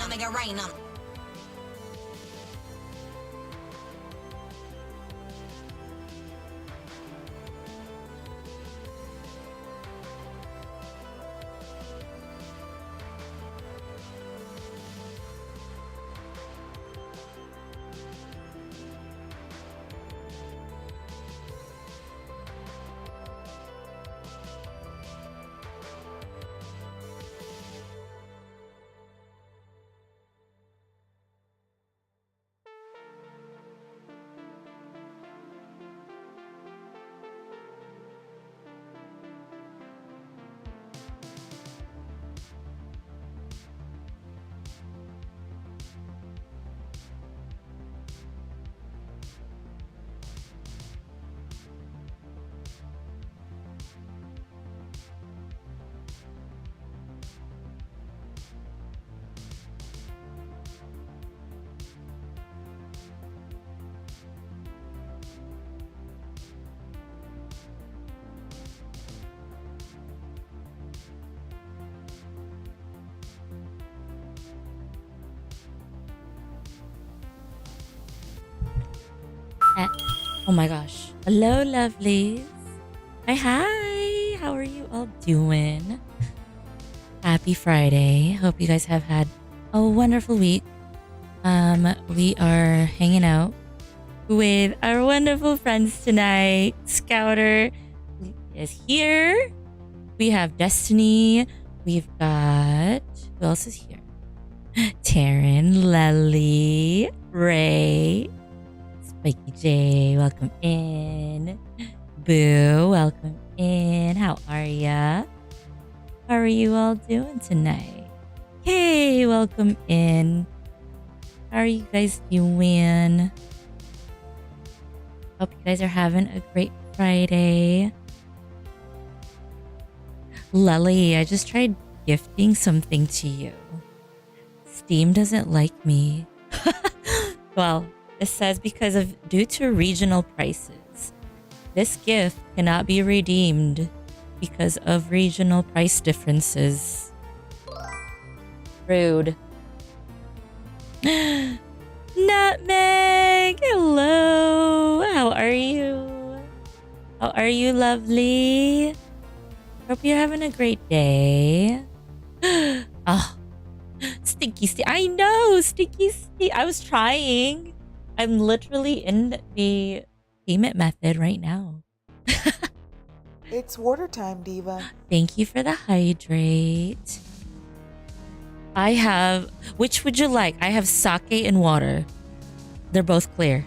Make it rain. Oh my gosh. Hello, lovelies. Hi. How are you all doing? Happy Friday. Hope you guys have had a wonderful week. We are hanging out with our wonderful friends tonight. Scouter is here. We have Destiny. We've got, who else is here? Taryn, Lely, Ray, Spiky J, welcome in. Boo, welcome in. How are ya? How are you all doing tonight? Hey, welcome in. How are you guys doing? Hope you guys are having a great Friday. Lely, I just tried gifting something to you. Steam doesn't like me. Well, it says due to regional prices, this gift cannot be redeemed because of regional price differences. Rude. Nutmeg, hello. How are you? How are you, lovely? Hope you're having a great day. Oh, Stinky Steve. I know, Stinky Steve. I was trying. I'm literally in the payment method right now. It's water time, Diva. Thank you for the hydrate. I have, which would you like? I have sake and water. They're both clear.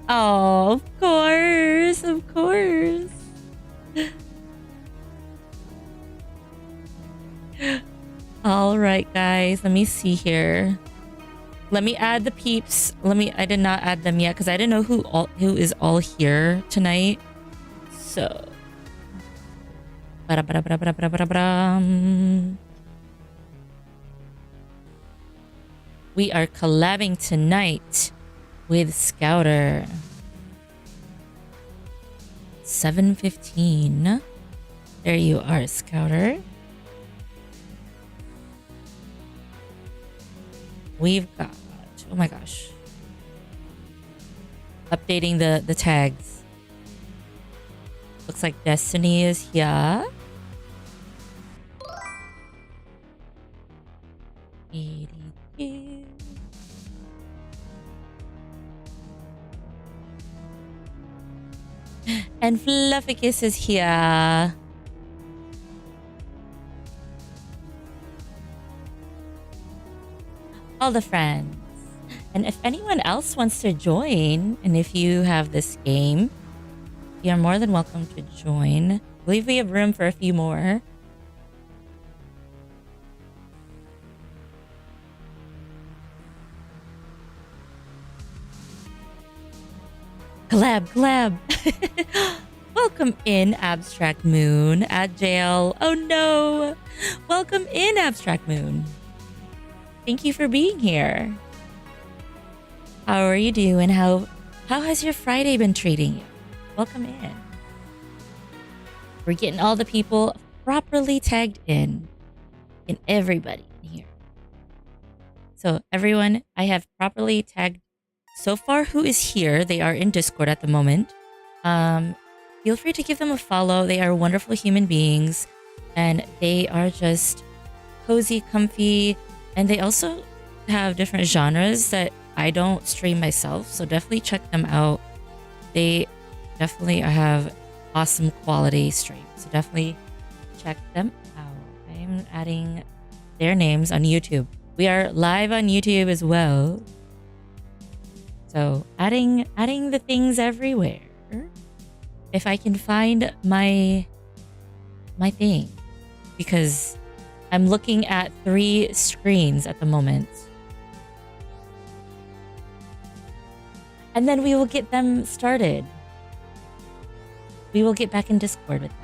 Oh, of course. Of course. All right, guys. Let me see here. Let me add the peeps. I did not add them yet because I didn't know who is all here tonight. So. We are collabing tonight with Scouter. 7:15. There you are, Scouter. We've got, oh my gosh, updating the tags. Looks like Destiny is here. 82. And Flufficus is here. All the friends. And if anyone else wants to join, and if you have this game, you're more than welcome to join. I believe we have room for a few more. Collab. Welcome in, Abstract Moon. At jail. Oh no. Welcome in, Abstract Moon. Thank you for being here. How are you doing? How has your Friday been treating you? Welcome in. We're getting all the people properly tagged in. And everybody in here. So everyone, I have properly tagged so far who is here. They are in Discord at the moment. Feel free to give them a follow. They are wonderful human beings. And they are just cozy, comfy. And they also have different genres that I don't stream myself. So definitely check them out. They definitely have awesome quality streams. So definitely check them out. I'm adding their names on YouTube. We are live on YouTube as well. So adding the things everywhere. If I can find my thing. Because I'm looking at 3 screens at the moment. And then we will get them started. We will get back in Discord with them.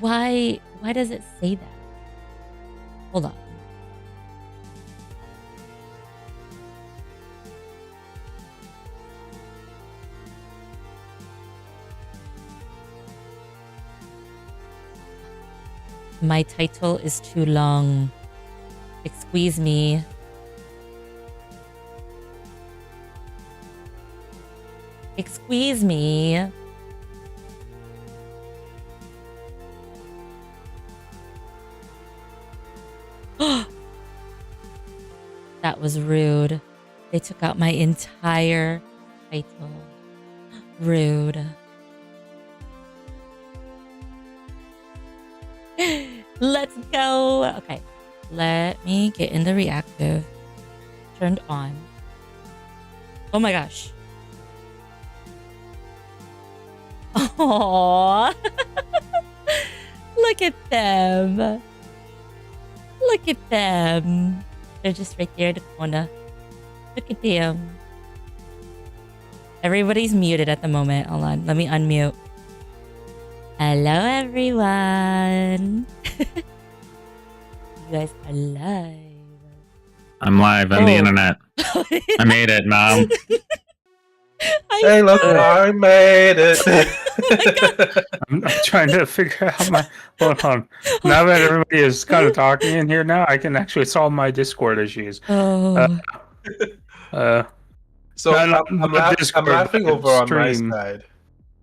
Why does it say that? Hold on. My title is too long. Excuse me. Excuse me. That was rude. They took out my entire title. Rude. Let's go. Okay. Let me get in the reactive. Turned on. Oh my gosh. Aww. Look at them. Look at them. They're just right there in the corner. Look at them. Everybody's muted at the moment. Hold on. Let me unmute. Hello, everyone. You guys are live. I'm live on the internet. I made it, Mom. Hey, look, I made it. I'm trying to figure out my. Hold on. Now that everybody is kind of talking in here now, I can actually solve my Discord issues. Oh. So No, I'm laughing over on my side.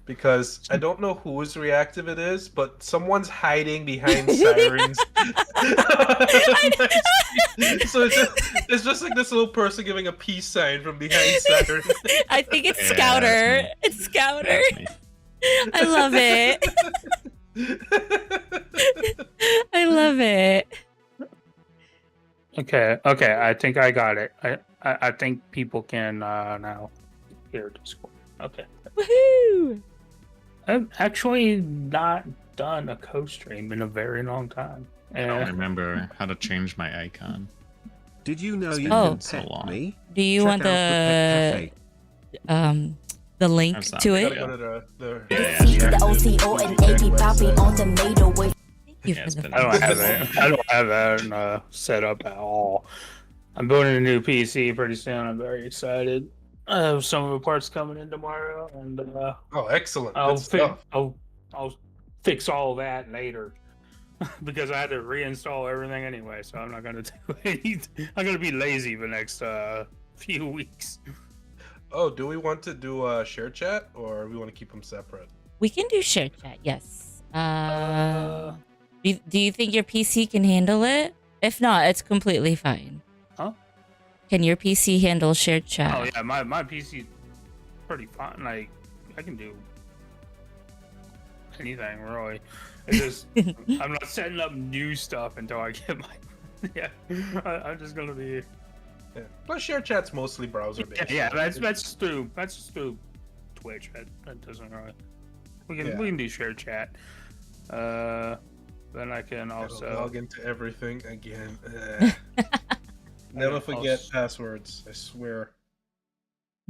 because I don't know whose reactive it is, but someone's hiding behind sirens. So it's just like this little person giving a peace sign from behind sirens. I think it's Yeah, Scouter. that's me. It's Scouter. That's me. I love it. I love it. Okay, I think I got it. I think people can now hear Discord. Okay. Woohoo! I've actually not done a co-stream in a very long time. I don't remember how to change my icon. Did you know It's you been Oh. can so pet long. me? Do you Check want out Pet Cafe. the link That's not to big it? deal. Go to the Yeah, C, sure. the OCO, and AB popping on the NATO with. Thank you Yeah, for it's the been- I don't have it. I don't have that set up at all. I'm building a new PC pretty soon. I'm very excited. I have some of the parts coming in tomorrow, and Oh, excellent. I'll Good stuff. I'll fix all that later because I had to reinstall everything anyway. So I'm not gonna do anything. I'm gonna be lazy the next few weeks. Oh, do we want to do a share chat or we want to keep them separate? We can do share chat, yes. Do you think your PC can handle it? If not, it's completely fine. Huh? Can your PC handle shared chat? Oh yeah, my PC's pretty fine. Like I can do anything really. It's just I'm not setting up new stuff until I get my. Yeah, I'm just gonna be. Yeah. Plus, share chat's mostly browser based. Yeah, that's through Twitch. That doesn't really. We can do share chat. Then I can also log into everything again. Never forget passwords. I swear.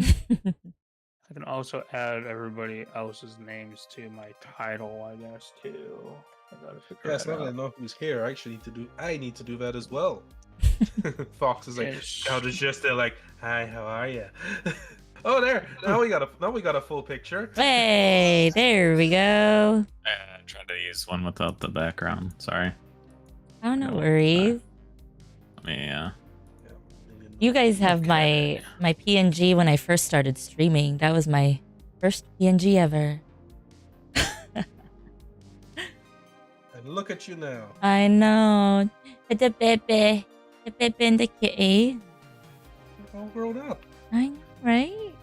I can also add everybody else's names to my title, I guess too. I gotta figure Yes, that now that I out. know who's here, I actually need to do that as well. Fox is like, Yes. how does just they're like, hi, how are you? Oh, there. Now we got a full picture. Hey, there we go. I tried to use one without the background. Sorry. Oh, no worries. Let me, You guys have my PNG when I first started streaming. That was my first PNG ever. And look at you now. I know. The baby. The baby and the kitty. You're all grown up. I know, right?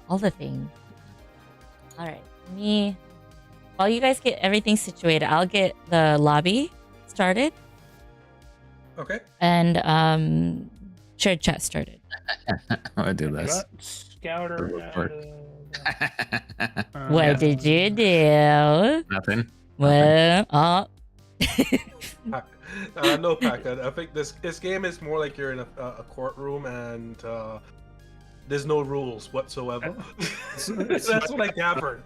All the things. All right. While you guys get everything situated, I'll get the lobby started Okay. and shared chat started. I do I this. got Scouter. Report. What did you do? Nothing. Well, oh. No, Pac. I think this game is more like you're in a courtroom and there's no rules whatsoever. That's what I gathered.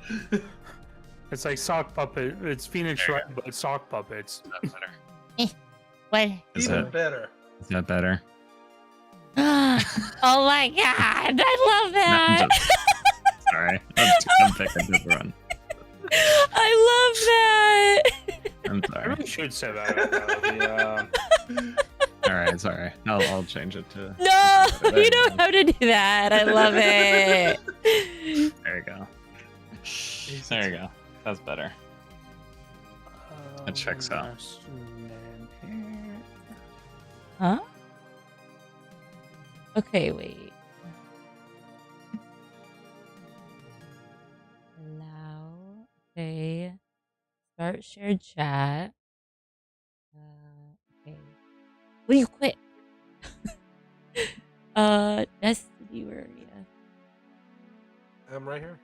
It's like sock puppet. It's Phoenix Wright, but it's sock puppets. Is that better? What? Is Even that, better. is that better? Oh my god, I love No, I'm that. just- sorry. I'm picking a different one. I love that. I'm I sorry. really should say that. Out loud. Alright, sorry. I'll change it to. No, There you don't have to do that. I love it. There you go. There you go. That's better. That checks out. Huh? Okay, wait. Allow. Okay. Start shared chat. Okay. Will you quit? Destiny, where are you? I'm right here.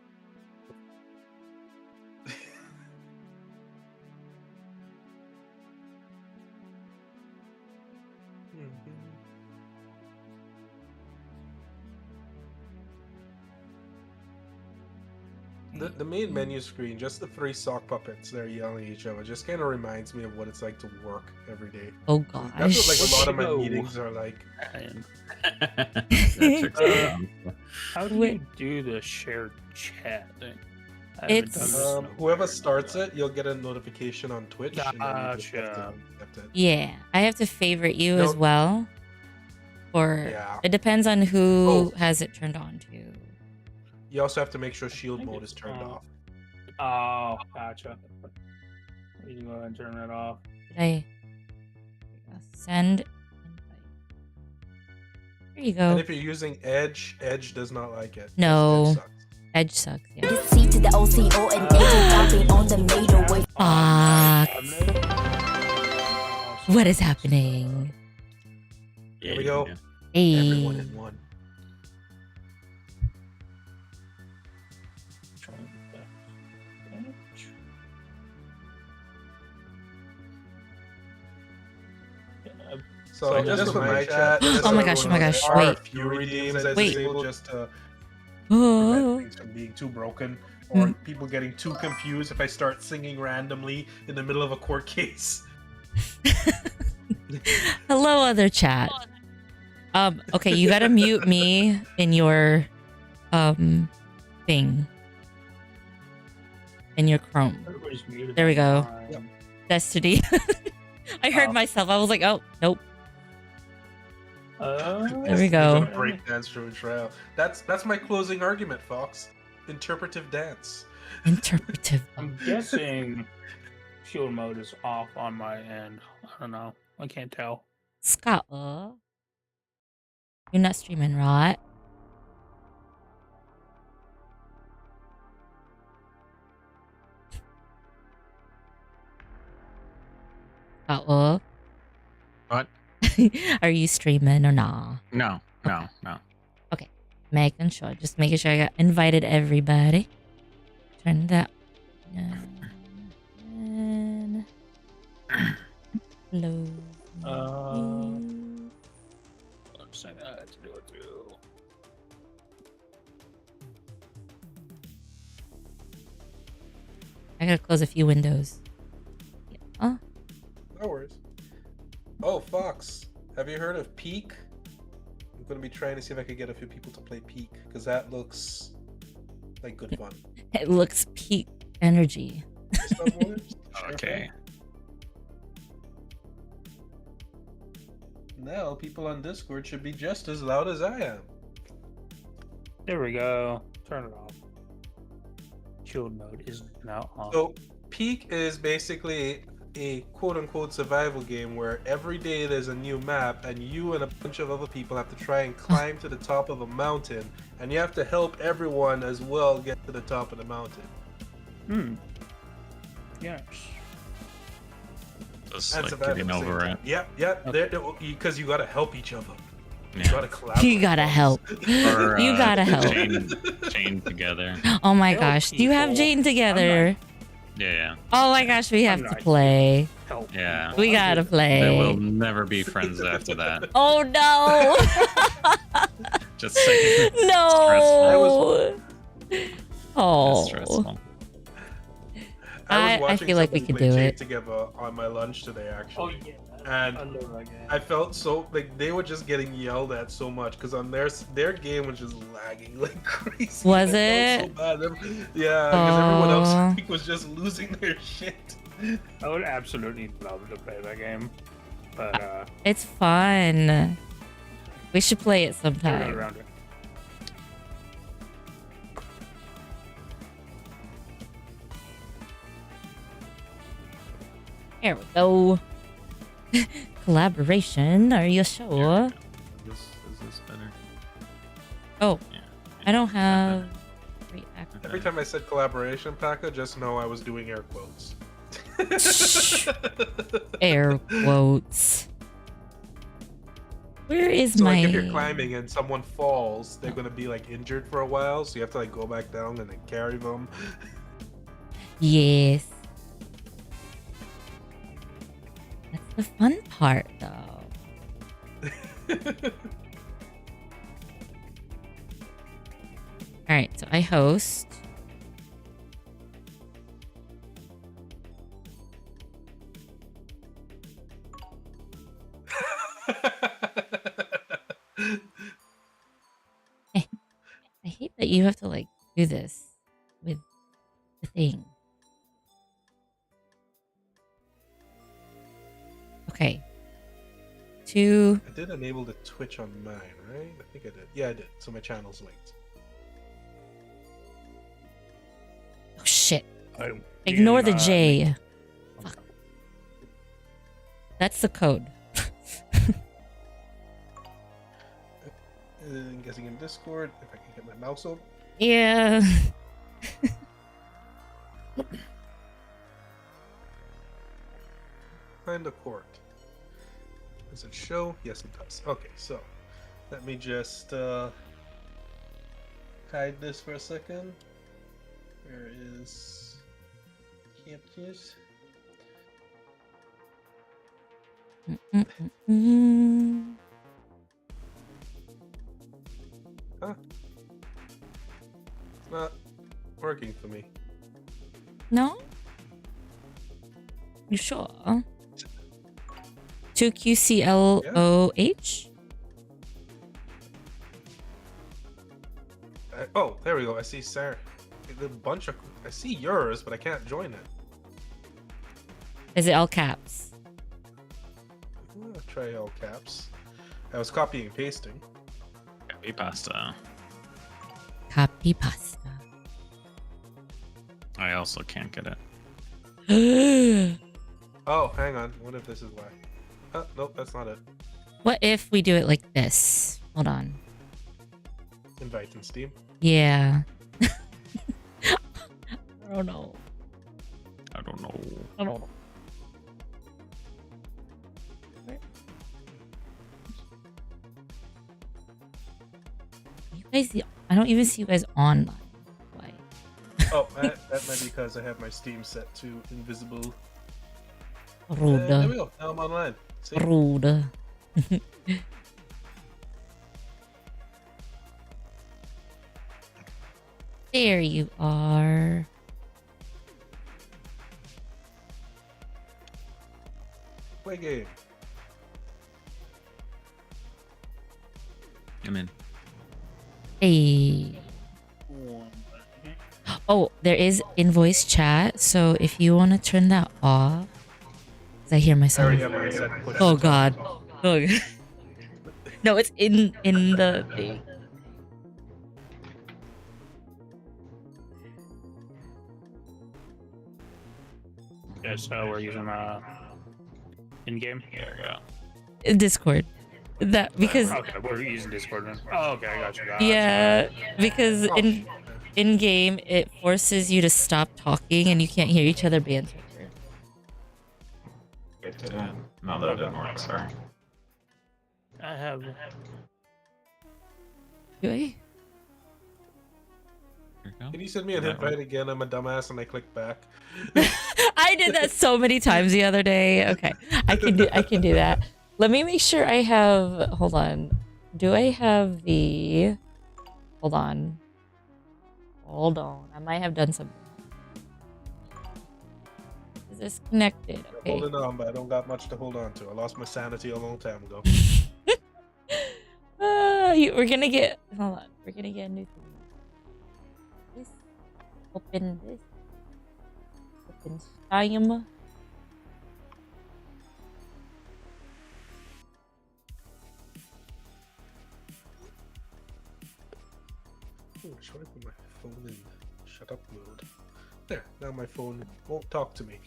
The main menu screen, just the three sock puppets there yelling at each other, just kind of reminds me of what it's like to work every day. Oh That's what like gosh. a lot of my No. meetings are like. That checks out. How do you do the shared chat thing? I haven't It's- done this in a Whoever very starts long it, you'll get a notification on Twitch. And then you just have to Gotcha. accept it. Yeah, I have to favorite you No. as well. Or Yeah. it depends on who Oh. has it turned on to. You also have to make sure shield mode is turned off. Oh, gotcha. You can go ahead and turn that off. Did I send invite? There you And go. if you're using Edge, Edge does not like it. No. Edge sucks. Edge sucks. Yeah. The C to the OCO and AB popping on the middle with Fuck. What is happening? Here we go. Hey. Everyone in one. So just for my chat. Oh my gosh, there wait. are a few redeems I Wait. disabled just to Oh. prevent things from being too broken or people getting too confused if I start singing randomly in the middle of a court case. Hello, other chat. Okay, you gotta mute me in your thing. In your Chrome. Everybody's muted. There we go. Yep. Destiny. I heard myself. I was like, oh, nope. There we go. Break dance through a trail. That's my closing argument, Fox. Interpretive dance. Interpretive. I'm guessing shield mode is off on my end. I don't know. I can't tell. Scott, you're not streaming, right? Scott, What? are you streaming or not? No. Making sure. Just making sure I got invited everybody. Turn that. Close. Let's say that to do it too. I gotta close a few windows. Oh, No worries. Oh, Fox. Have you heard of Peak? I'm going to be trying to see if I can get a few people to play Peak, because that looks like good fun. it looks peak energy. Okay. Now, people on Discord should be just as loud as I am. There we go. Turn it off. Shield mode is now on. So, Peak is basically a quote-unquote survival game where every day there's a new map and you and a bunch of other people have to try and climb to the top of a mountain, and you have to help everyone as well get to the top of the mountain. Yes. Just And like survive at getting the same over time. it. Yep. Because you gotta help each other. You Yeah. gotta collaborate. You gotta help. Or, You gotta help. Chain together. Oh my Help gosh. Do you have people. Jane together? Yeah. Oh my gosh, we have I'm to not play. Help. Yeah. We gotta They play. will never be friends after that. Oh no! Just saying. No! It's Oh. stressful. I was I watching feel like we somebody could play do Jade it. together on my lunch today, Oh actually. yeah. And I love that game. I felt so like they were just getting yelled at so much because on their game was just lagging like crazy. Was I felt it? so bad. Yeah, because everyone else Aw. I think was just losing their shit. I would absolutely love to play that game, but It's fun. We should play it we're not sometime. around it. Here we go. Collaboration. Are you sure? Is this better? Oh, Yeah. I don't have react. Every time I said collaboration, Paka, just know I was doing air quotes. Air quotes. Where is So my? like if you're climbing and someone falls, they're gonna be like injured for a while, so you have to like go back down and then carry them. Yes. That's the fun part, though. All right, so I host. I hate that you have to like do this with the thing. Okay. Two. I did enable the Twitch on mine, right? I think I did. Yeah, I did. So my channel's linked. Ignore the in, J. Fuck. That's the code. I'm guessing in Discord, if I can get my mouse up. Yeah. Find the court. Does it show? Yes, it does. Okay, so let me just hide this for a second. Where is campus? Mm-mm-mm. Huh? It's not working for me. No? You sure? 2QCLOH? Oh, there we go. I see Sarah. A bunch of. I see yours, but I can't join it. Is it all caps? I'll try all caps. I was copying and pasting. Copy pasta. Copy pasta. I also can't get it. Oh, hang on. What if this is why? Oh, nope, that's not it. What if we do it like this? Hold on. Invite in Steam. Yeah. I don't know. I don't know. I don't know. You guys, I don't even see you guys online. Why? Oh, that might be because I have my Steam set to invisible. There we Rude. go. Now I'm online. See? Rude. There you are. Play game. I'm in. Hey. Oh, there is invoice chat, so if you want to turn that off, 'cause I hear I myself. already have my set pushed. Oh God. Oh. God. No, it's in the thing. Yeah, so we're using in game. There we go. Discord. That because Okay, we're using Discord then. Oh, okay, I got you. yeah, because in game it forces you to stop talking and you can't hear each other banter. It didn't. No, that didn't work. Sorry. I have. Do I? Here we go. Can you send me an invite again? I'm a dumbass and I click back. I did that so many times the other day. Okay, I can do that. Let me make sure I have. Hold on. Do I have the? Hold on. Hold on. I might have done something. Is this connected? Okay. Holding on, but I don't got much to hold on to. I lost my sanity a long time ago. We're gonna get. Hold on. We're gonna get a new thing. This. Open this. Open Steam. Should I put my phone in shut up mode? There, now my phone won't talk to me.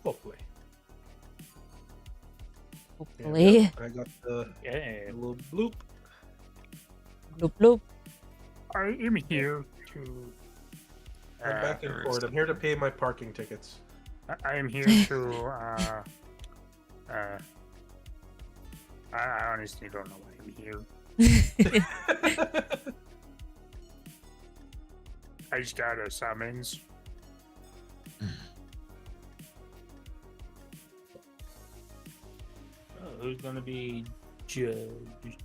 Hopefully. There we Hopefully. go. I got the Yeah, little bloop. Bloop bloop. I am here to. I'm back in court. I'm here to pay my parking tickets. I am here to. I honestly don't know why I'm here. I just got a summons. Who's gonna be judged?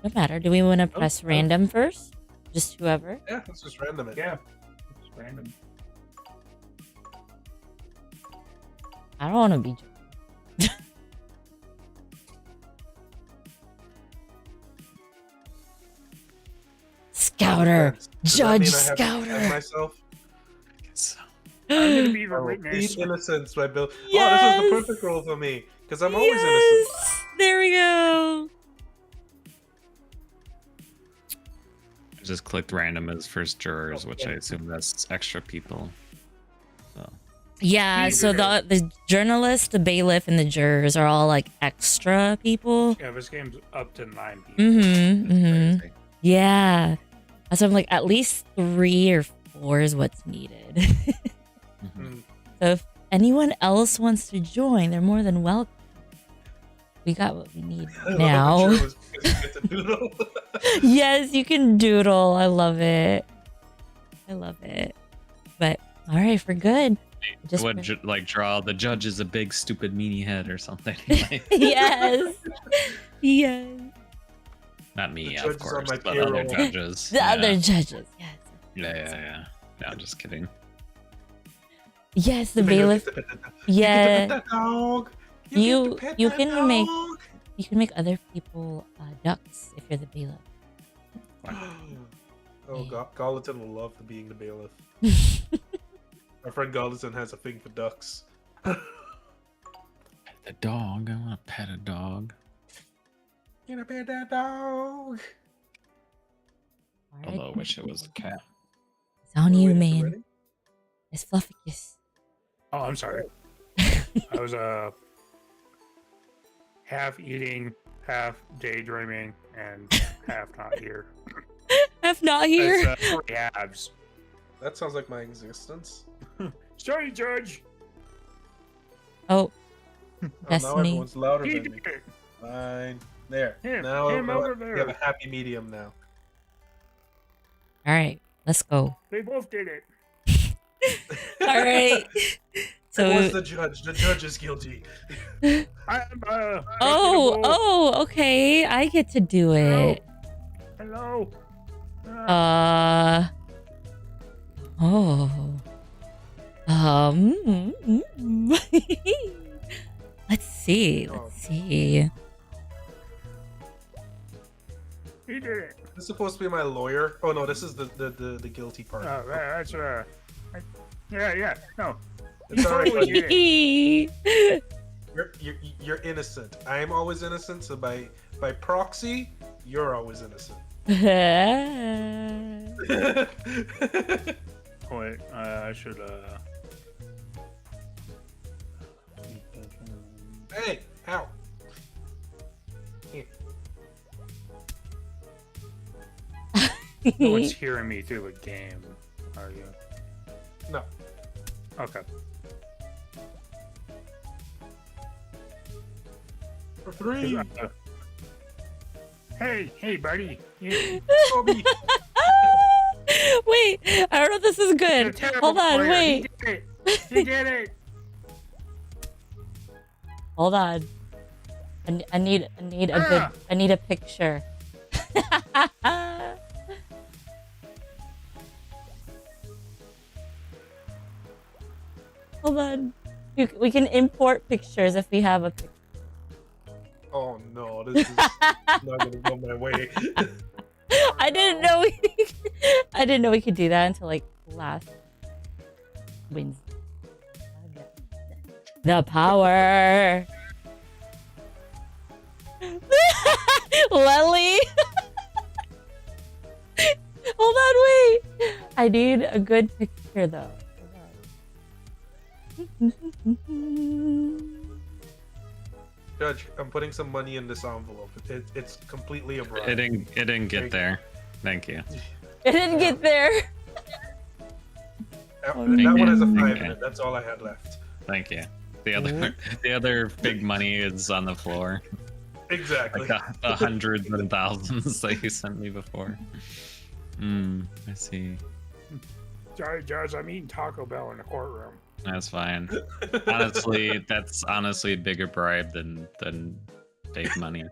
No matter. Do we want to press random first? Just whoever? Yeah, let's just random it. Yeah, it's random. I don't want to be judged. Scouter. Does that Judge mean I have to Scouter. defend myself? So, I'm gonna be the Oh, witness. plead innocence by Bill. Yes! Oh, this is the perfect role for me because I'm always innocent. There we go. Just clicked random as first jurors, which I assume that's extra people. So Yeah, so the journalist, the bailiff, and the jurors are all like extra people. Yeah, this game's up to 9 people. crazy. Yeah. So I'm like, at least 3 or 4 is what's needed. So if anyone else wants to join, they're more than welcome. We got what we need now. Yes, you can doodle. I love it. I love it. But all right, for good. Just like draw the judge is a big stupid meanie head or something. Yes. Yes. Not me, The of judges course, on my but other payroll. judges. The other judges. Yes. Yeah. No, I'm just kidding. Yes, the bailiff. Yeah. Dog. You can make other people ducks if you're the bailiff. Oh, Gallatin will love being the bailiff. My friend Gallatin has a thing for ducks. The dog. I want to pet a dog. Can I pet that dog? Although I wish it was a cat. It's on you, Wait, is it man. ready? It's Fluffy Kiss. Oh, I'm sorry. I was half eating, half daydreaming, and half not here. Half not here. It's 3 halves. That sounds like my existence. Sorry, Judge. Oh, Oh, now Destiny. everyone's louder He than me. did it. Fine. There. Him now over we there. have a happy medium now. All right, let's go. They both did it. All right. So So. what's the judge? The judge is guilty. I'm Oh, okay. I get to do it. Hello. Oh. Let's see. Let's see. He did it. This is supposed to be my lawyer. Oh no, this is the guilty part. That's yeah. No. It's all right, totally buddy. did it. You're innocent. I'm always innocent, so by proxy, you're always innocent. Wait, I should Hey, ow. Here. No one's hearing me through the game, are you? No. Okay. For 3. Hey, buddy. You, Kobe. Wait, I don't know if this is you're a good. terrible Hold on, player. wait. He did it. He did it. Hold on. I need a picture. Hold on. We can import pictures if we have a picture. Oh no, this is not gonna go my way. I didn't know we could do that until like last Wednesday. The power. Lely. Hold on, wait. I need a good picture though. Hold on. Judge, I'm putting some money in this envelope. It's completely a bribe. It didn't get there. Thank you. It didn't get there. That Oh, one has a 5 okay. in it. That's all I had left. Thank you. The other big money is on the floor. Exactly. Like the hundreds and thousands that you sent me before. I see. Sorry, Judge. I'm eating Taco Bell in the courtroom. That's fine. Honestly, that's honestly a bigger bribe than fake money.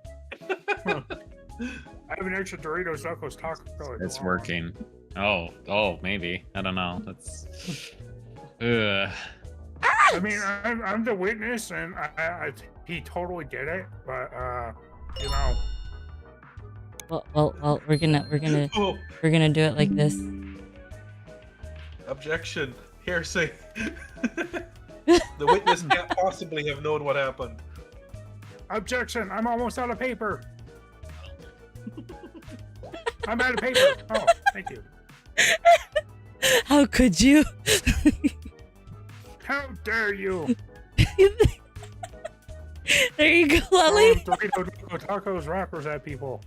I have an extra Doritos Knuckles Taco Bell. It's working. Oh, maybe. I don't know. That's. Ugh. I mean, I'm the witness, and he totally did it. But you know. Well, we're gonna Oh, do it like this. objection. Hearsay. The witness can't possibly have known what happened. Objection! I'm almost out of paper. I'm out of paper. Oh, thank you. How could you? How dare you? There you go, Throwing Lolly. Dorito tacos wrappers at people.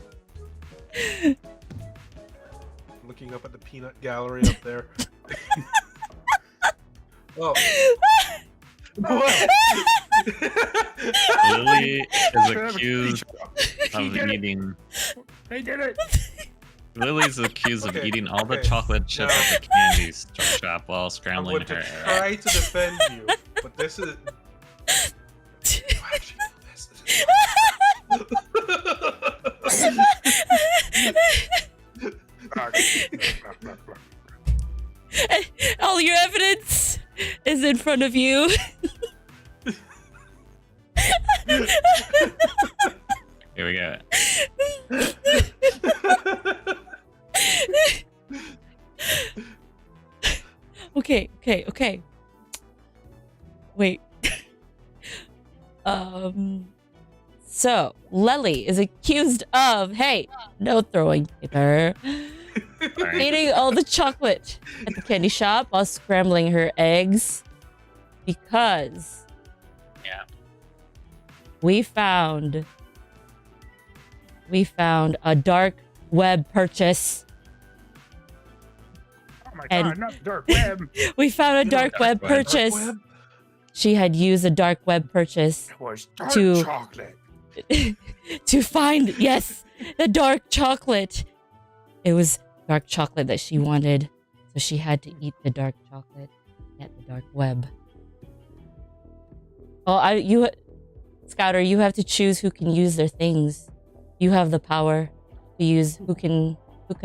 Looking up at the peanut gallery up there. Oh. What? Lily is accused of eating. They did it. Lily's accused of Okay, eating all the okay. chocolate chips Now- at the candy shop while I'm scrambling going to her. try to defend you, but this is. Oh, actually, no, All your evidence is in front of you. Here we go. Okay. Wait. So Lely is accused of, hey, no throwing paper, Alright. eating all the chocolate at the candy shop while scrambling her eggs because we found a dark web purchase. Oh my And- god, not the dark web. We found a dark web web. purchase. Dark web? She had used a dark web purchase It was dark To- chocolate. to find, yes, the dark chocolate. It was dark chocolate that she wanted, so she had to eat the dark chocolate at the dark web. Oh, Scouter, you have to choose who can use their things. You have the power to use who can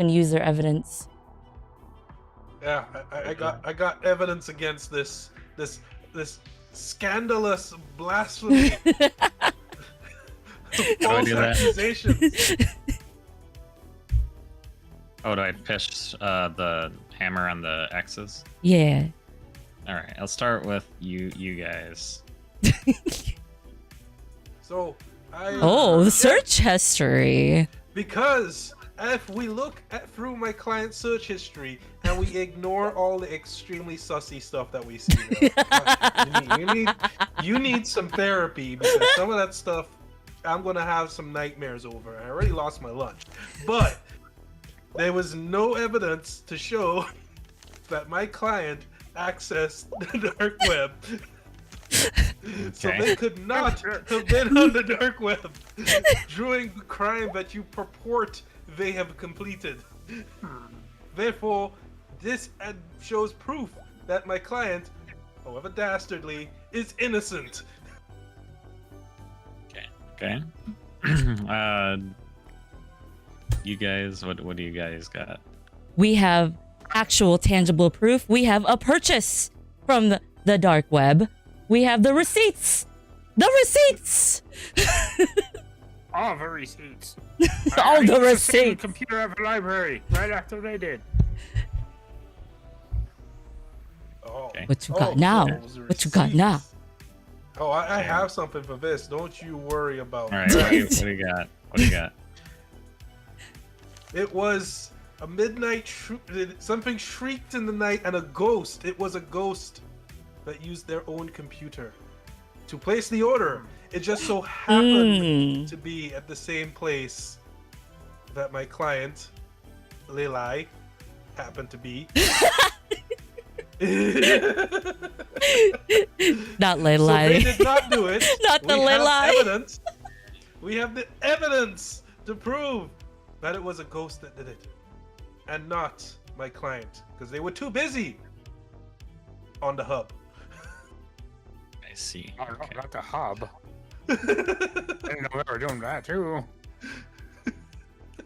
use their evidence. Yeah, I got evidence against this scandalous blasphemy. do False that? accusations. Oh, do I push the hammer on the X's? Yeah. All right, I'll start with you guys. So Oh, the search history. because if we look through my client's search history and we ignore all the extremely sussy stuff that we see, you need some therapy because some of that stuff I'm gonna have some nightmares over. I already lost my lunch, but there was no evidence to show that my client accessed the dark web. So Okay. they could not have been on the dark web during the crime that you purport they have completed. Therefore, this shows proof that my client, however dastardly, is innocent. Okay. You guys, what do you guys got? We have actual tangible proof. We have a purchase from the dark web. We have the receipts. The receipts. All the receipts. All I the used the same receipts. computer at the library right after they did. Oh. Okay. What you got now? those What you got now? receipts. Oh, I have something for this. Don't you worry about All right, that. what do you got? What do you got? It was a midnight something shrieked in the night and a ghost. It was a ghost that used their own computer to place the order. It just so happened to be at the same place that my client, Lelai, happened to be. Not So they Lelai. did not do it. Not the We have Lelai. evidence. We have the evidence to prove that it was a ghost that did it, and not my client, because they were too busy on the hub. I see. Oh, no, Okay. not the hub. I didn't know they were doing that too.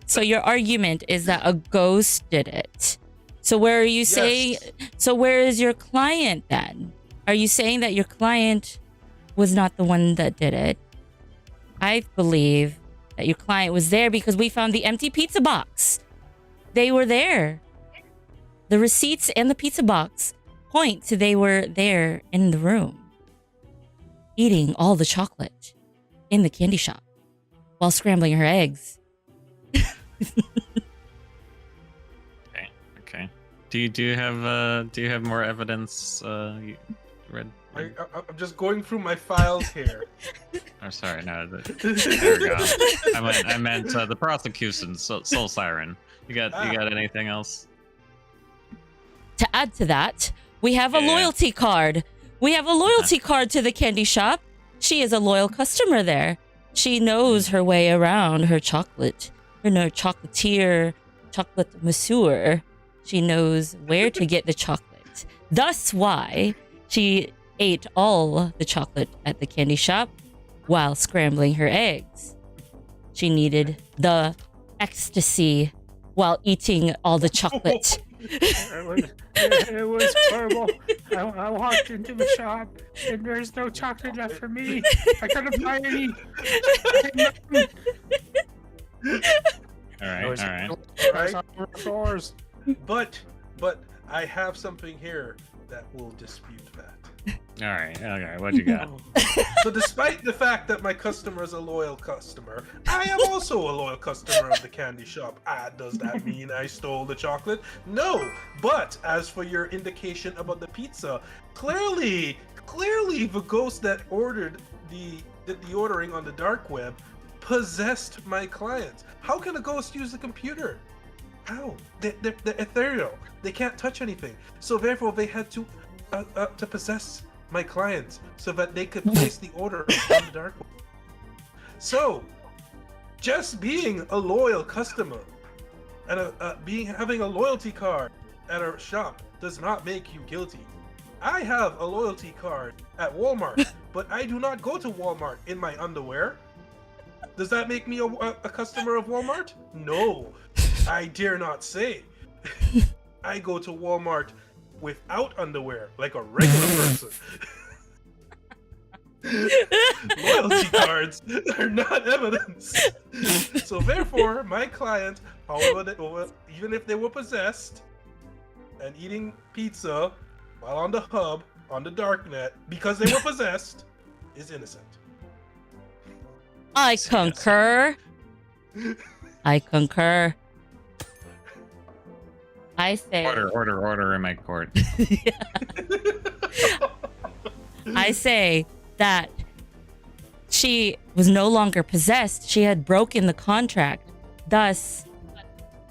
So your argument is that a ghost did it. So where are you saying? Yes. So where is your client then? Are you saying that your client was not the one that did it? I believe that your client was there because we found the empty pizza box. They were there. The receipts and the pizza box point to they were there in the room, eating all the chocolate in the candy shop while scrambling her eggs. Do you have more evidence? Red. I'm just going through my files here. Oh, sorry, no. There we go. I meant the prosecution, Soul Siren. You got anything else? To add to that, we have a loyalty card. We have a loyalty card to the candy shop. She is a loyal customer there. She knows her way around her chocolate. Chocolatier, chocolate masseur. She knows where to get the chocolate. Thus why she ate all the chocolate at the candy shop while scrambling her eggs. She needed the ecstasy while eating all the chocolate. It was horrible. I walked into the shop and there's no chocolate left for me. I couldn't buy any. All right. Stores. But I have something here that will dispute that. All right. What you got? So despite the fact that my customer is a loyal customer, I am also a loyal customer of the candy shop. Does that mean I stole the chocolate? No. But as for your indication about the pizza, clearly the ghost that ordered did the ordering on the dark web possessed my client. How can a ghost use the computer? How? They're ethereal. They can't touch anything. So therefore, they had to possess my client so that they could place the order on the dark web. So, just being a loyal customer and having a loyalty card at a shop does not make you guilty. I have a loyalty card at Walmart, but I do not go to Walmart in my underwear. Does that make me a customer of Walmart? No, I dare not say. I go to Walmart without underwear, like a regular person. Loyalty cards are not evidence. So therefore, my client, however, even if they were possessed and eating pizza while on the hub, on the darknet, because they were possessed, is innocent. I concur. I concur. I say Order in my court. I say that she was no longer possessed. She had broken the contract. Thus,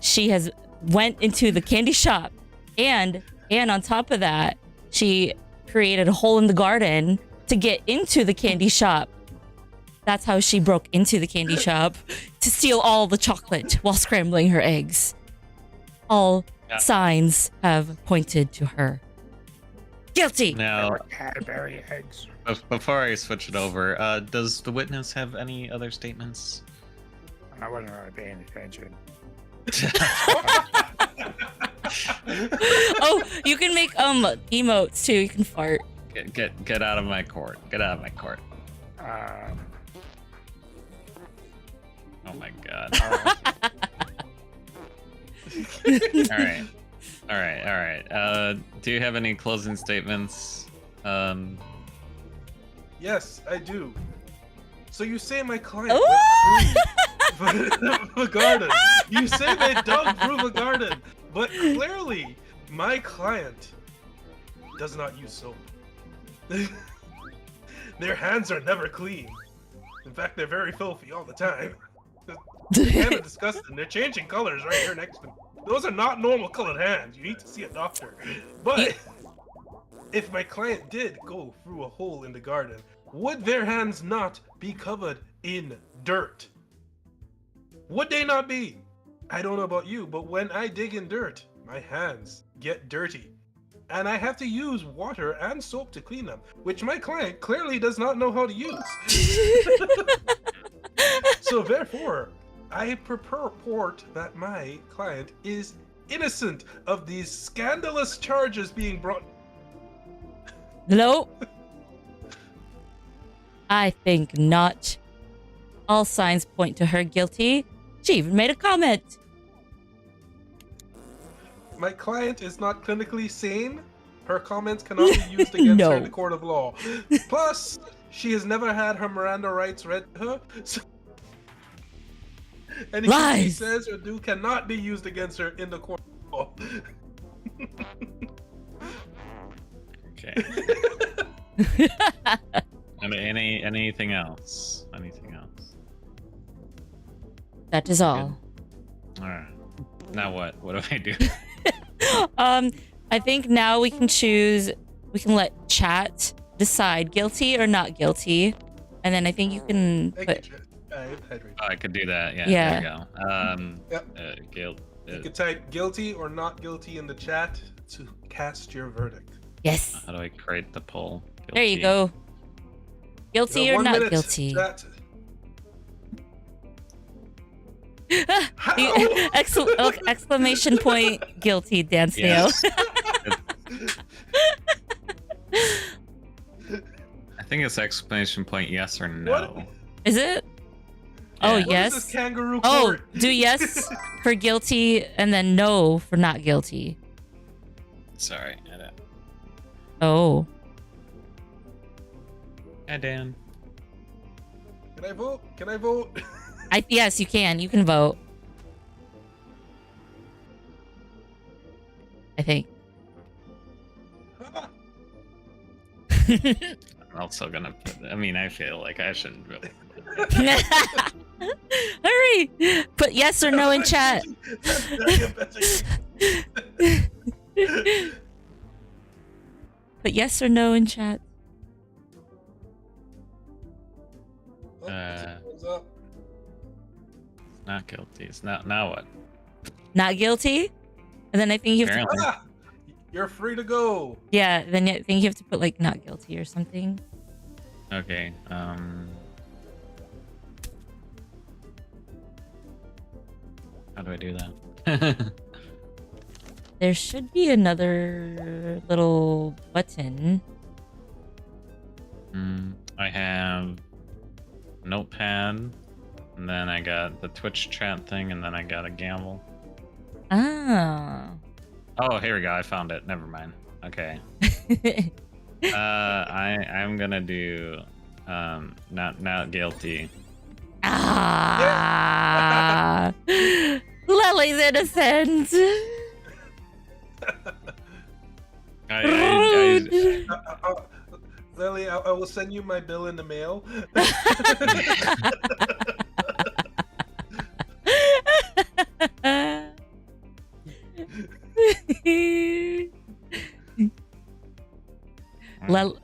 she has went into the candy shop, and on top of that, she created a hole in the garden to get into the candy shop. That's how she broke into the candy shop, to steal all the chocolate while scrambling her eggs. All signs have pointed to her. Guilty! Now, Cadbury eggs. before I switch it over, does the witness have any other statements? I wasn't really paying attention. Oh, you can make emotes too. You can fart. Get out of my court. Get out of my court. Oh my god. All right. Do you have any closing statements? Yes, I do. So you say my client went through the garden. You say they dug through the garden, but clearly my client does not use soap. Their hands are never clean. In fact, they're very filthy all the time. Kind of disgusting. They're changing colors right here next to me. Those are not normal colored hands. You need to see a doctor. But if my client did go through a hole in the garden, would their hands not be covered in dirt? Would they not be? I don't know about you, but when I dig in dirt, my hands get dirty. And I have to use water and soap to clean them, which my client clearly does not know how to use. So therefore, I purport that my client is innocent of these scandalous charges being brought. Nope. I think not. All signs point to her guilty. She even made a comment. My client is not clinically sane. Her comments cannot be used against her in the court of law. Plus, she has never had her Miranda rights read to her. So anything she says or do cannot be used against her in the court of law. Okay. Anything else? Anything else? That is all. All right. Now what? What do I do? I think now we can choose. We can let chat decide guilty or not guilty, and then I think you can put. Oh, I could do that. Yeah. Yeah. There we go. Yep. Guilt. You could type guilty or not guilty in the chat to cast your verdict. Yes. How do I create the poll? There you Guilty. go. Guilty You have or 1 not minute, guilty? chat. Exclamation point guilty, Dan Snail. Yes. I think it's exclamation point yes or no. What? Is it? Oh, Yeah. What yes. is this kangaroo Oh, court? do yes for guilty and then no for not guilty. Sorry. I don't- Oh. Hi, Dan. Can I vote? Can I vote? Yes, you can. You can vote. I think. I'm also gonna put. I mean, I feel like I shouldn't really. Hurry! Put yes or no in chat. Put yes or no in chat. Not guilty. It's not. Now what? Not guilty? And then I think you have to. Apparently. You're free to go. Yeah, then I think you have to put like not guilty or something. Okay. How do I do that? There should be another little button. I have notepad, and then I got the Twitch chat thing, and then I got a gamble. Ah. Oh, here we go. I found it. Never mind. Okay. I'm gonna do not guilty. Ah. Lily's innocent. Rude. Lily, I will send you my bill in the mail.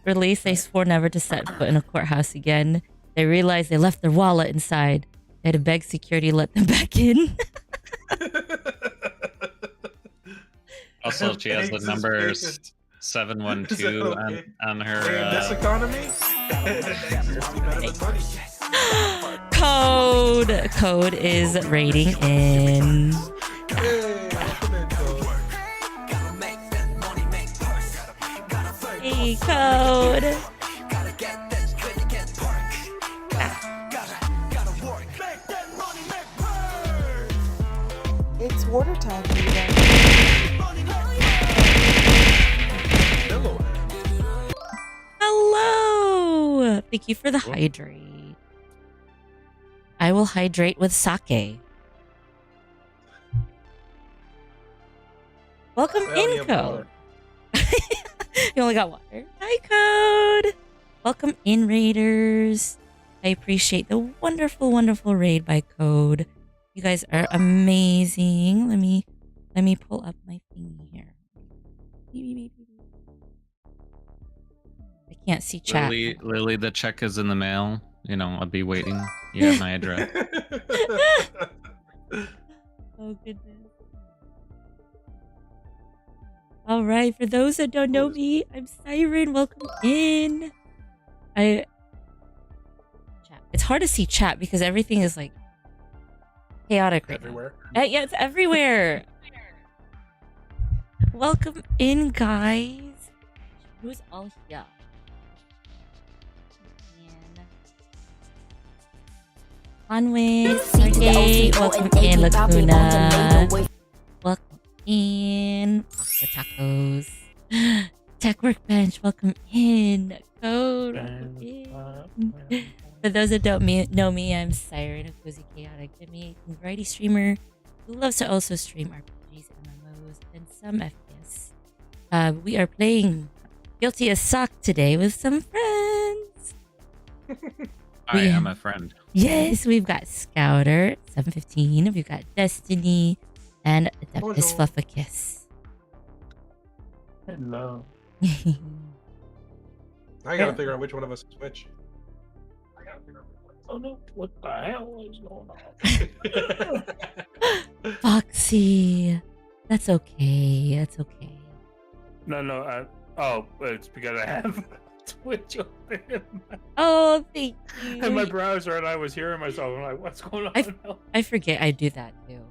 Release, they swore never to set foot in a courthouse again. They realized they left their wallet inside. They had to beg security to let them back in. Also, she has the number 712 on her. In this economy, Code is rating in. hey, welcome in, Code. Hey, Code. It's water time, Diva. Hello. Hello. Thank you for the hydrate. I will hydrate with sake. Welcome in, Code. You only got water. Hi, Code. Welcome in, Raiders. I appreciate the wonderful, wonderful raid by Code. You guys are amazing. Let me pull up my thingy here. I can't see chat. Lily, the check is in the mail. You know, I'll be waiting. You have my address. Oh, goodness. All right. For those that don't know me, I'm Siren. Welcome in. Chat. It's hard to see chat because everything is like chaotic right Everywhere. now. Yeah, it's everywhere. Welcome in, guys. Who's all here? Onwin, CJ, welcome in, Lacuna. Welcome in, the tacos. Tech Workbench, welcome in. Code, welcome in. For those that don't know me, I'm Siren, a cozy chaotic Jimmy, a variety streamer who loves to also stream RPGs, and some FPS. We are playing Guilty as Sock today with some friends. I am a friend. Yes, we've got Scouter, 715. We've got Destiny, and Adeptus Bonjour. Fluffacus. Hello. I gotta figure out which one of us is which. Oh no! What the hell is going on? Foxy. That's okay. That's okay. No. Oh, it's because I have Twitch open Oh, thank you. in my browser, and I was hearing myself. I'm like, "What's going on?" I forget I do that too.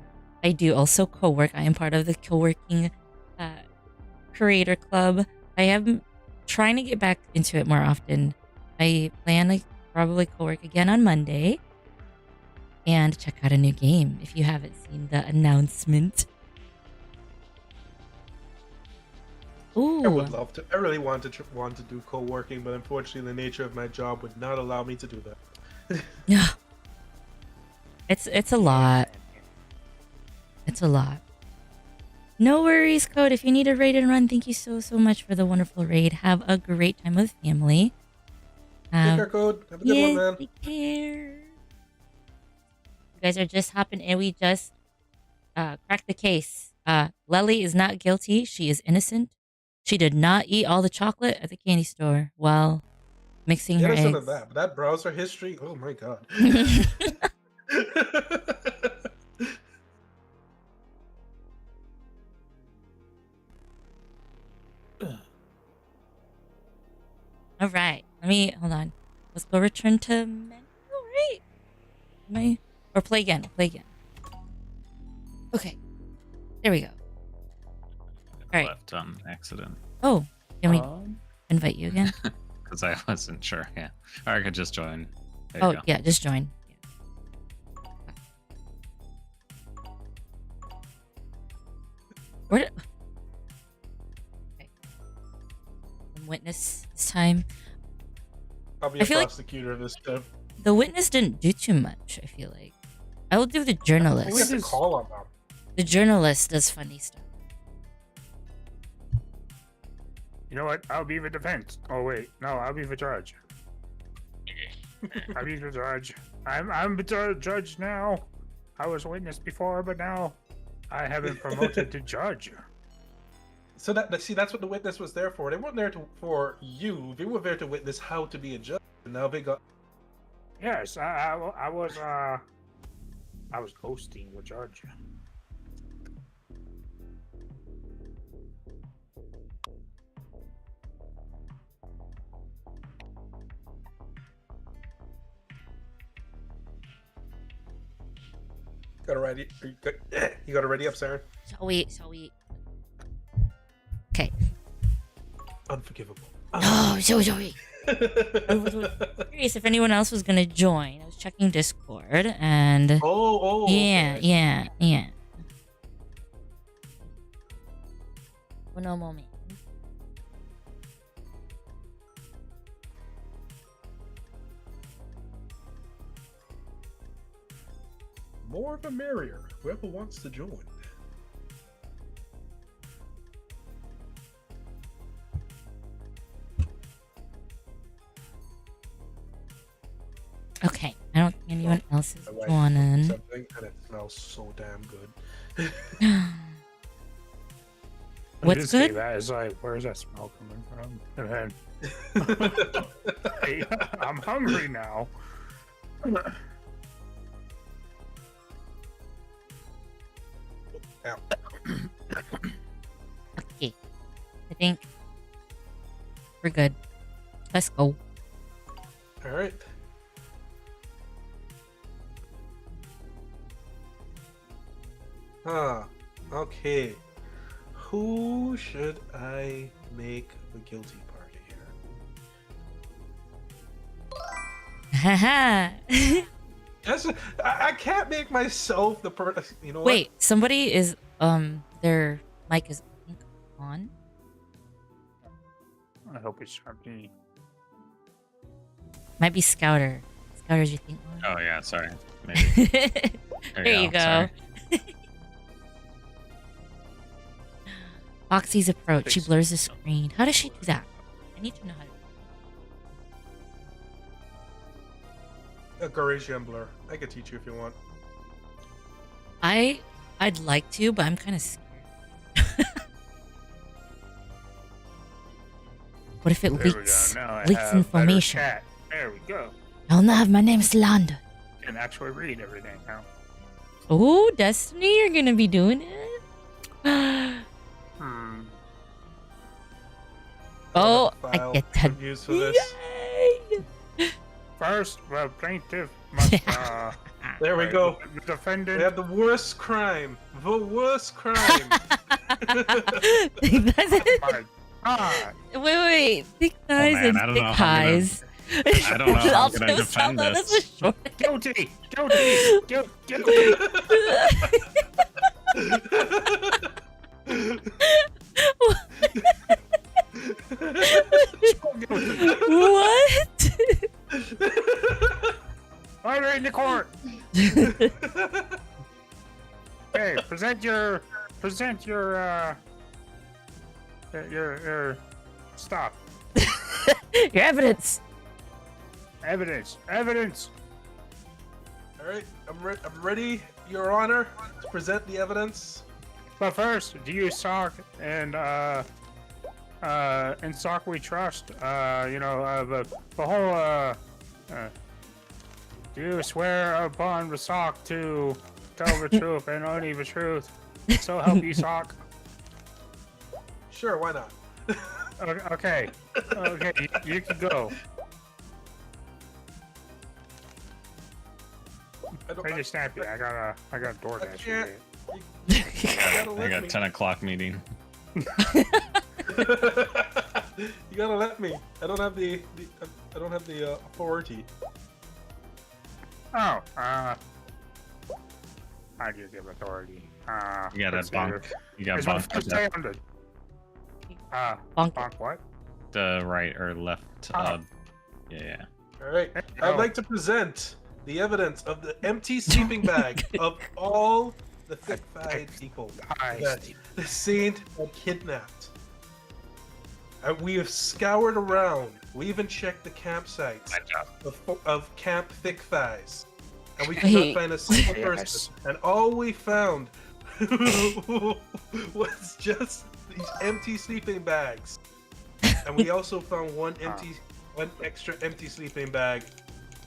I do also co-work. I am part of the co-working creator club. I am trying to get back into it more often. I plan to probably co-work again on Monday and check out a new game if you haven't seen the announcement. Ooh. I would love to. I really want to do co-working, but unfortunately, the nature of my job would not allow me to do that. Yeah. It's a lot. It's a lot. No worries, Code. If you need a raid and run, thank you so much for the wonderful raid. Have a great time with family. Take care, Code. Have a good one, man. Take care. You guys are just hopping in. We just cracked the case. Lely is not guilty. She is innocent. She did not eat all the chocolate at the candy store while mixing her Innocent eggs. of that, but that browser history. Oh my god. All right. Hold on. Let's go return to menu. All right. Or play again. Okay. There we go. All right. Left on accident Oh, can we invite you again? because I wasn't sure. Yeah, or I could just join. There you Oh, go. yeah. Just join. Where did... Okay. Witness this time. I'll be I a feel like- prosecutor this time. The witness didn't do too much, I feel like. I will do the We have journalist. to call on them. The journalist does funny stuff. You know what? I'll be the defense. Oh wait, no, I'll be the judge. I'll be the judge. I'm the judge now. I was a witness before, but now I have been promoted to judge. So that's what the witness was there for. They weren't there for you. They were there to witness how to be a judge. And now they got. Yes, I was ghosting the judge. Got it ready. You got it ready up, Saren? Shall we? Okay. Unforgivable. No, shall we? I was curious if anyone else was gonna join. I was checking Discord and Oh. Okay. yeah. Uno moment. More the merrier. Whoever wants to join. Okay, I don't think anyone else is My wife joining. made something, and it smells so damn good. What's I did say good? that. It's like, where's that smell coming from? And then, hey, I'm hungry now. Ow. Okay, I think we're good. Let's go. All right. Okay. Who should I make the guilty party here? Haha. I can't make myself the person. You know Wait, somebody is their mic is I think, on. I hope it's not me. Might be Scouter. Scouter's you think on? Oh yeah, sorry. Maybe. There you go. Sorry. Foxy's approach. She Fix- blurs the screen. How does she do that? I need to know how to. A Gaussian blur. I could teach you if you want. I'd like to, but I'm kind of scared. What if it There we go. leaks Now I leaks have better information? chat. There we go. I'll not have my name's London. Can actually read everything now. Oh, Destiny, you're gonna be doing it. Hmm. Oh, I File get to use for this. Yay! First, the plaintiff must. There we go. The We defendant. have the worst crime. The worst crime. That's it. My God. Wait. Thick thighs man, and I don't thick know how I'm gonna- thighs. I don't know how I'm Also gonna defend sound- this. That's a short. Guilty. Guilty. What? Order in the court. Okay, present your stop. Your evidence. Evidence. All right, I'm ready, Your Honor, to present the evidence. But first, do you sock and in sock we trust? The whole do you swear upon the sock to tell the truth and only the truth? So help you sock. Sure, why not? Okay, you can go. I don't. Pretty snappy. I got DoorDash. can't. today. You gotta I let got me. 10 o'clock meeting. You gotta let me. I don't have the authority. Oh, how do you give authority? You got let's a see. bunk. You got It's my bunk to first the, day on the Bonk. bonk what? the right or left. Oh. Yeah. All right. Hey, I'd oh. like to present the evidence of the empty sleeping bag of all the thick-thighed people Hi, that Steve. the saint had kidnapped. And we have scoured around. We even checked the campsites My job. of Camp Thick Thighs. And we could Wait. not find a single Yes. person. And all we found was just these empty sleeping bags. And we also found one extra empty sleeping bag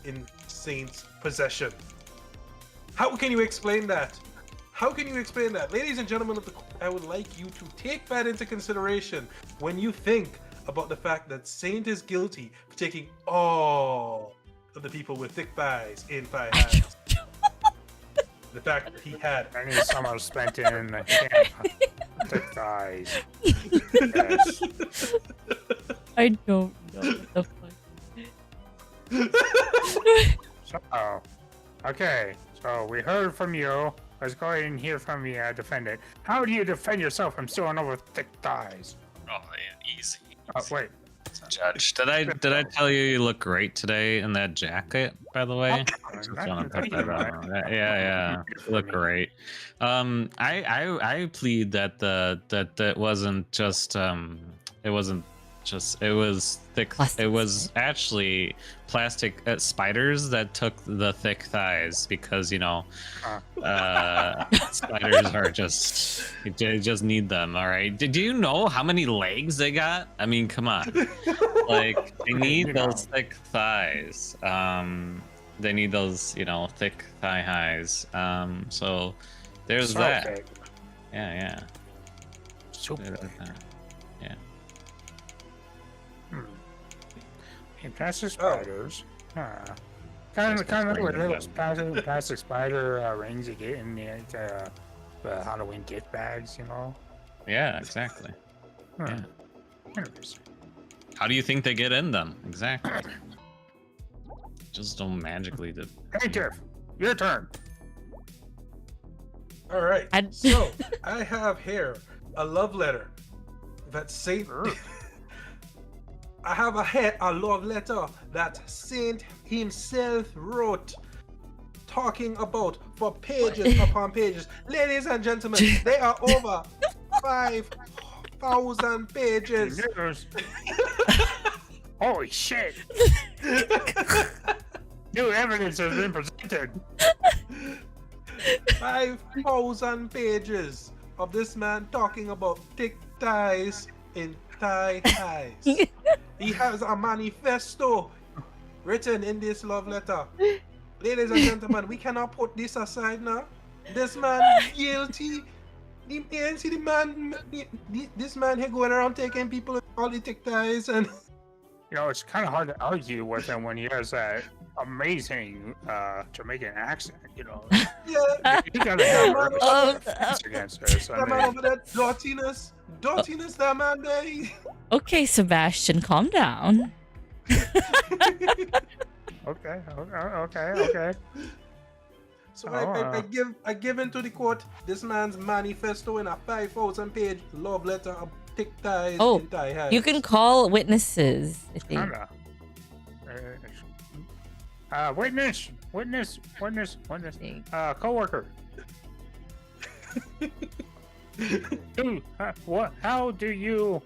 in Saint's possession. How can you explain that? How can you explain that? Ladies and gentlemen of the court, I would like you to take that into consideration when you think about the fact that Saint is guilty for taking all of the people with thick thighs in thigh highs. The fact that he had Many summers spent in the camp. Thick thighs. Yes. I don't know what the fuck. So, okay. So we heard from you. Let's go ahead and hear from the defendant. How do you defend yourself from suing over thick thighs? Oh, yeah, easy. Wait. Judge, did I tell you look great today in that jacket? By the way, just want to put that on. Yeah, you look great. I plead that that wasn't just it was thick. Plastic, It was actually plastic spiders that took the thick thighs because spiders are you just need them. All right. Did you know how many legs they got? I mean, come on. Like they need those thick thighs. They need those thick thigh highs. So there's that. Okay. Yeah. Super. Yeah. Hey, plastic spiders. Kind of like those plastic spider rings you get in the Halloween gift bags, Yeah, exactly. Yeah. Interesting. How do you think they get in them? Exactly. Just don't magically do. Hey, Jeff, your turn. All right. I'd- So I have here a love letter that Saint. I have a love letter that Saint himself wrote, talking about for pages upon pages. Ladies and gentlemen, they are over 5,000 pages. News. Holy shit! New evidence has been presented. 5,000 pages of this man talking about thick ties in thigh highs. He has a manifesto written in this love letter. Ladies and gentlemen, we cannot put this aside now. This man guilty. The man, this man here going around taking people with all the thick ties and. You know, it's kind of hard to argue with him when he has that amazing Jamaican accent. You know, Yeah. you gotta have a Oh, defense against this. I That man mean, over there, dirtiness, that man there. Okay, Sebastian, calm down. okay. So Oh. I give into the court this man's manifesto in a 5,000-page love letter of thick ties Oh, in thigh highs. You can call witnesses if they. Kinda. Witness. Coworker. What? How do you?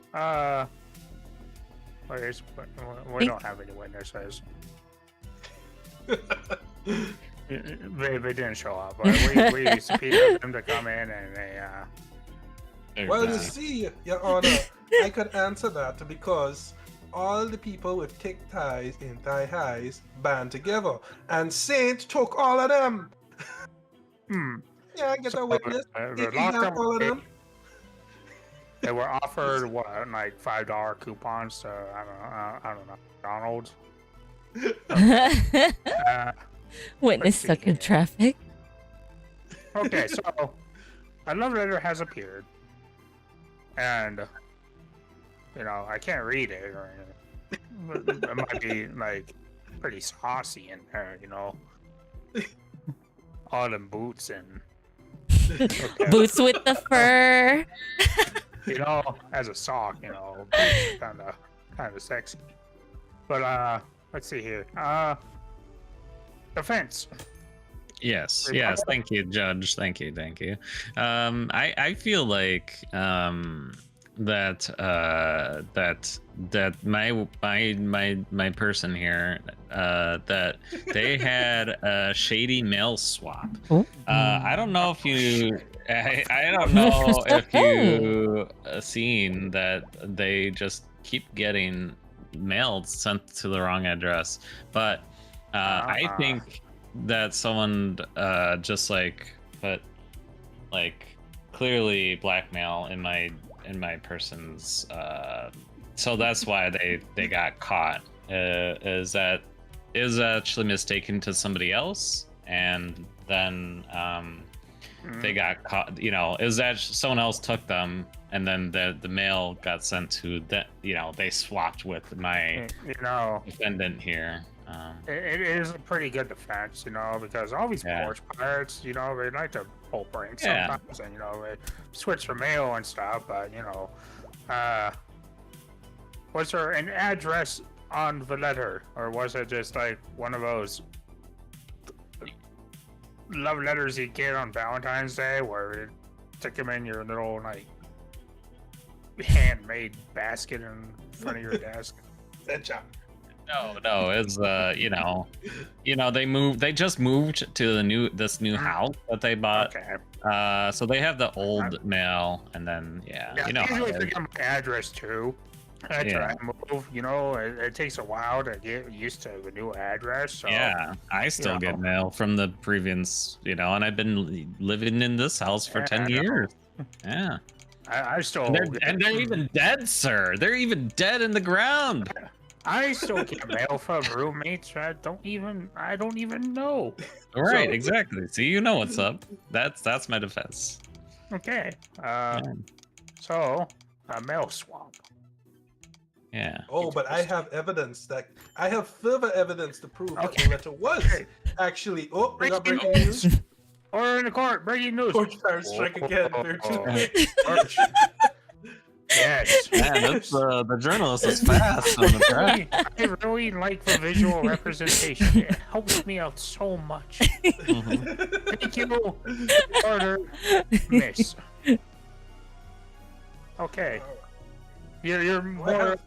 We don't have any witnesses. They didn't show up. But we subpoenaed them to come in, and they. Well, you see, Your Honor, I could answer that because all the people with thick ties in thigh highs band together, and Saint took all of them. Yeah, I get a witness. They're He locked got up. all of them. They were offered what, like $5 coupons to I don't know, McDonald's. Witness see stuck in here. traffic. Okay, so a love letter has appeared, and you know I can't read it or anything. It might be like pretty saucy in there, you know. All them boots and okay. Boots with the fur. You know, as a sock, you know, kind of sexy. But let's see here. Defense. Yes, thank you, Judge. Thank you. I feel like that my person here that they had a shady mail swap. I don't know if you I don't know if you seen that they just keep getting mail sent to the wrong address, but I think that someone just put clearly blackmail in my person's so that's why they got caught. Is that actually mistaken to somebody else, and then they got caught, you know, is that someone else took them and then the mail got sent to that, you know, they swapped with my defendant here. It is a pretty good defense, you know, because all these porch pirates, you know, they like to pull pranks sometimes, and you know, they switch for mail and stuff. But you know, was there an address on the letter, or was it just like one of those love letters you get on Valentine's Day, where you stick them in your little like handmade basket in front of your desk? No, it's they just moved to this new house that they bought. Okay. So they have the old mail, and then you know. Usually they get my address too. After I move, you know, it takes a while to get used to the new address. So, yeah, I still get mail from the previous, you know, and I've been living in this house for 10 years. Yeah. I still and they're even dead, sir. They're even dead in the ground. I still get mail from roommates I don't even know. Right, exactly. So you know what's up. That's my defense. Okay. So a mail swap. Yeah. Oh, but I have further evidence to prove that the letter was actually. Oh, we got breaking news. Or in the court, breaking news. Porch pirates strike again. Yes. Man, that's, the journalist is fast on the track. I really like the visual representation. It helps me out so much. Thank you, Order, Miss. Okay. you're more,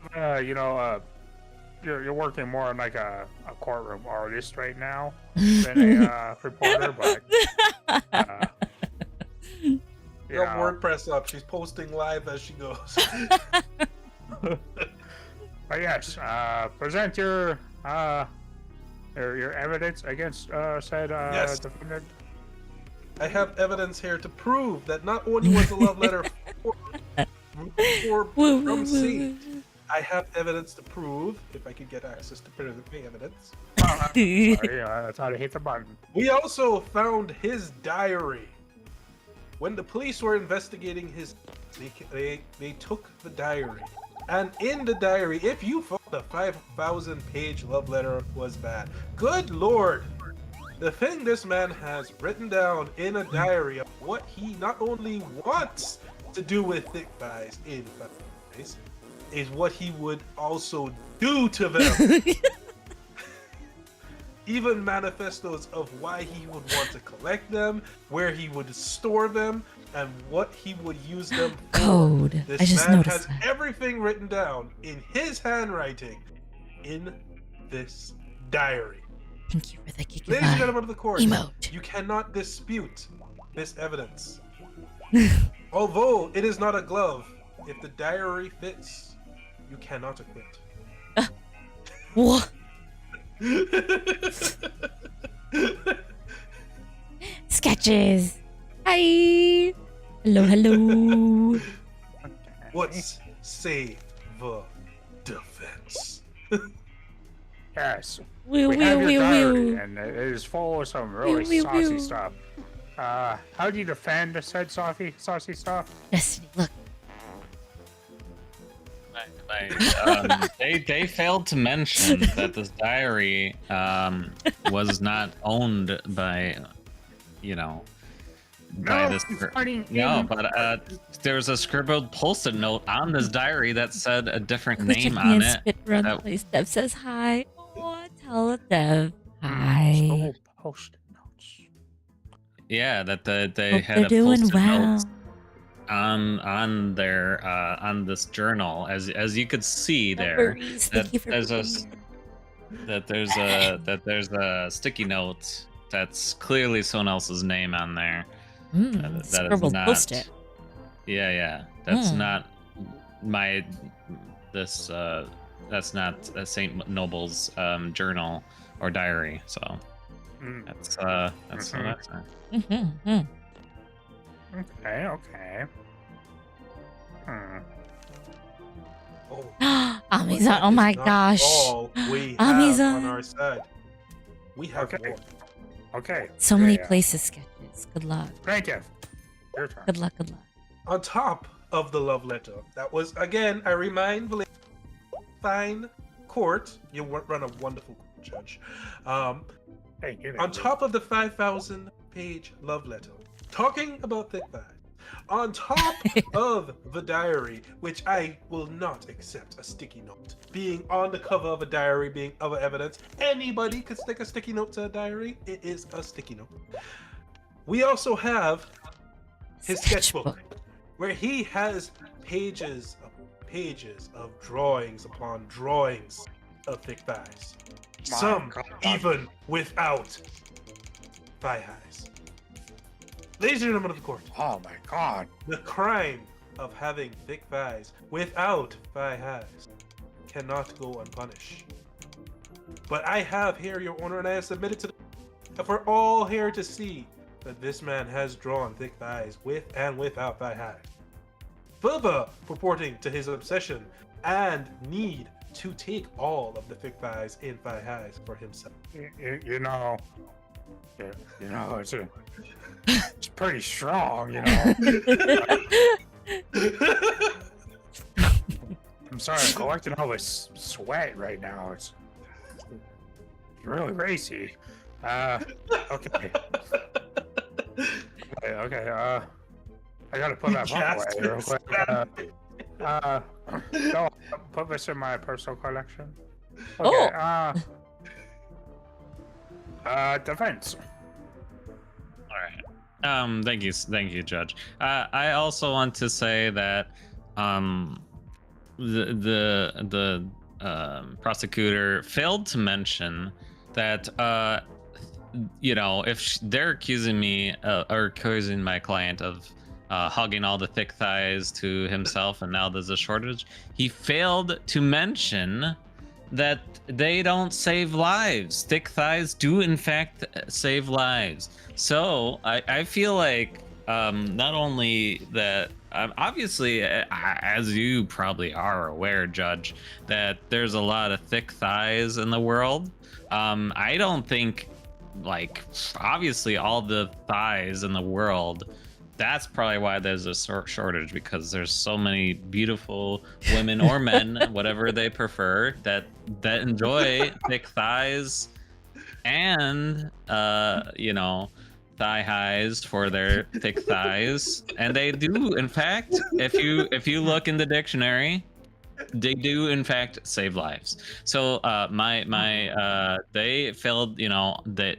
you're working more on like a courtroom artist right now than a reporter, but you Got know, WordPress up. She's posting live as she goes. but yes, present your evidence against said Yes. defendant. I have evidence here to prove that not only was the love letter Woo, woo, from woo, C, woo. I have evidence to prove, if I could get access to the evidence. Sorry, I thought I hit the button. We also found his diary. When the police were investigating his, they took the diary. And in the diary, if you thought the 5,000-page love letter was bad, good lord, the thing this man has written down in a diary of what he not only wants to do with thick thighs in thighs, is what he would also do to them. Even manifestos of why he would want to collect them, where he would store them, and what he would use them for. Code. This I just man noticed has that. everything written down in his handwriting in this diary. Thank you for the kick. Ladies and gentlemen of the court, Emote. you cannot dispute this evidence. Although it is not a glove, if the diary fits, you cannot acquit. What? Sketches. Hi. Hello, hello. What's say the defense? Yes. Woo, We have woo, your woo, diary, woo. and it is full of some really Woo, woo, saucy woo. stuff. How do you defend said saucy stuff? Destiny, look. They failed to mention that this diary was not owned by, by this. No, but there's a scribbled post-it note on this diary that said a different Who's name checking on in it. spit run that- place? Dev says hi. Oh, tell Dev hi. Post notes. Yeah, that they Hope had they're a doing post-it well. note on their on this journal, as you could see No there. worries. Thank that you for there's a being s- that there's a sticky note that's clearly someone else's name on there. That is scribbled not- post-it. Yeah, that's Hmm. not my this that's not Saint Noble's journal or diary. So Mm. that's Mhm. that's Mm-hmm. Okay. Oh, Amazon. Oh that my is not gosh. all we have Amazon. on our side. We have Okay. more. Okay. So many Yeah. places sketches. Good luck. Plaintiff, your turn. Good luck. Good luck. On top of the love letter, that was again, I remind the fine court. You run a wonderful court, judge. Hey, give it. On top of the 5,000-page love letter, talking about thick thighs. On top of the diary, which I will not accept a sticky note being on the cover of a diary, being other evidence. Anybody could stick a sticky note to a diary. It is a sticky note. We also have his sketchbook, where he has pages of drawings upon drawings of thick thighs. My Some God. even without thigh highs. Ladies and gentlemen of the court, Oh my God. the crime of having thick thighs without thigh highs cannot go unpunished. But I have here, Your Honor, and I have submitted to the for all here to see that this man has drawn thick thighs with and without thigh highs. Further purporting to his obsession and need to take all of the thick thighs in thigh highs for himself. You know, it's pretty strong, you know. I'm sorry, I'm collecting all this sweat right now. It's really racy. Okay. Okay, I gotta put that book away real quick. No, put this in my personal collection. Okay, defense. All right. Thank you, Judge. I also want to say that the prosecutor failed to mention that if they're accusing me or accusing my client of hugging all the thick thighs to himself, and now there's a shortage, he failed to mention that they don't save lives. Thick thighs do in fact save lives. So I feel like not only that, obviously, as you probably are aware, Judge, that there's a lot of thick thighs in the world. I don't think, like, obviously all the thighs in the world, that's probably why there's a shortage, because there's so many beautiful women or men, whatever they prefer, that enjoy thick thighs and thigh highs for their thick thighs. And they do, in fact, if you look in the dictionary, they do in fact save lives. So they failed, that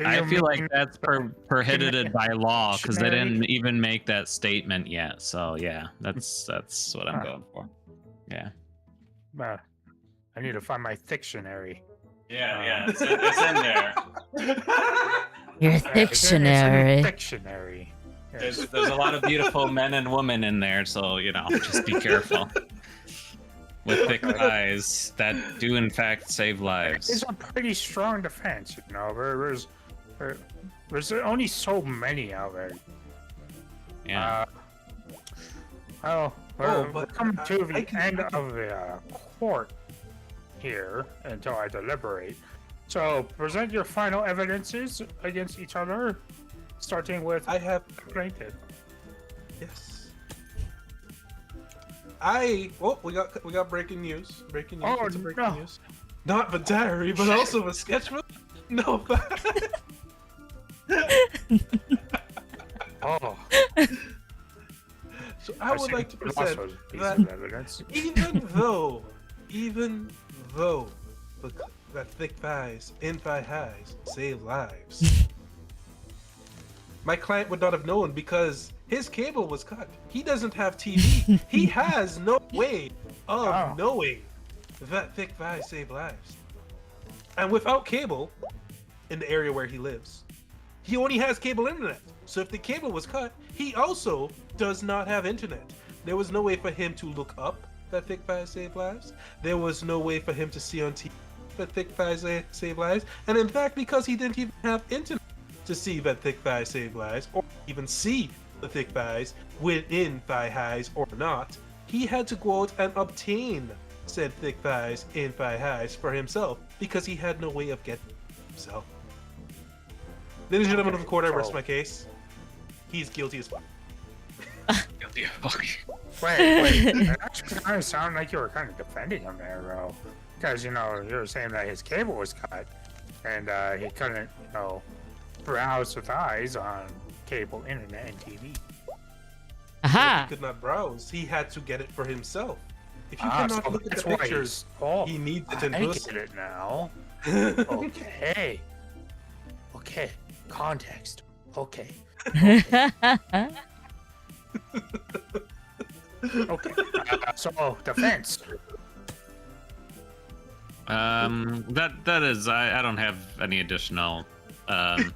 I feel like that's prohibited by law, because they didn't even make that statement yet. So yeah, that's what I'm going for. Yeah. I need to find my dictionary. Yeah, it's in there. Your dictionary. Dictionary. There's a lot of beautiful men and women in there, so just be careful. With thick thighs that do in fact save lives. It's a pretty strong defense, There's only so many out there. Yeah. We're coming to the end of the court here until I deliberate. So present your final evidences against each other, starting with I have plaintiff. Yes. We got breaking news. Breaking news. Oh, What's a breaking no. news? Not the diary, but also a sketchbook. No. Oh. So I would like to present that evidence. even though that thick thighs and thigh highs save lives, my client would not have known because his cable was cut. He doesn't have TV. He has no way of knowing that thick thighs save lives. And without cable, in the area where he lives, he only has cable internet. So if the cable was cut, he also does not have internet. There was no way for him to look up that thick thighs save lives. There was no way for him to see on TV that thick thighs save lives. And in fact, because he didn't even have internet to see that thick thighs save lives, or even see the thick thighs within thigh highs or not, he had to go out and obtain said thick thighs and thigh highs for himself because he had no way of getting himself. Ladies and gentlemen of the court, I rest my case. He's guilty as fuck. Guilty as fuck. Wait. That actually kind of sounded like you were kind of defending him there, bro. Because, you were saying that his cable was cut, and he couldn't, browse with eyes on cable, internet, and TV. Aha! He could not browse. He had to get it for himself. If you cannot look at the pictures, he needs it in I person. get it now. Okay. Context. Okay. So defense. That is, I don't have any additional. I'm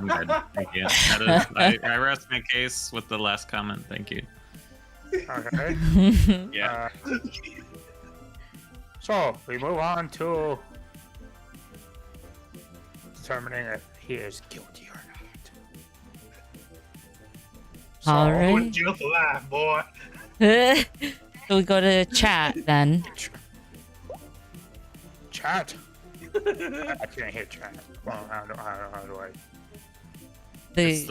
good. Thank you. I rest my case with the last comment. Thank you. Okay. Yeah. So we move on to determining if he is guilty or not. So, All right. Going to jail for life, boy. So we go to chat then. Chat. I can't hear chat. Well, how do I? It's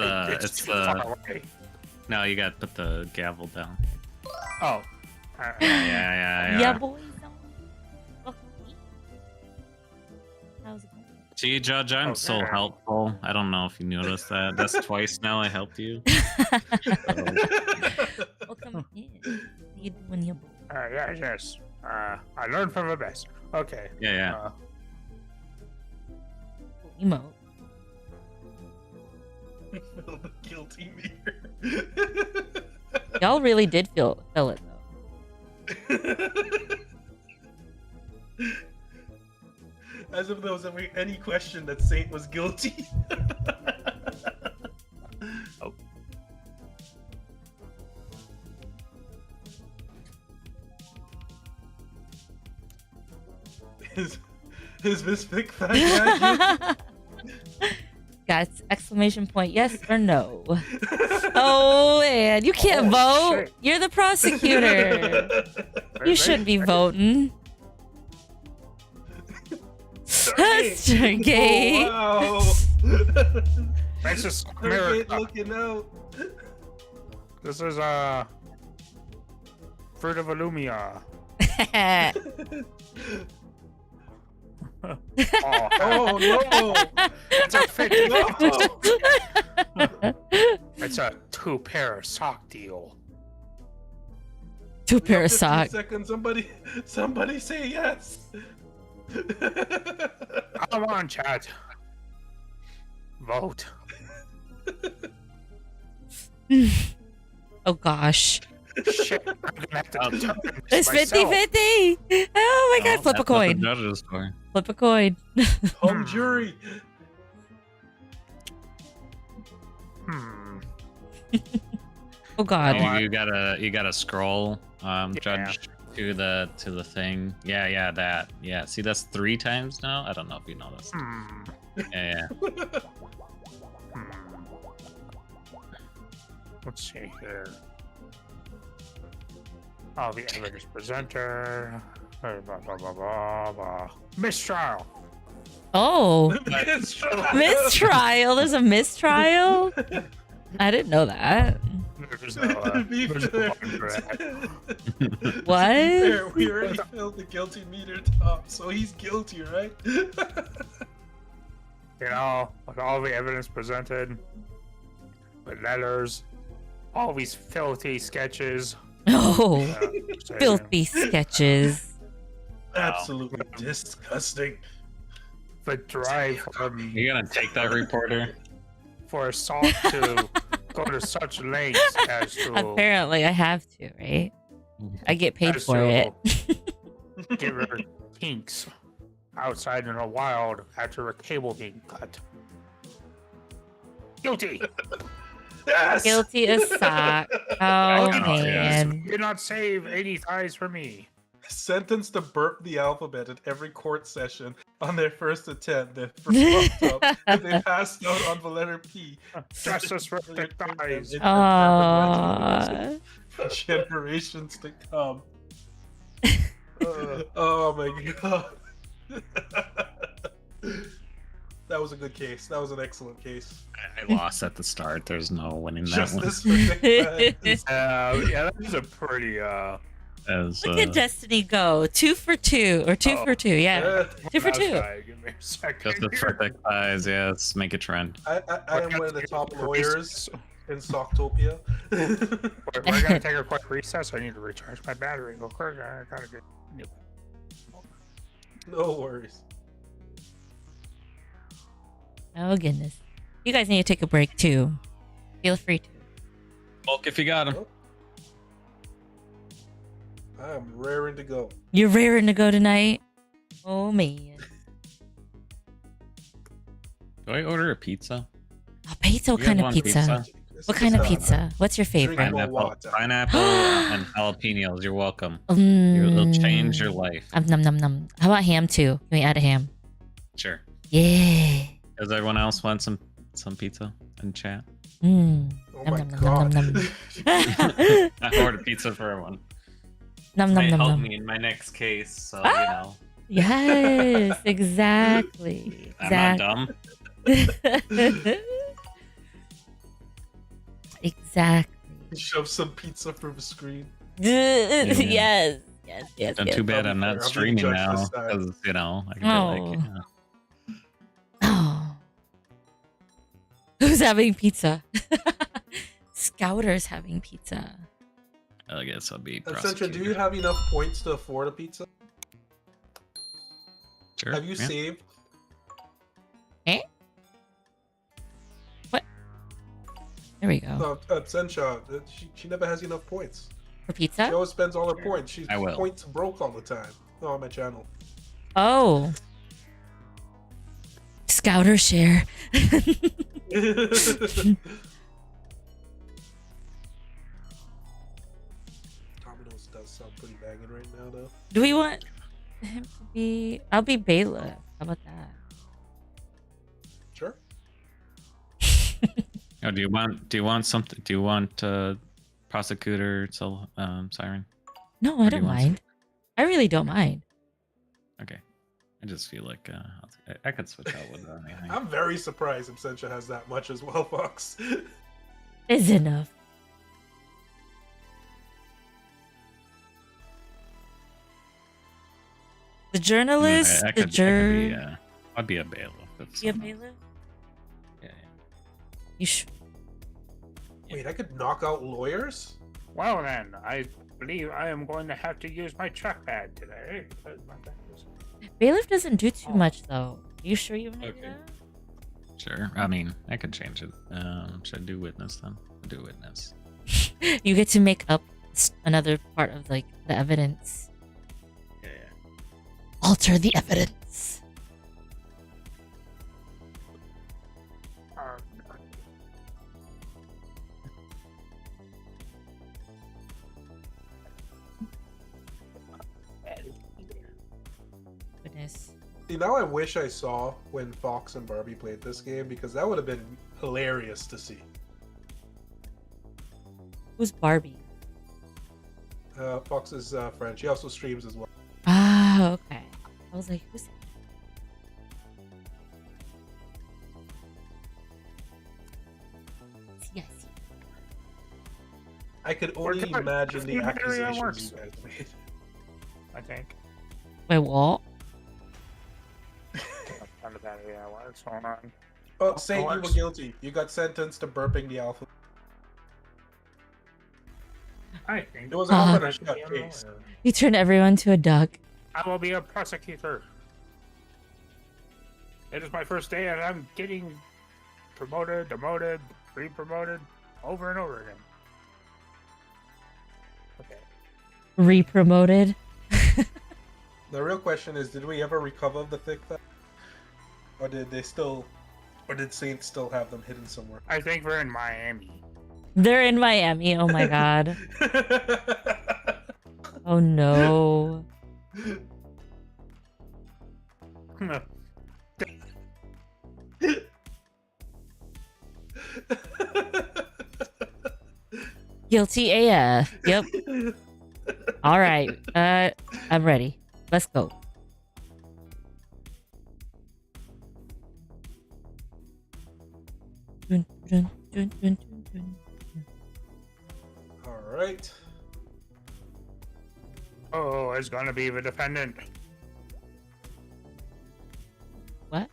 too far away. No, you got to put the gavel down. Oh. Yeah. Boys. How's it going? See, Judge, I'm so helpful. I don't know if you noticed that. That's twice now I helped you. Welcome in. How you doing, your boy? Yes. I learned from the best. Okay. Yeah. Emote. The guilty mirror. Y'all really did feel it though. As if there was ever any question that Saint was guilty. Oh. Is Miss Vic guilty? Got exclamation point, yes or no? Oh man, you can't vote. shit. You're the prosecutor. You should be voting. Stargate. Oh, wow. That's just Stargate America. looking out. This is Fruit of Illumia. Oh, Oh no! it's a fake. No! It's a 2-pair sock deal. Two pair of 15 socks. seconds. Somebody say yes. Come on, chat. Vote. Oh gosh. Shit, I'm gonna have to determine It's this myself. 50-50. Oh my god, flip a That's what the coin. judges for. Flip a coin. Home jury. Hmm. Oh god. You gotta scroll, judge to the thing. Yeah, that. Yeah, see that's 3 times now. I don't know if you know this. Hmm. Yeah. Hmm. Let's see here. Oh, the evidence presenter. Blah, blah, blah, blah, blah. Mistrial. Oh. Mistrial. Mistrial. There's a mistrial? I didn't know that. There's no, Be there's no fair. button for that. What? We already filled the guilty meter top, so he's guilty, right? You know, with all the evidence presented, with letters, all these filthy sketches. Oh. So, Filthy sketches. Absolutely disgusting. The drive You gonna take that, reporter? for assault to go to such lengths as to Apparently, I have to, right? I get paid as for to it. get rid of kinks outside in the wild after a cable being cut. Guilty. Yes! Guilty as sock. Oh You man. did not save 80 thighs for me. Sentenced to burp the alphabet at every court session on their first attempt. They're fucked up. And they passed out on the letter P. Justice for the thighs. Aww. For generations to come. Oh my god. That was a good case. That was an excellent case. I lost at the start. There's no winning that Justice for Dick Bad. Yeah, that was a pretty one. As, Look at Destiny go. 2 for 2 or 2 for 2. Yeah. 2 for 2. Give me a second. just the here. perfect size. Yeah, let's make a trend. I am one of the top lawyers in Socktopia. We're gonna take a quick recess. I need to recharge my battery real quick. I gotta get new. No worries. Oh goodness. You guys need to take a break too. Feel free to. Bulk if you got him. I am raring to go. You're raring to go tonight. Oh man. Do I order a pizza? Oh, pizza. What You kind have of one pizza? What kind of pizza? What's your favorite? Drink Pineapple, water. pineapple and jalapenos. You're welcome. It'll change your life. Num num num. How about ham too? Can we add a ham? Sure. Yeah. Does everyone else want some pizza in chat? Mm. Oh Nom, my nom, nom, god. nom, nom. I ordered pizza for everyone. Num Might num num help num. me in my next case, so Yes, exactly. I'm not dumb. Exactly. Shove some pizza through the screen. Yes. Yes. Done Yes. too bad I'll I'm be not fair, I'll be streaming judged now this time. because I can Oh. be like, Oh. Who's having pizza? Scouter's having pizza. I guess I'll be Centra, prosecuted. do you have enough points to afford a pizza? Sure. Have you yeah. saved? There we go. No, Sencha, she never has enough points. For She pizza? always spends all her points. She's I will. points broke all the time. No, on my channel. Oh. Scouter share. Domino's does sound pretty banging right now, though. Do we want him to be? I'll be bailiff. How about that? Sure. Oh, do you want something? Do you want prosecutor siren? No, I Or do don't you want mind. I really don't mind. Okay. I just feel like I could switch out with anything. I'm very surprised Absentia has that much as well, Fox. Is enough. The journalist, I the could jur. be, I'd be a bailiff. If You a someone- bailiff? Yeah, You sh- Wait, I could knock out lawyers? Well then, I believe I am going to have to use my trackpad today. Because my back is... Bailiff doesn't do too much though. You sure you want to do Okay. that? Sure. I mean, I could change it. Should I do witness then? I'll do witness. You get to make up another part of like the evidence. Yeah. Alter the evidence. Goodness. See, now I wish I saw when Fox and Barbie played this game because that would have been hilarious to see. Who's Barbie? Fox is friend. She also streams as well. Ah, okay. I was like, who's that? See, I see. I could We're only good. imagine the Everything accusations works. you guys made. I think. Wait, what? Kind of that, yeah, what's going on? Oh, saying you were works. guilty. You got sentenced to burping the alpha. I think It was an Uh-huh. open and shut case. You turn everyone to a duck. I will be a prosecutor. It is my first day and I'm getting promoted, demoted, re-promoted over and over again. Okay. Re-promoted. The real question is, did we ever recover the thick thing? Or did Saints still have them hidden somewhere? I think we're in Miami. They're in Miami. Oh my god. Oh no. Guilty AF. Yep. All right. I'm ready. Let's go. Dun, dun, dun, dun, dun, dun. All right. Oh, it's gonna be the defendant. What?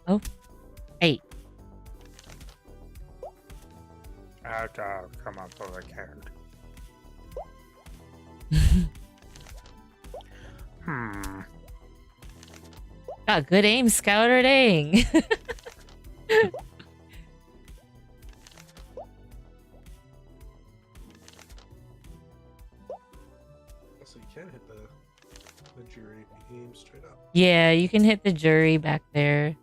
Oh. Hey. I have to come up with a card. Got good aim, Scouter. Dang. So you can hit the jury if you aim straight up. Yeah, you can hit the jury back there.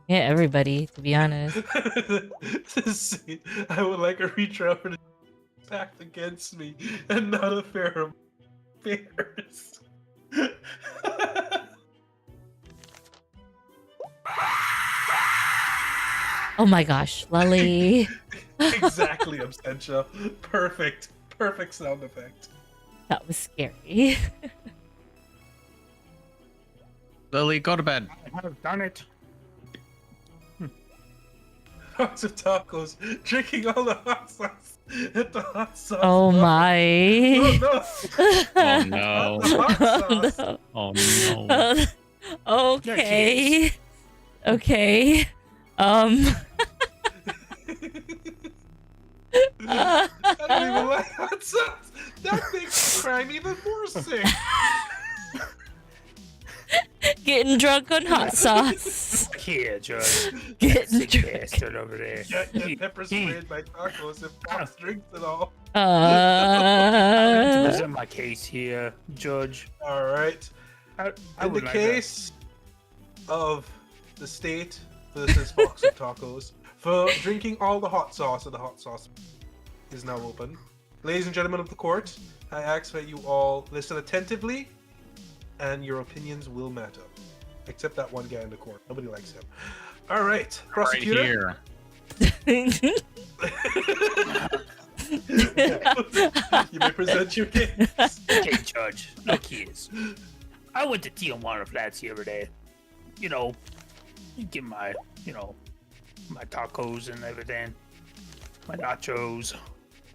Hit everybody, to be honest. See, I would like a retrial for the stacked against me and not a fair of fingers. Oh my gosh, Lolly. Exactly, Absentia. Perfect. Perfect sound effect. That was scary. Lily, go to bed. I have done it. Lots of tacos, drinking all the hot sauce at the hot sauce. Oh bar. my. Oh no. Oh no. Oh, Oh no. no. Okay. Okay. I don't even like hot sauce. That makes crime even more sick. Getting drunk on hot sauce. here, Judge. Get in the Sick truck. bastard over there. Get pepper sprayed by tacos and Fox drinks it all. I like to Uh, present my case here, Judge. All right. I In the would like case of the state, this is Fox of Tacos, for drinking all the hot sauce, and the hot sauce is now open. Ladies and gentlemen of the court, I ask that you all listen attentively, and your opinions will matter. Except that one guy in the court. Nobody likes him. All right, Right prosecutor. here. You may present your case. Okay, Judge. Look here. I went to Tijuana Flats the other day. You know, get my, my tacos and everything. My nachos.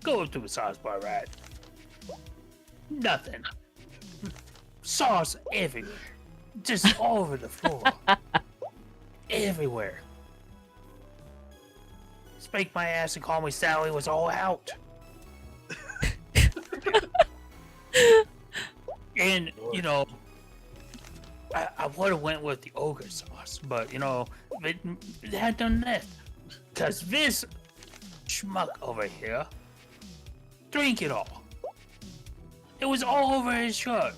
Go up to a sauce bar, right? Nothing. Sauce everywhere. Just all over the floor. Everywhere. Spank my ass and call me Sally was all out. And, I would have went with the ogre sauce, but, it had done that. Because this schmuck over here drink it all. It was all over his shirt.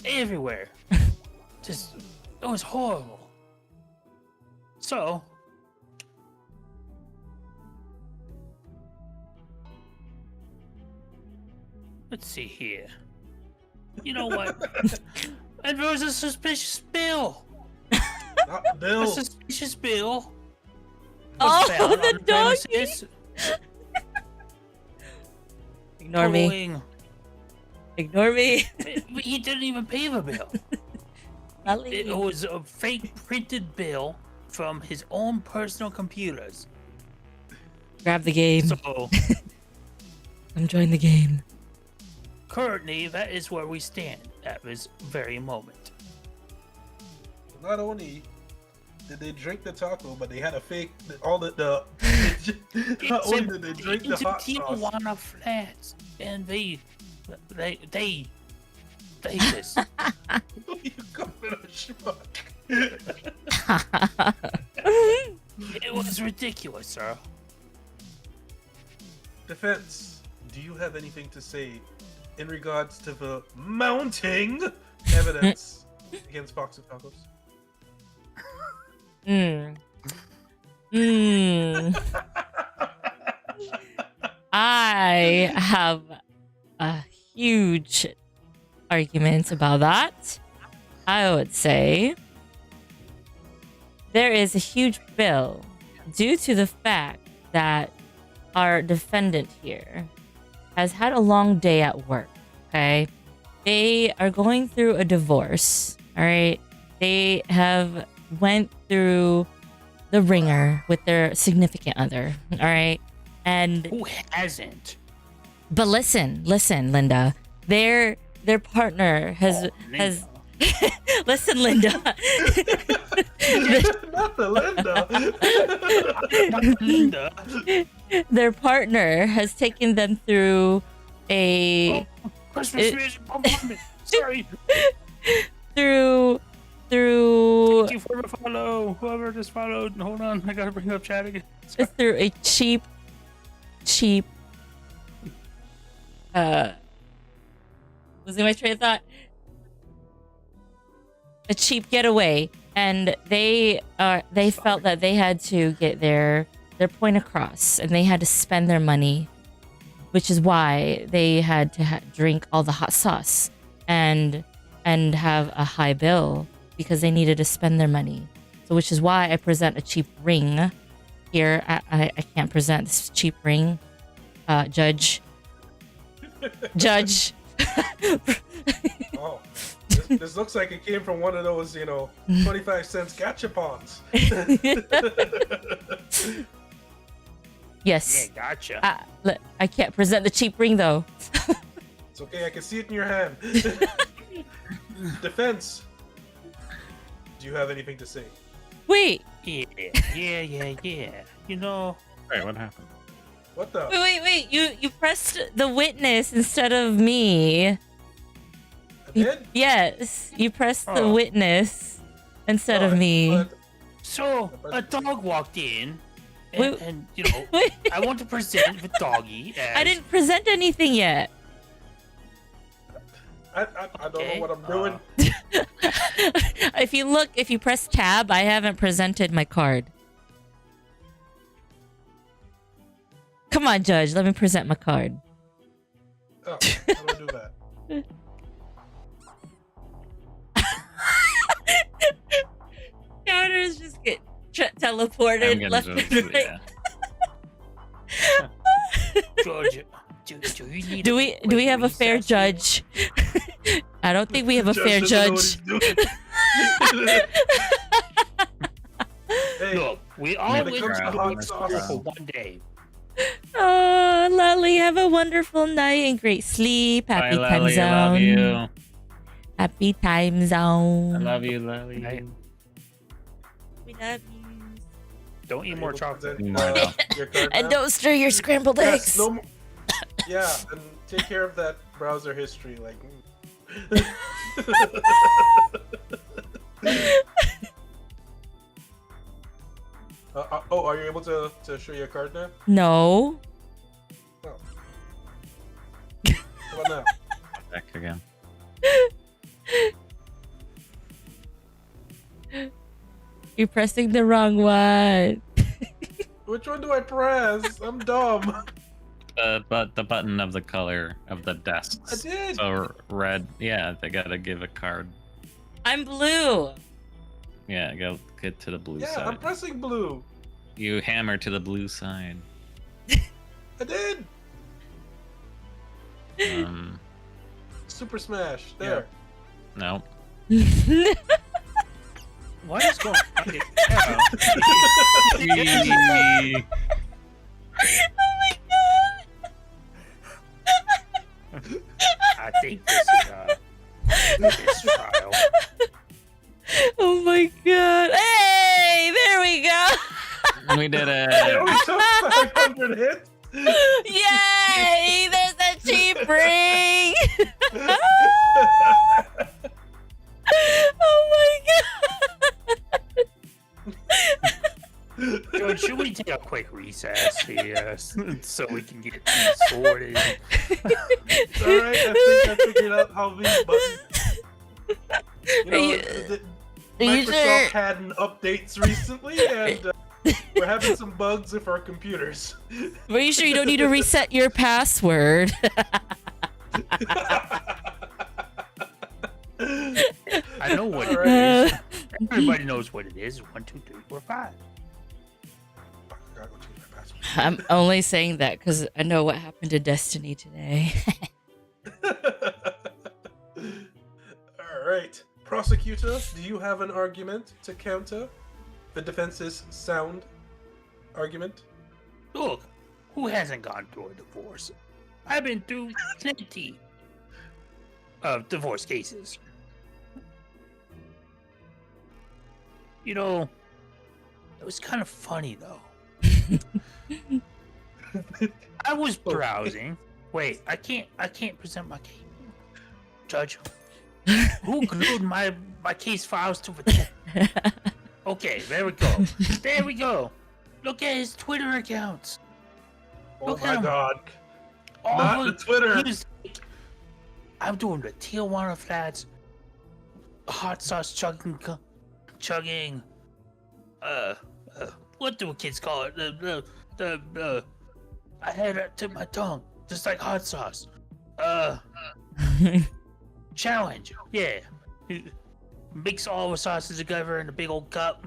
Everywhere. Just, it was horrible. So, let's see here. You know what? And there was a suspicious bill. Not A Bill. suspicious bill. Oh, was found the on doggy. premises Ignore me. owing- Ignore me. He didn't even pay the bill. It was a fake printed bill from his own personal computers. Grab the game. So I'm joining the game. currently, that is where we stand at this very moment. Not only did they drink the taco, but they had a fake. All the not only did they drink the It's hot in sauce. Tijuana Flats, and they just You come in a schmuck. it was ridiculous, sir. Defense, do you have anything to say in regards to the mounting evidence against Fox of Tacos? I have a huge argument about that. I would say there is a huge bill due to the fact that our defendant here has had a long day at work. Okay, they are going through a divorce. All right, they have went through the ringer with their significant other. All right, and Who hasn't? but listen, Linda. Their partner has listen, Linda. Not the Linda. Linda. Their partner has taken them through a Christmas music. Sorry. through Thank you for the follow. Whoever just followed. Hold on, I gotta bring up chat again. through a cheap losing my train of thought. A cheap getaway, and they felt that they had to get their point across, and they had to spend their money, which is why they had to drink all the hot sauce and have a high bill because they needed to spend their money. So, which is why I present a cheap ring here. I can't present this cheap ring, Judge. Oh, this looks like it came from one of those, 25 cents gachapons. Yes. Yeah, gotcha. I can't present the cheap ring though. It's okay, I can see it in your hand. Defense, do you have anything to say? Wait, Yeah. You know, Wait, what happened? What the? wait. You pressed the witness instead of me. I did? Yes, you pressed the Oh. witness instead of Oh, me. but So a dog walked in, Wait. and you know, I want to present the doggy. As, I didn't present anything yet. I don't know what I'm doing. If you press tab, I haven't presented my card. Come on, Judge. Let me present my card. Oh, how do I do that? Counters just get I'm teleported gonna left just, and right. yeah. George, do you need? Do we have a fair recess here? judge? I don't think we have a Judge fair doesn't know what judge. he's doing. Hey, Look, we all when it went comes to to the hot woods sauce, for one day. Oh, Lally, have a wonderful night and great sleep. Happy Bye, time Lally. zone. I love you. Happy time zone. I love you, Lily. Right. We love you. Don't eat more chocolate. Your card And now? don't stir your scrambled Yes, eggs. no more. Yeah, and take care of that browser history. Like, are you able to show your card now? No. Oh. How about now? Back again. You're pressing the wrong one. Which one do I press? I'm dumb. The button of the color of the I desks. did. So red. Yeah, they gotta give a card. I'm blue. Yeah, get to the blue Yeah, side. I'm pressing blue. You hammer to the blue side. I did. Super Smash. There. No. What is going on? I think this trial. Oh my god. Hey, there we go. We did I it. only took 500 hits. Yay! There's a cheap ring. Oh my god. George, should we take a quick recess here so we can get things sorted? It's alright, I think I figured out how these buttons. You know, Are you Microsoft sure? had an updates recently, and we're having some bugs with our computers. Are you sure you don't need to reset your password? I know what Alright. it is. Everybody knows what it is. 1, 2, 3, 4, 5. Fuck, I gotta go change my password. I'm only saying that because I know what happened to Destiny today. Alright. Prosecutor, do you have an argument to counter the defense's sound argument? Look, who hasn't gone through a divorce? I've been through plenty of divorce cases. You know, it was kind of funny though. I was browsing. Wait, I can't present my case. Judge, who glued my case files to the chair? Okay, there we go. There we go. Look at his Twitter accounts. Oh Look my at him. god. All Not the Twitter. he was like, I'm doing the Tijuana Flats hot sauce chugging. What do kids call it? I had it to my tongue, just like hot sauce. Challenge, yeah. Mix all the sauces together in a big old cup,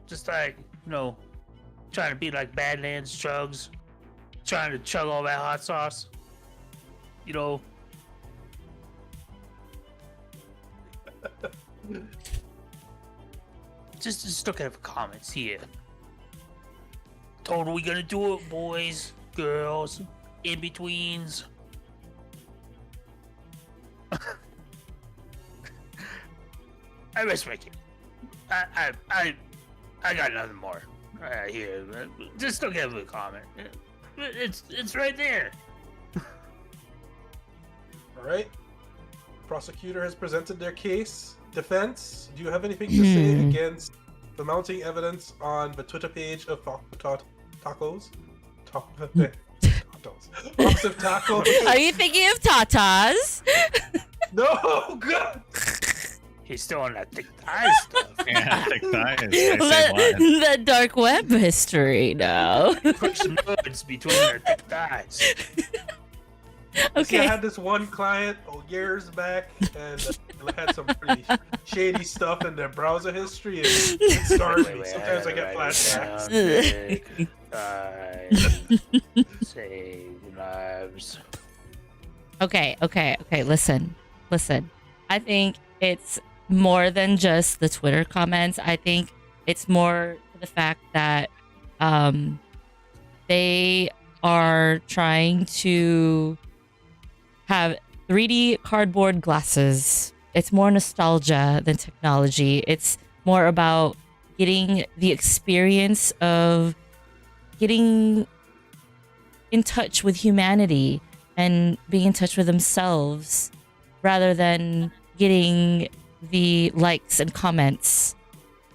just like, you know, trying to be like Badlands chugs, trying to chug all that hot sauce. You know. just look at the comments here. Totally gonna do it, boys, girls, in betweens. I rest my case. I got nothing more here. Just look at the comment. It's right there. Alright. Prosecutor has presented their case. Defense, do you have anything to say against the mounting evidence on the Twitter page of tacos. Box of tacos. Are you thinking of tatas? No, God. He's still on that thick thigh stuff. Yeah, thick thighs. I say what? The dark web history now. Push nudes between their thick thighs. See, Okay. I had this one client years back, and they had some pretty shady stuff in their browser history, and it scarred me. Sometimes I get flashbacks. Save lives. Okay. Listen. I think it's more than just the Twitter comments. I think it's more the fact that they are trying to have 3D cardboard glasses. It's more nostalgia than technology. It's more about getting the experience of getting in touch with humanity and being in touch with themselves rather than getting the likes and comments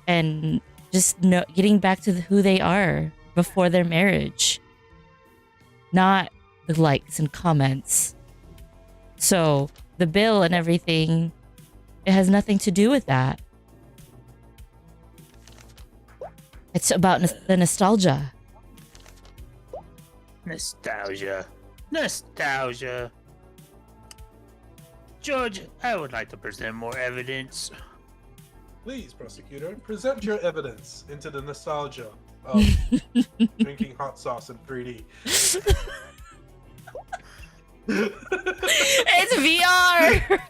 and just getting back to who they are before their marriage, not the likes and comments. So the bill and everything, it has nothing to do with that. It's about the nostalgia. Nostalgia. Judge, I would like to present more evidence. Please, prosecutor, present your evidence into the nostalgia of drinking hot sauce in 3D. It's VR.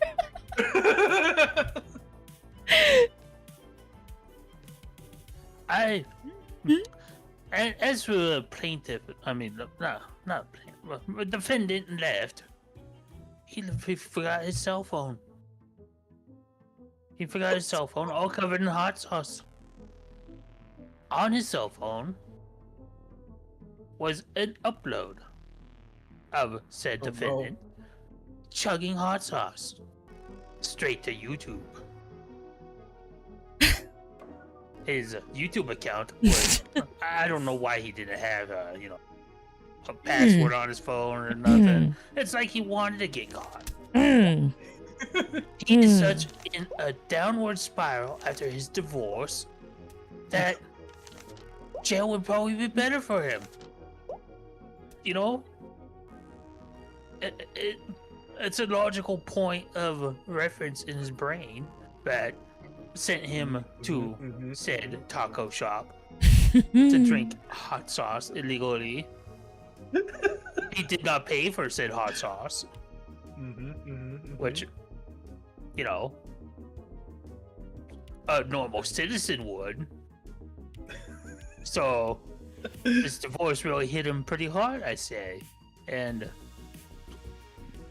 And as for the plaintiff, I mean, not plaintiff, the defendant left. He forgot his cell phone. He forgot his cell phone, all covered in hot sauce. On his cell phone was an upload of said defendant chugging hot sauce straight to YouTube. His YouTube account was, I don't know why he didn't have, a password on his phone or nothing. It's like he wanted to get caught. He is such in a downward spiral after his divorce that jail would probably be better for him. You know? It's a logical point of reference in his brain that sent him to said taco shop to drink hot sauce illegally. He did not pay for said hot sauce, which, a normal citizen would. So, this divorce really hit him pretty hard, I say. And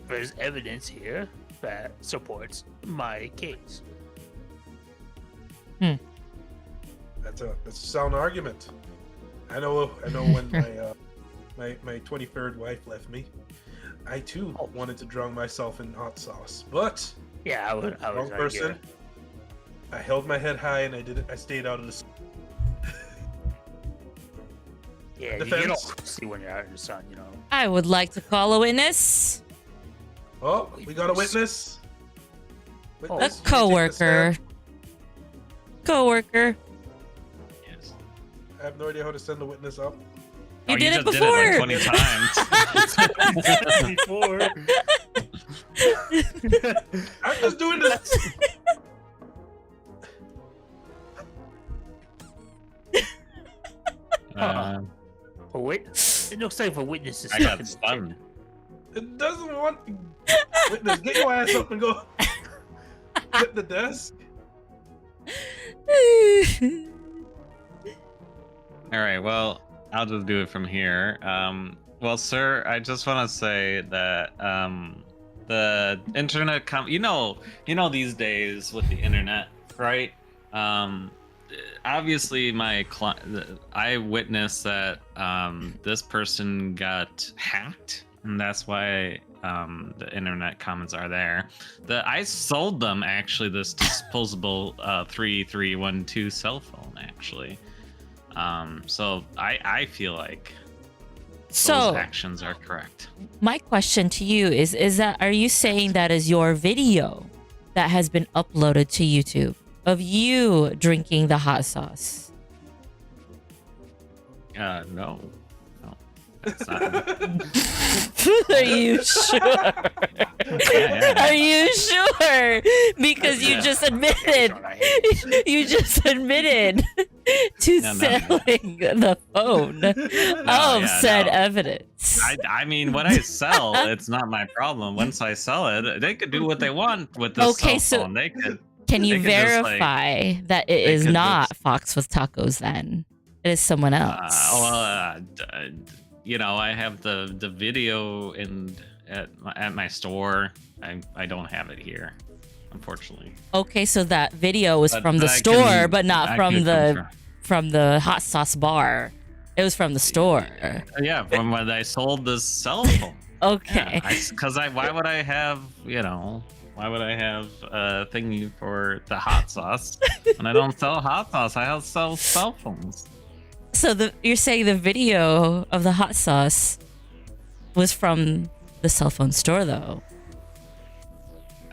there's evidence here that supports my case. That's a sound argument. I know when my 23rd wife left me, I too wanted to drown myself in hot sauce. But yeah, I was wrong person. I held my head high and I stayed out of the Yeah, you get all pussy when you're out in the sun, I would like to call a witness. Oh, we got a witness. A coworker. Coworker. Yes. I have no idea how to send a witness up. You did it just before. Did it like 20 times. I'm just doing this. Wait, it looks like a witness is I stuck got in the stunned. chair. It doesn't want witness. Get your ass up and go. Hit the desk. All right. Well, I'll just do it from here. Well, sir, I just want to say that the internet, these days with the internet, right? Obviously, I witnessed that this person got hacked, and that's why the internet comments are there. I sold them actually this disposable 3312 cell phone actually. So I feel like those actions are correct. My question to you is that, are you saying that is your video that has been uploaded to YouTube of you drinking the hot sauce? No. That's not Are you sure? yeah. Are you sure? Because you just admitted to selling the phone of said evidence. I mean, what I sell, it's not my problem. Once I sell it, they could do what they want with this cell phone. They could. Can you they could just, verify that it is not Fox with Tacos then? It is someone else. You know, I have the video at my store. I don't have it here, unfortunately. Okay, so that video was from the store, but not from the hot sauce bar. It was from the store. Yeah, from when I sold this cell phone. Okay. Because why would I have a thingy for the hot sauce when I don't sell hot sauce? I sell cell phones. So you're saying the video of the hot sauce was from the cell phone store, though?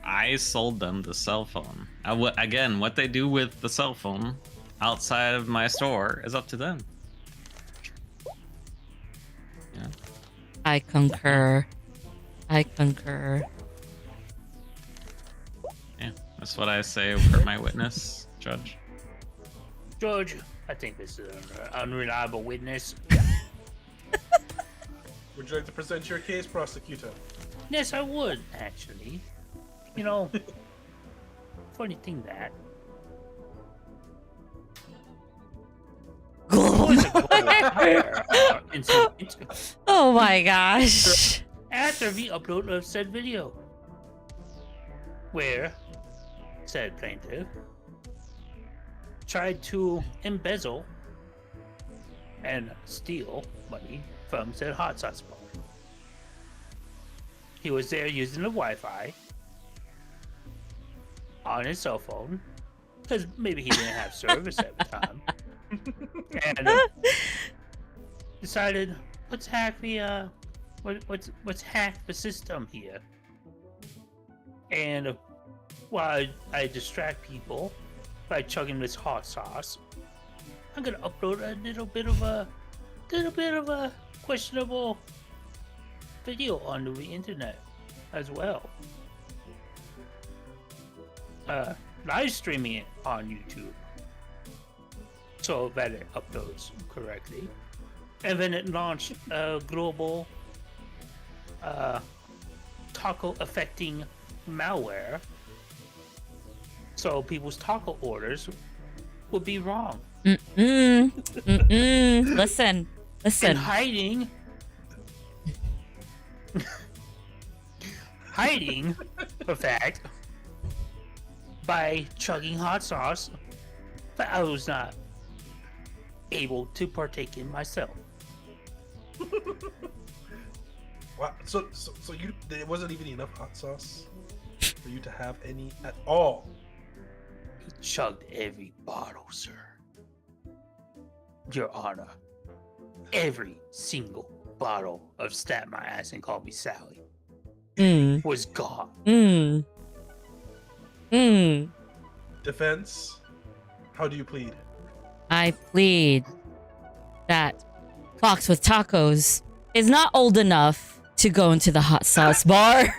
I sold them the cell phone. Again, what they do with the cell phone outside of my store is up to them. Yeah. I concur. Yeah, that's what I say for my witness, Judge. Judge, I think this is an unreliable witness. Would you like to present your case, prosecutor? Yes, I would, actually. You know, funny thing that. Oh my gosh. After the upload of said video, where said plaintiff tried to embezzle and steal money from said hot sauce bar. He was there using the Wi-Fi on his cell phone because maybe he didn't have service at the time, and decided let's hack the let's hack the system here. And while I distract people by chugging this hot sauce, I'm gonna upload a little bit of a questionable video onto the internet as well. Live streaming it on YouTube so that it uploads correctly, and then it launched a global taco affecting malware, so people's taco orders would be wrong. Listen. And hiding the fact by chugging hot sauce that I was not able to partake in myself. Wow. So there wasn't even enough hot sauce for you to have any at all. He chugged every bottle, sir. Your Honor. Every single bottle of Stab My Ass and Call Me Sally was gone. Defense, how do you plead? I plead that Fox with Tacos is not old enough to go into the hot sauce bar.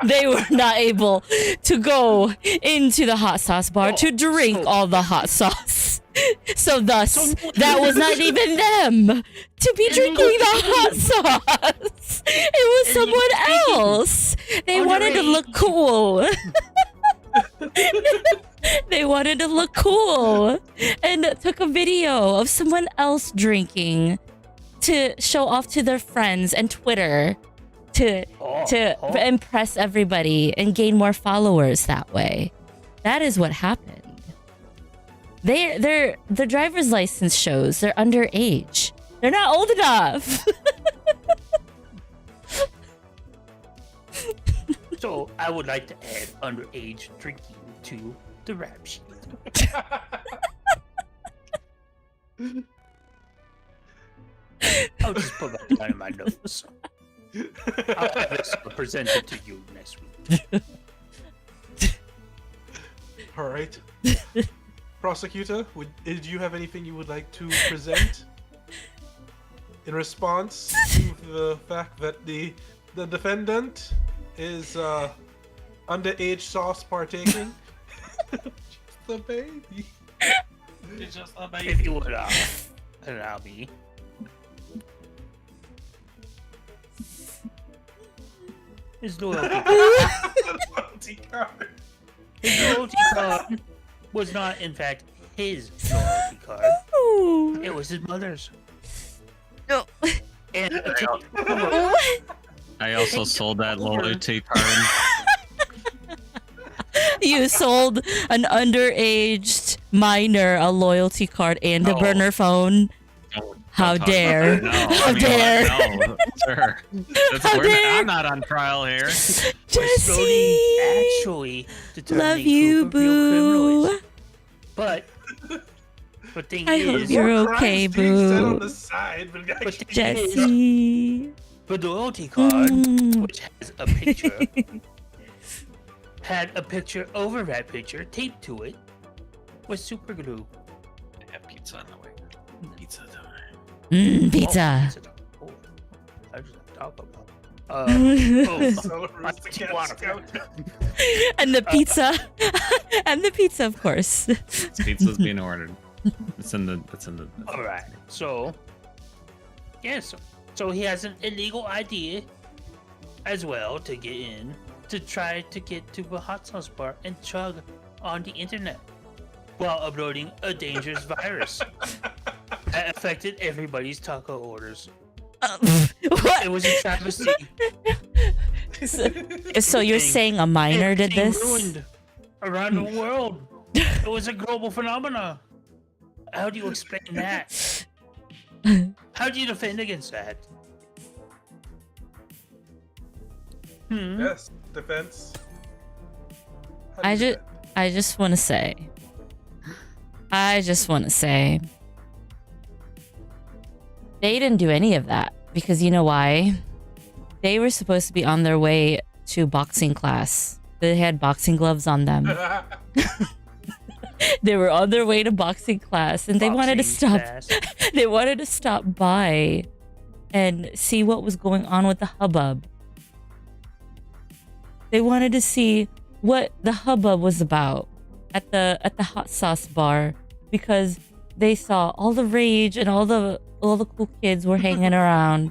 They were not able to go into the hot sauce bar to drink all the hot sauce. So thus, that was not even them to be drinking the hot sauce. It was someone else. They wanted to look cool. They wanted to look cool and took a video of someone else drinking to show off to their friends and Twitter to impress everybody and gain more followers that way. That is what happened. Their driver's license shows they're underage. They're not old enough. So I would like to add underage drinking to the rap sheet. I'll just put that down in my notes. I'll have this presented to you next week. All right. Prosecutor, did you have anything you would like to present in response to the fact that the defendant is underage sauce partaking? Just a baby. It's just a baby. If you would allow me. His loyalty card. His loyalty card was not, in fact, his loyalty card. It was his mother's. No. And I also sold that loyalty card. You sold an underaged minor a loyalty card and a No. burner phone. How Don't talk dare. about that. No, How I mean, dare. No, sir. How dare. I'm not on trial here. we're slowly Jesse! actually determining Love you, who the real criminal boo. is. But the thing I hope is, you're More okay, crimes being said boo. on the side, but the thing is, Jesse. the loyalty card, Mm. which has a picture, had a picture over that picture taped to it with super glue. I have pizza on the way. Pizza time. Pizza. Oh, I just talk about. So I Aristocrat wanna- Scout. And the pizza. And the pizza, of course. This pizza's being ordered. It's in the. All right. So, yes. So he has an illegal idea as well to get in to try to get to the hot sauce bar and chug on the internet while uploading a dangerous virus that affected everybody's taco orders. What? It was a travesty. So you're saying a minor did Everything this? ruined around the world. It was a global phenomenon. How do you explain that? How do you defend against that? Yes, defense. How do I you just, defend? I just want to say, they didn't do any of that because you know why? They were supposed to be on their way to boxing class. They had boxing gloves on them. They were on their way to boxing class, and they wanted to Boxing stop. class. They wanted to stop by and see what was going on with the hubbub. They wanted to see what the hubbub was about at the hot sauce bar because they saw all the rage and all the cool kids were hanging around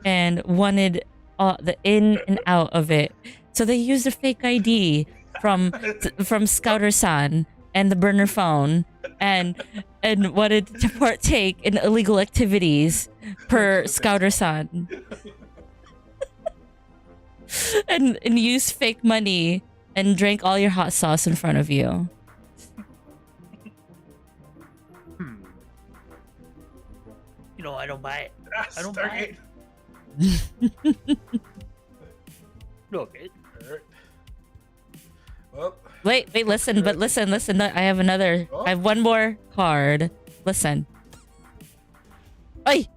and wanted the in and out of it. So they used a fake ID from Scouter-san and the burner phone and wanted to partake in illegal activities per Scouter-san. and use fake money and drank all your hot sauce in front of you. You know, I don't buy it. I don't Stargate. buy it. Look, Alright. Well, Wait, listen. I have another. Oh. I have one more card. Listen. Oi!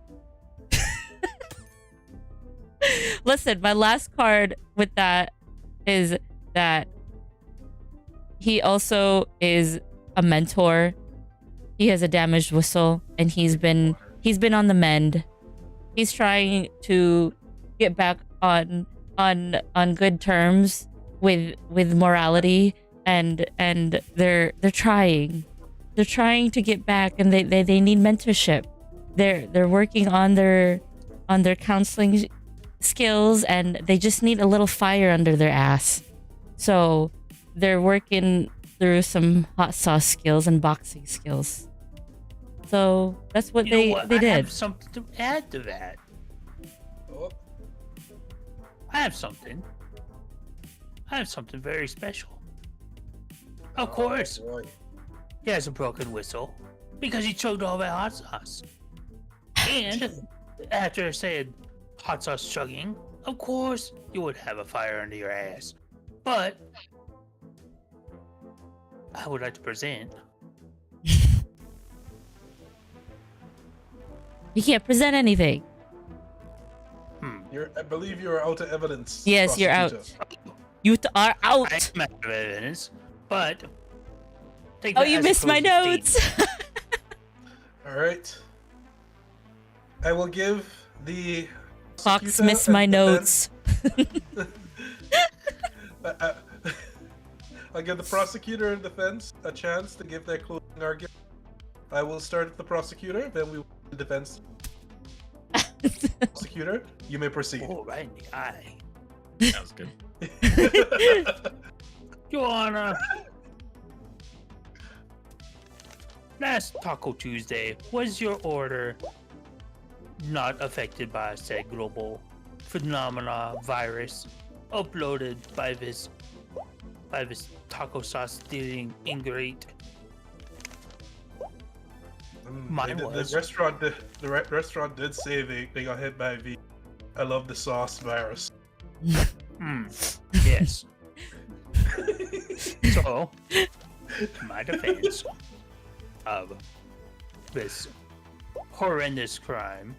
Listen, my last card with that is that he also is a mentor. He has a damaged whistle, and he's been on the mend. He's trying to get back on good terms with morality, and they're trying to get back, and they need mentorship. They're working on their counseling skills, and they just need a little fire under their ass. So they're working through some hot sauce skills and boxing skills. So that's what you know they what? they I did. have something to add to that. oh, I have something very special. Of course, boy. he has a broken whistle because he choked all that hot sauce. And after saying hot sauce chugging, of course you would have a fire under your ass. But I would like to present. You can't present anything. I believe you are out of evidence. Yes, you're out. prosecutor. You are I out. am out of evidence, but take Oh, that you as a missed my closing notes. statement. All right. I will give the Fox prosecutor missed and my defense- notes. I'll give the prosecutor and defense a chance to give their closing argument. I will start with the prosecutor, then we will do the defense. Prosecutor, you may proceed. Oh, right in the eye. That was good. Your Honor. Last Taco Tuesday, was your order not affected by said global phenomena virus uploaded by this taco sauce stealing ingrate? Mine was. The restaurant did say they got hit by the I love the sauce virus. Yes. So, my defense of this horrendous crime,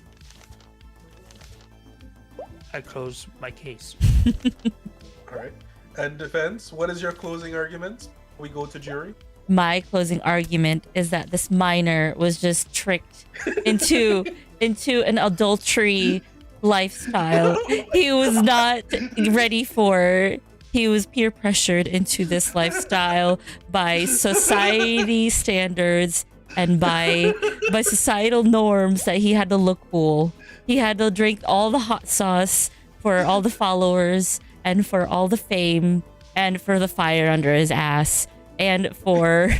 I close my case. All right. And defense, what is your closing argument? We go to jury. My closing argument is that this minor was just tricked into an adultery lifestyle. He was not ready for. He was peer pressured into this lifestyle by society standards and by societal norms that he had to look cool. He had to drink all the hot sauce for all the followers and for all the fame and for the fire under his ass and for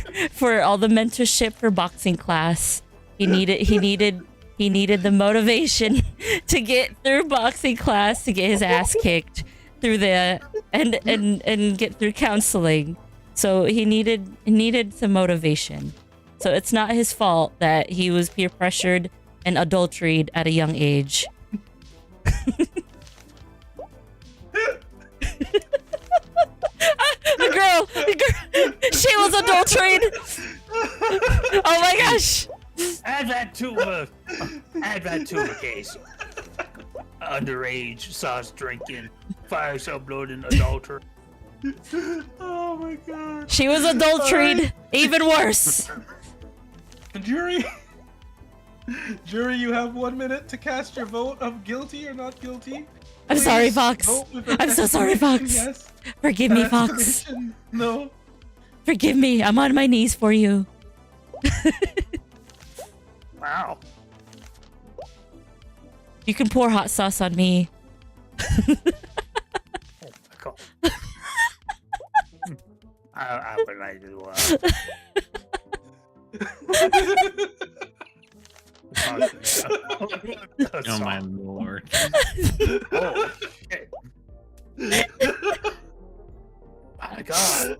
all the mentorship for boxing class. He needed the motivation to get through boxing class, to get his ass kicked through the and get through counseling. So he needed some motivation. So it's not his fault that he was peer pressured and adulterated at a young age. A girl, she was adulterated. Oh my gosh. Add that to the case. Underage, sauce drinking, fire uploading, adulterer. Oh my god. She was adulterated. Even worse. Jury, you have 1 minute to cast your vote of guilty or not guilty. I'm sorry, Please Fox. vote with your I'm so sorry, Fox. exclamation Yes. Forgive me, An Fox. exclamation No. Forgive me. I'm on my knees for you. Wow. You can pour hot sauce on me. Oh my god. I would like to. Oh my lord. Oh, shit. My god.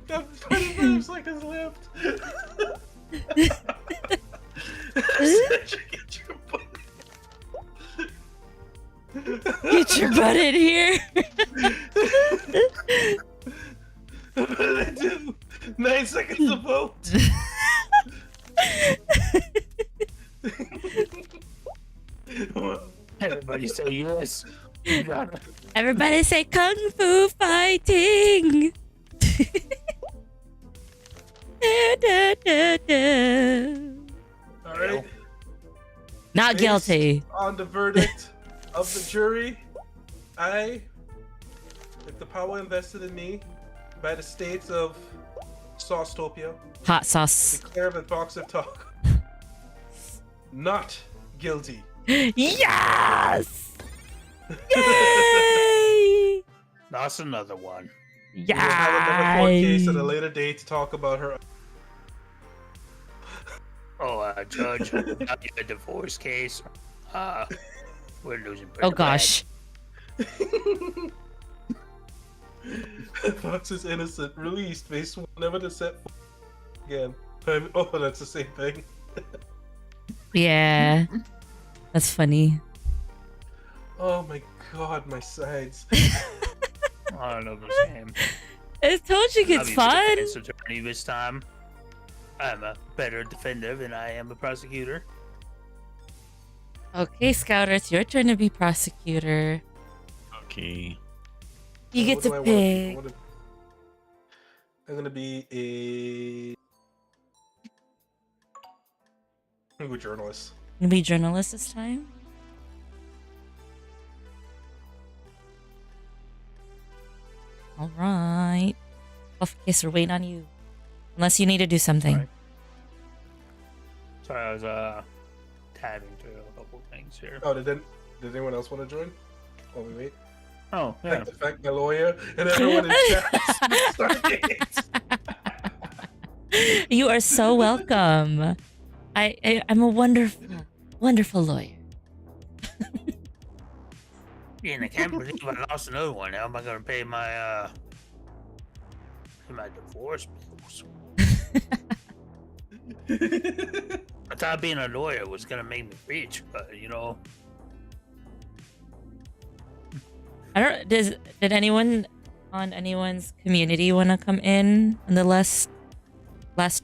Got 25 seconds left. Get your butt in here. What did I do? 9 seconds to vote. Everybody say yes. Everybody say kung fu fighting. Da, da, da. All right. Not Based guilty. On the verdict of the jury, with the power invested in me by the states of Saucetopia, Hot sauce. declare that Fox have talk not guilty. Yes! Yay! That's another one. We will have another court case Yay! at a later date to talk about her. Oh, Judge, got you a divorce case. We're losing pretty Oh gosh. Fox is innocent. Released. They swore never to set foot again. Oh, that's the same thing. Yeah. That's funny. Oh my god, my sides. I don't know the same. I told you it's fun. Defense attorney this time. I'm a better defender than I am a prosecutor. Okay, Scouter, it's your turn to be prosecutor. Okay. You get What do I to wanna be? pick. I'm gonna be a journalist. You be journalist this time? All right. Off kiss, we're waiting on you. Unless you need to do something. Alright. Sorry, I was tabbing through a couple things here. Oh, did anyone else want to join? While we wait. Oh, yeah. Like to thank my lawyer and everyone in chat. Stargates. You are so welcome. I'm a wonderful lawyer. Yeah, and I can't believe I lost another one. How am I gonna pay my divorce bills? I thought being a lawyer was gonna make me rich, but you know. I don't. Did anyone on anyone's community want to come in the last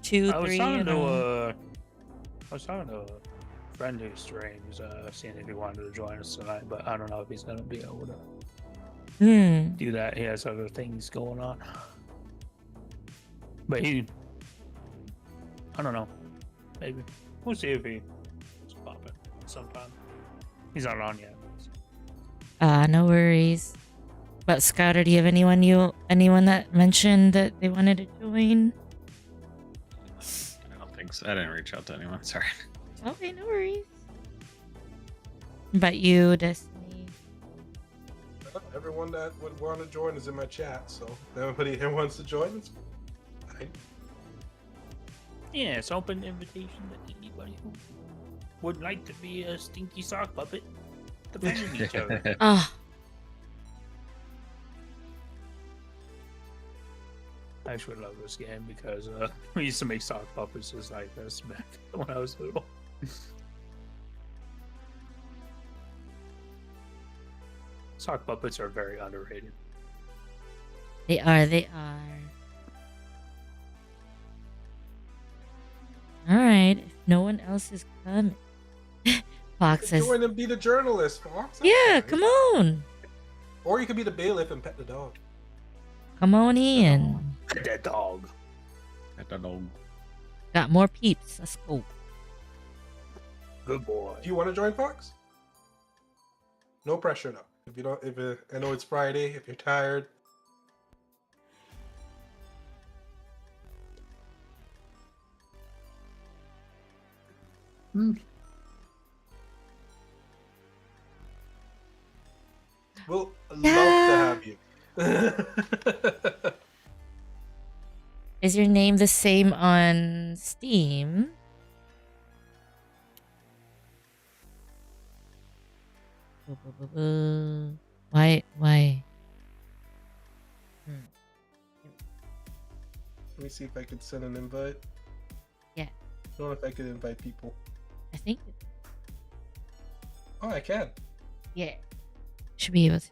2, 3? I was talking to a friend who streams, seeing if he wanted to join us tonight, but I don't know if he's gonna be able to do that. He has other things going on. But I don't know. Maybe we'll see if he's popping sometime. He's not on yet. No worries. But Scouter, do you have anyone that mentioned that they wanted to join? I don't think so. I didn't reach out to anyone. Sorry. Okay, no worries. But you, Destiny. Everyone that would want to join is in my chat, so if everybody here wants to join, it's fine. Yeah, it's open invitation to anybody who would like to be a stinky sock puppet defending each other. Ah, I actually love this game because we used to make sock puppets just like this back when I was little. Sock puppets are very underrated. they are. All right. If no one else is coming, Fox says, Join and be the journalist, Fox. That's "Yeah, fine. come on, Or you could be the bailiff and pet the dog. come on in. That dog. I don't know. Got more peeps. Let's go." Good boy. Do you want to join, Fox? No pressure, though. If you don't, I know it's Friday. If you're tired, we'll love to have you. Is your name the same on Steam? Why? Let me see if I can send an invite. Yeah. I don't know if I could invite people. I think. Oh, I can. Yeah. Should be able to.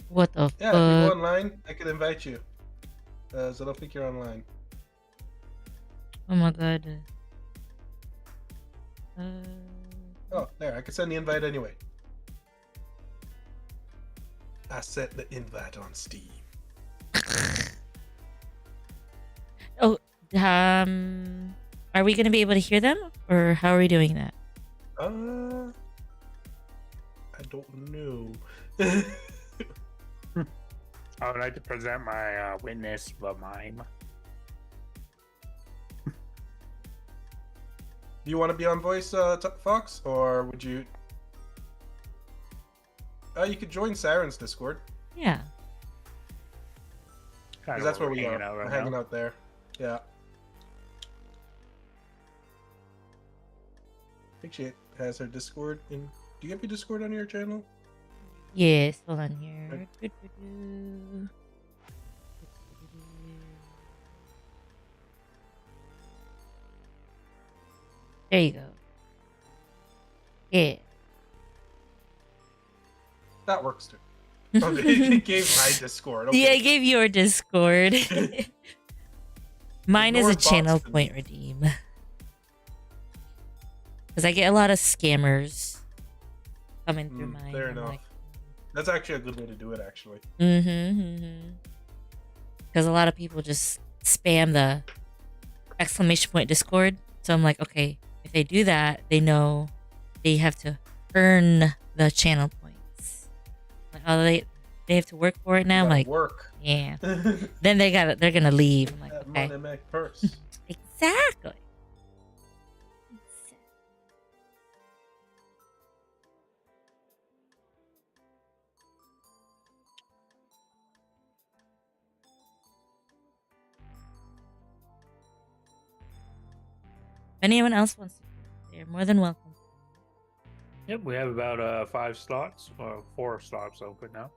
What the Yeah, if you go fuck? online, I could invite you. So I don't think you're online. Oh my god. Oh, there. I can send the invite anyway. I sent the invite on Steam. Oh, are we gonna be able to hear them, or how are we doing that? I don't know. I would like to present my witness, the mime. Do you want to be on voice, Fox, or would you? You could join Siren's Discord, Yeah. because that's where we are. We're hanging out there. Yeah. think she has her Discord. Do you have your Discord on your channel? Yes, hold on here. Right. There you go. Yeah. That works too. Oh, he gave my Discord. Okay. Yeah, I gave your Discord. Mine is Ignore a channel Boston. point redeem. Because I get a lot of scammers coming through mine. Fair I'm enough. like, That's actually a good way to do it, actually. Because a lot of people just spam the exclamation point Discord. So I'm like, okay, if they do that, they know they have to earn the channel points. Like, oh, they have to work for it now. I'm Gotta like, work. yeah. Then they're gonna leave. I'm like, That okay, money make purse. exactly. If anyone else wants to, they're more than welcome. Yep, we have about 5 slots, or 4 slots open now.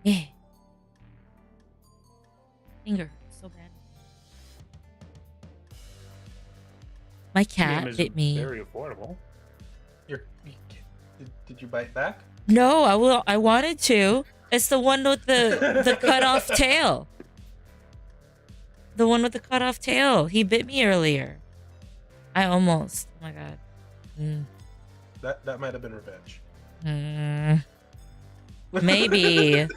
Yeah. Finger hurts so bad. My cat Game is bit me. Very affordable. Did you bite back? No, I wanted to. It's the one with the cut off tail. The one with the cut off tail. He bit me earlier. I almost. Oh my god. That might have been revenge. Maybe.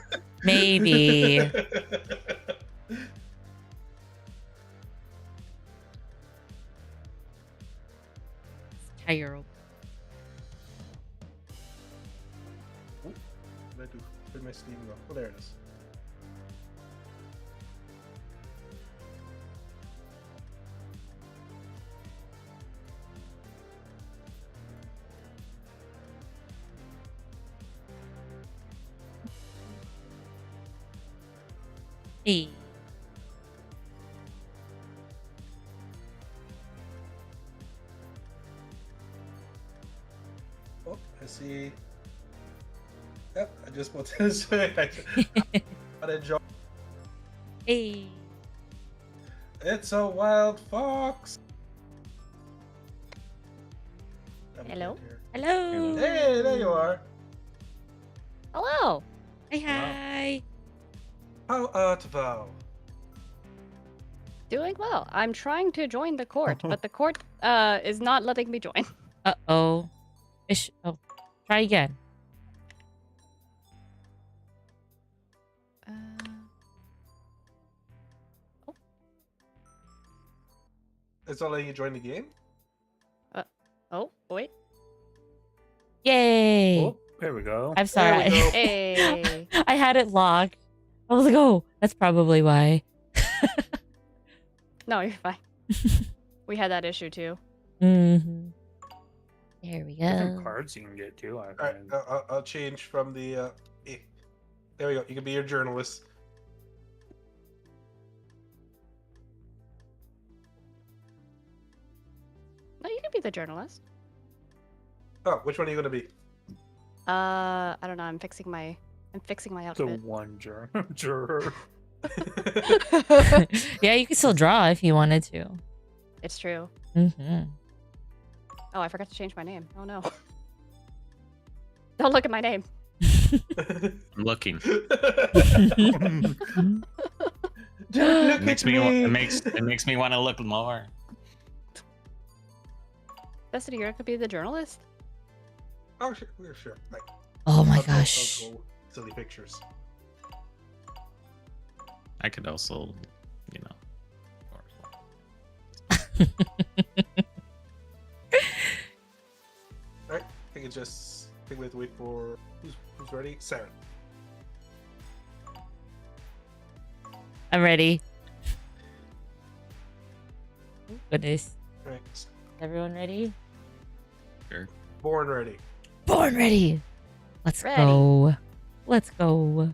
Maybe. It's terrible. Where'd my Steam go? Oh, there it is. Hey. Oh, I see. Yep, I just put this way. What a joke. Hey. It's a wild fox. Hello? Hello. Hey, there you are. Hello. Hi. How art thou? Doing well. I'm trying to join the court, but the court is not letting me join. Uh-oh. Oh, try again. It's not letting you join the game? Oh, wait. Yay. Oh, there we go. I'm sorry. There we go. Hey. I had it locked. I was like, oh, that's probably why. No, you're fine. We had that issue too. Mm-hmm. There we Different go. cards you can get too. I Alright, find. I'll change from the. There we go. You can be your journalist. No, you can be the journalist. Oh, which one are you gonna be? I don't know. I'm fixing my The outfit. one juror. Yeah, you could still draw if you wanted to. It's true. Mm-hmm. Oh, I forgot to change my name. Oh no. Don't look at my name. I'm looking. Don't look It makes at me. me. It makes me want to look more. Destiny, you're not gonna be the journalist? Oh, sure. Sure. Like, Oh my I'll go- gosh. I'll go silly pictures. I could also, you know. Alright, I think it's I think we have to wait for who's ready? Sarah. I'm ready. Goodness. Alright. Is everyone ready? Sure. Born ready. Born ready. Let's Ready. go. Let's go.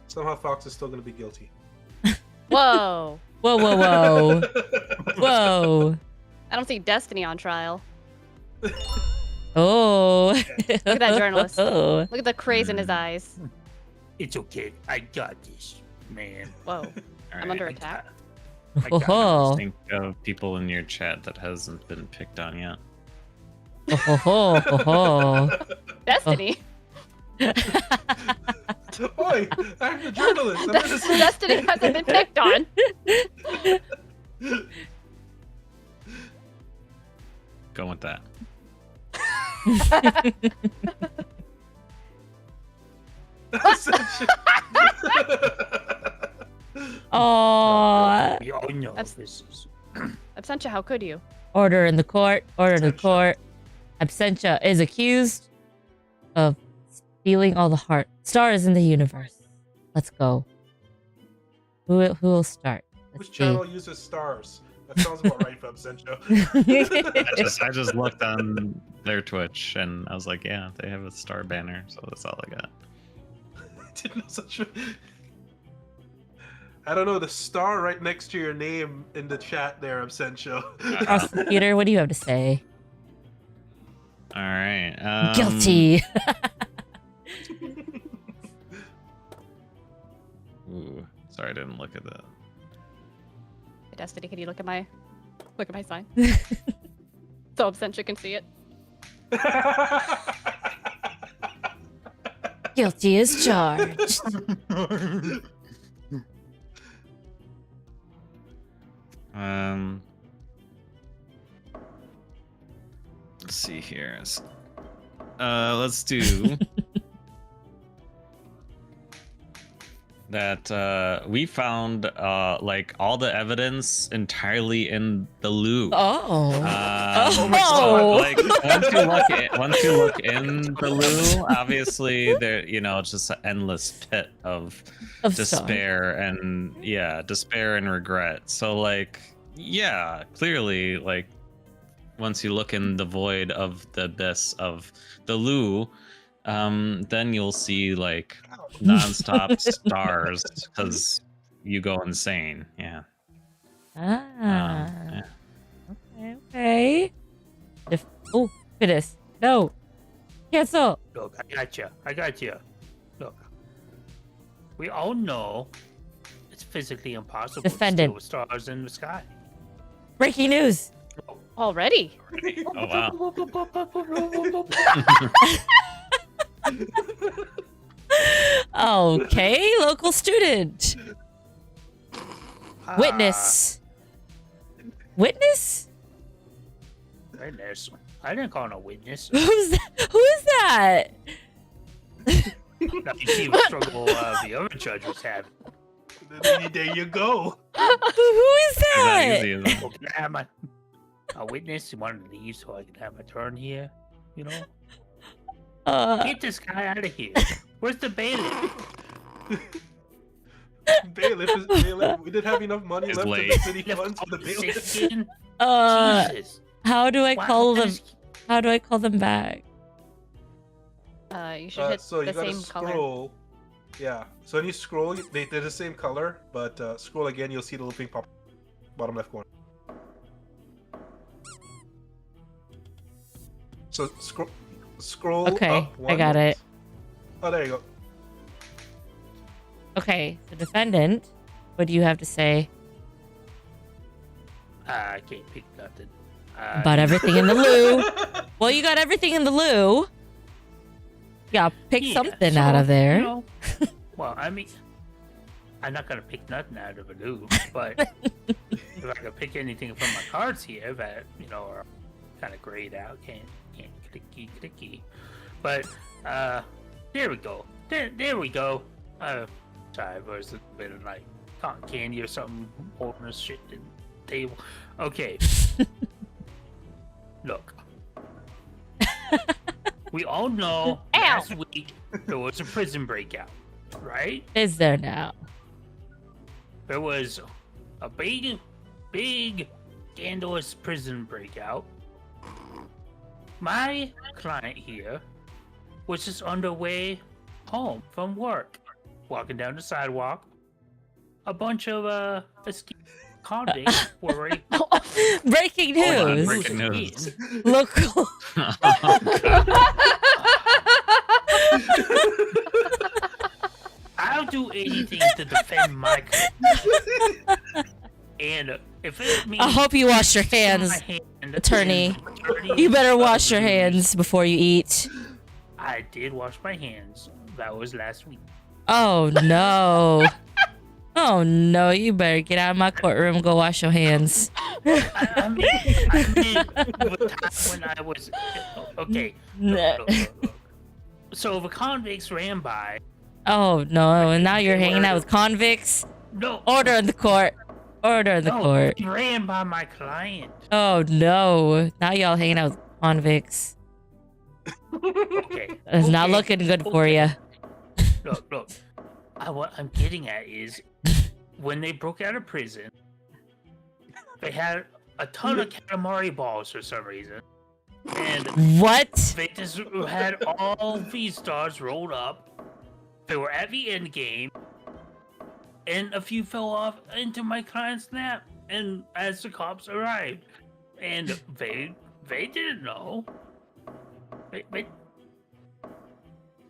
Somehow Fox is still gonna be guilty. Whoa. Whoa, whoa, whoa. Whoa. I don't see Destiny on trial. Oh. Look at that journalist. Oh. Look at the craze in his eyes. It's okay. I got this, man. Whoa. All I'm right. under attack. I got Oh. Think of people in your chat that hasn't been picked on yet. Oh. Destiny. Oi, I'm the journalist. I'm gonna say- Destiny hasn't been picked on. Go with that. Oh. We all know That's- this is. Absentia, how could you? Order in the court. Order in the Absentia. court. Absentia is accused of stealing all the heart stars in the universe. Let's go. Who will start? Which Let's channel uses stars? That sounds about right for Absentia. I just looked on their Twitch and I was like, yeah, they have a star banner, so that's all I got. Didn't know such a... I don't know, the star right next to your name in the chat there, Absentia. Prosecutor, what do you have to say? All right. Guilty. Ooh, sorry, I didn't look at that. Destiny, can you look at my sign? So Absentia can see it. Guilty as charged. Let's see here. Let's do that. We found like all the evidence entirely in the loo. Oh. So, like once you look in the loo, obviously there, it's just an endless pit of despair and despair and regret. So like, yeah, clearly, like once you look in the void of the abyss of the loo, then you'll see like nonstop stars because you go insane. Yeah. Ah. Yeah. Okay. Oh, goodness. No. Cancel. Look, I got you. Look, we all know it's physically impossible Defendant. to steal stars in the sky. Breaking news. Already? Oh wow. Okay, local student. Witness. Witness? Witness? I didn't call no witness. Who's that? Who is that? Now you see what struggle the other judge was having. There you go. Who is Is that that? easy, isn't it? Well, can I have my a witness? He wanted to leave so I could have my turn here. Get this guy out of here. Where's the bailiff? Bailiff, we didn't have enough money He's left late. in the city funds for the bailiff. Jesus. How do I Why call don't them? just- How do I call them back? You should hit So you the gotta same color. scroll. Yeah. So when you scroll, they're the same color, but scroll again, you'll see the little thing pop bottom left corner. So scroll. Okay, up I one. got it. Oh, there you go. Okay, so defendant, what do you have to say I can't pick nothing. about everything in the loo? Well, you got everything in the loo. Yeah, pick Yeah, something so, out of there. Well, I mean, I'm not gonna pick nothing out of a loo, but if I could pick anything from my cards here that are kind of grayed out, can't clicky. But there we go. There we go. Sorry, there's a bit of like cotton candy or something holding this shit in the table. Okay. Look. We all know last week there was a prison breakout, right? Is there now? There was a big, scandalous prison breakout. My client here was just on their way home from work, walking down the sidewalk. A bunch of convicts were Breaking Hold on, news. breaking news. Local. I'll do anything to defend my and if it means I hope you wash your my hands, hand attorney. in 30 You better wash your news, hands before you eat. I did wash my hands. That was last week. Oh no. Oh no, you better get out of my courtroom and go wash your hands. I mean the time when I was okay. Look. So the convicts ran by. Oh no, and now you're hanging out with convicts? No, Order in the court. Order in the no, court. they ran by my client. Oh no. Now y'all hanging out with convicts. Okay, It's not okay, looking good for you. Look. What I'm getting at is when they broke out of prison, they had a ton of Katamari balls for some reason. And What? they just had all these stars rolled up. They were at the end game. And a few fell off into my client's lap. And as the cops arrived. And they didn't know.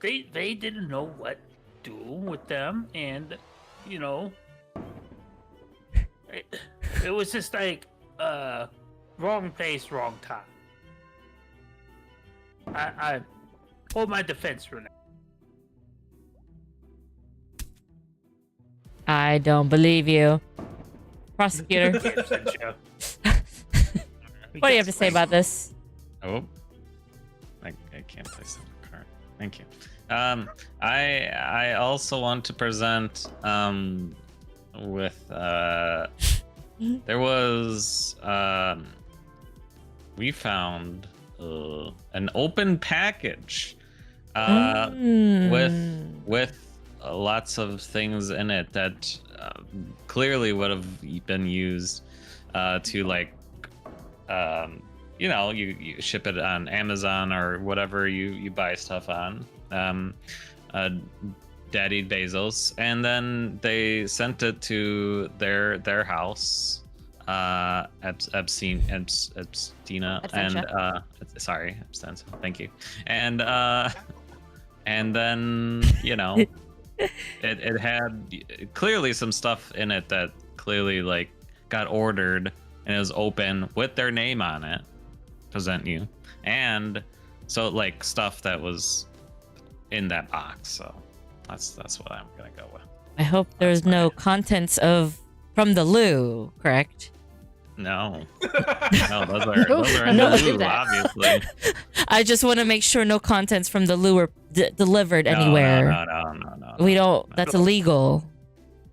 They didn't know what to do with them. And, you know, it was just like, wrong place, wrong time. I hold my defense for now. I don't believe you. Prosecutor, what do you have to say about this? Oh, I can't place it in the cart. Thank you. I also want to present with there was we found an open package with lots of things in it that clearly would have been used to like you know, you ship it on Amazon or whatever you buy stuff on. Daddy Bezos, and then they sent it to their house, Abstina, and sorry, Abstinence, thank you, and then you know, it had clearly some stuff in it that clearly like got ordered and it was open with their name on it, present you, and so like stuff that was in that box. So that's what I'm gonna go with. I hope there's no contents from the loo, correct? No, those are in the loo, obviously. I just want to make sure no contents from the loo were delivered anywhere. No. We don't. That's illegal.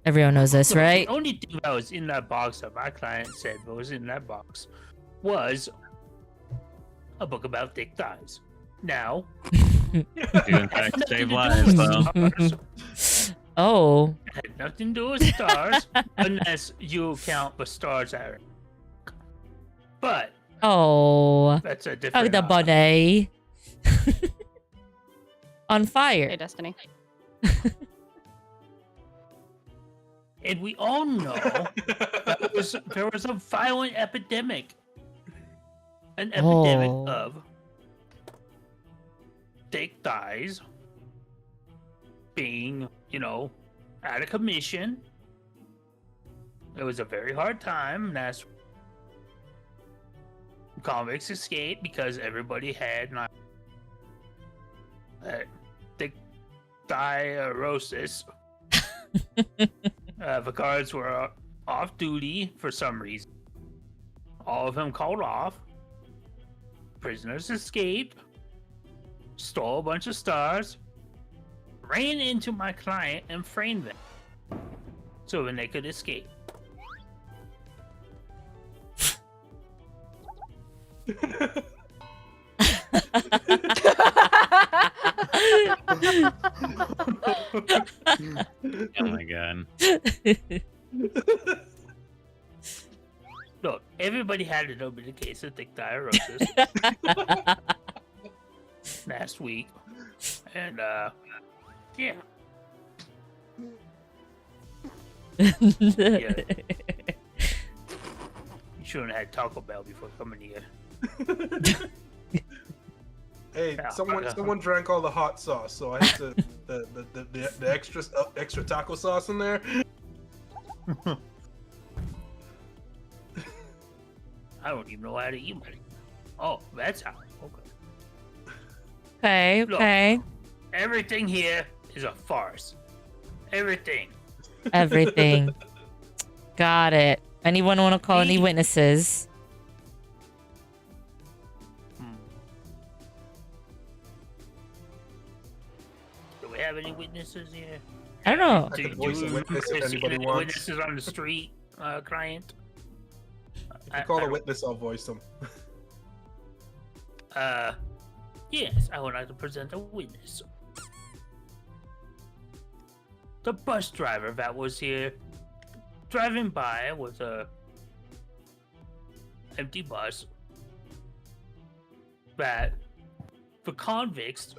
Everyone knows this, right? The only thing that was in that box that my client said was in that box was a book about thick thighs. Now, Do in fact save lives, though. Oh. It had nothing to do with stars, unless you count the stars that are. But Oh. that's a different. The bunny. On Hey, fire. Destiny. And we all know there was a violent epidemic. An epidemic of thick thighs being, you know, out of commission. It was a very hard time. And that's convicts escaped because everybody had thick thighrosis. The guards were off duty for some reason. All of them called off. Prisoners escaped. Stole a bunch of stars. Ran into my client and framed them. So then they could escape. Oh my god. Look, everybody had a little bit of case of thick thighrosis last week. And, yeah. Yeah. shouldn't have had Taco Bell before coming here. Hey, Yeah, someone drank all the hot sauce, so I had to the extra taco sauce in there. I don't even know how to eat it. Oh, that's how. Okay, Look. okay. Everything here is a farce. Everything. Everything. Got it. Anyone want to call any Me. witnesses? Do we have any witnesses here? I don't know. I can voice a witness if anybody any wants. witnesses on the street, client? If you call a witness, I'll voice them. Yes, I would like to present a witness. The bus driver that was here driving by with a empty bus that the convicts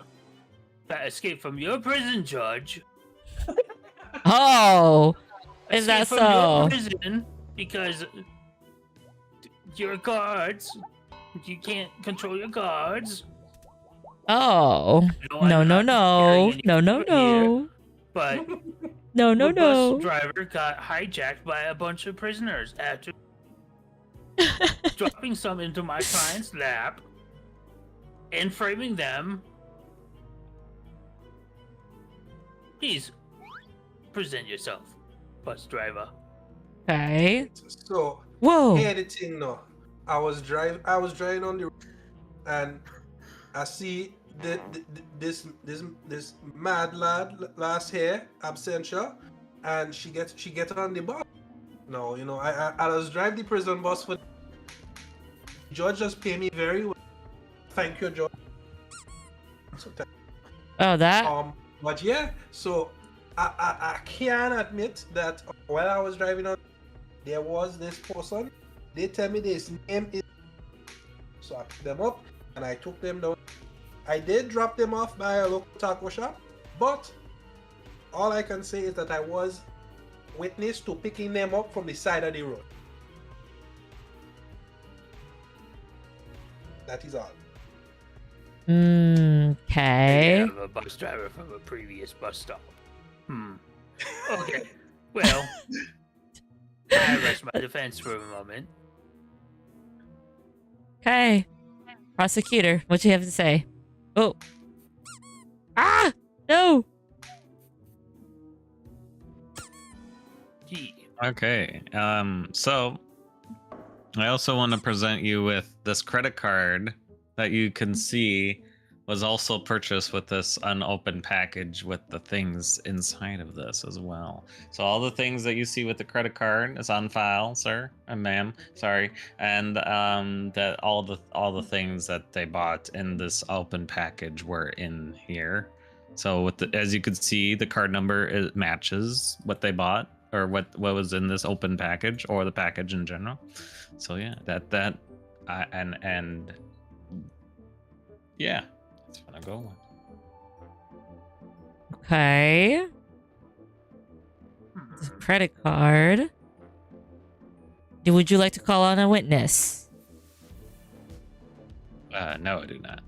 that escaped from your prison, Judge. Oh, is that escaped from your so? prison because your guards, you can't control your guards. Oh, I'm no, no, not no, carrying no, no, anything here, no, But no, no, the no. bus driver got hijacked by a bunch of prisoners after dropping some into my client's lap and framing them. Please present yourself, bus driver. Okay. So, Whoa. here the thing now. I was driving on the road, and I see this mad lad last here, Absentia, and she get on the bus. No, you know, I was drive the prison bus for. Judge just pay me very well. Thank you, Judge. So, Oh, that. but yeah, so I can admit that while I was driving on, there was this person. They tell me this name is. So I picked them up and I took them down. I did drop them off by a local taco shop, but all I can say is that I was witness to picking them up from the side of the road. That is all. Okay. Yeah, I'm a bus driver from a previous bus stop. Okay. Well, I rest my defense for a moment. Okay. Prosecutor, what you have to say? Oh. Ah! No! Gee. Okay. So I also want to present you with this credit card that you can see was also purchased with this unopened package with the things inside of this as well. So all the things that you see with the credit card is on file, sir and ma'am. Sorry, and that all the things that they bought in this open package were in here. So with as you could see, the card number it matches what they bought or what was in this open package or the package in general. So yeah, and yeah. That's what I'm going with. Okay. The credit card. Would you like to call on a witness? No, I do not.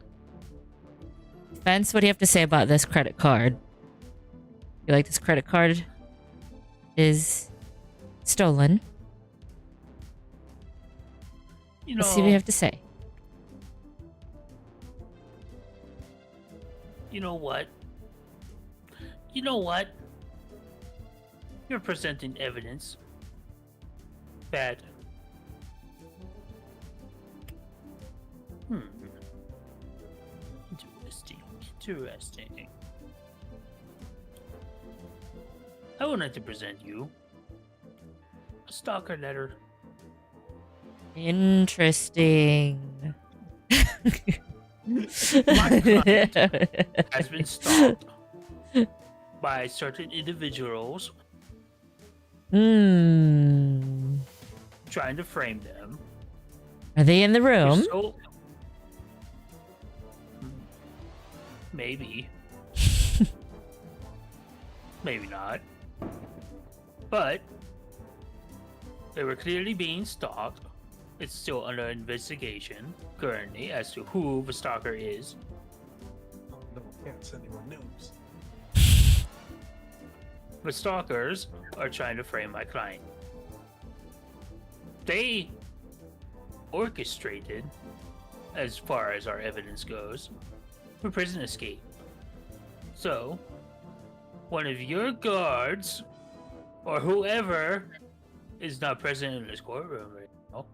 Spence, what do you have to say about this credit card? You like this credit card is stolen? You know, Let's see what you have to say. You know what? You know what? You're presenting evidence that Interesting. I would like to present you a stalker letter. Interesting. My client has been stalked by certain individuals trying to frame them. Are they in the You're room? so- Maybe. Maybe not. But they were clearly being stalked it's still under investigation currently as to who the stalker is. Oh, no, can't send any more news. The stalkers are trying to frame my client. They orchestrated, as far as our evidence goes, a prison escape. So, one of your guards, or whoever, is not present in this courtroom right now,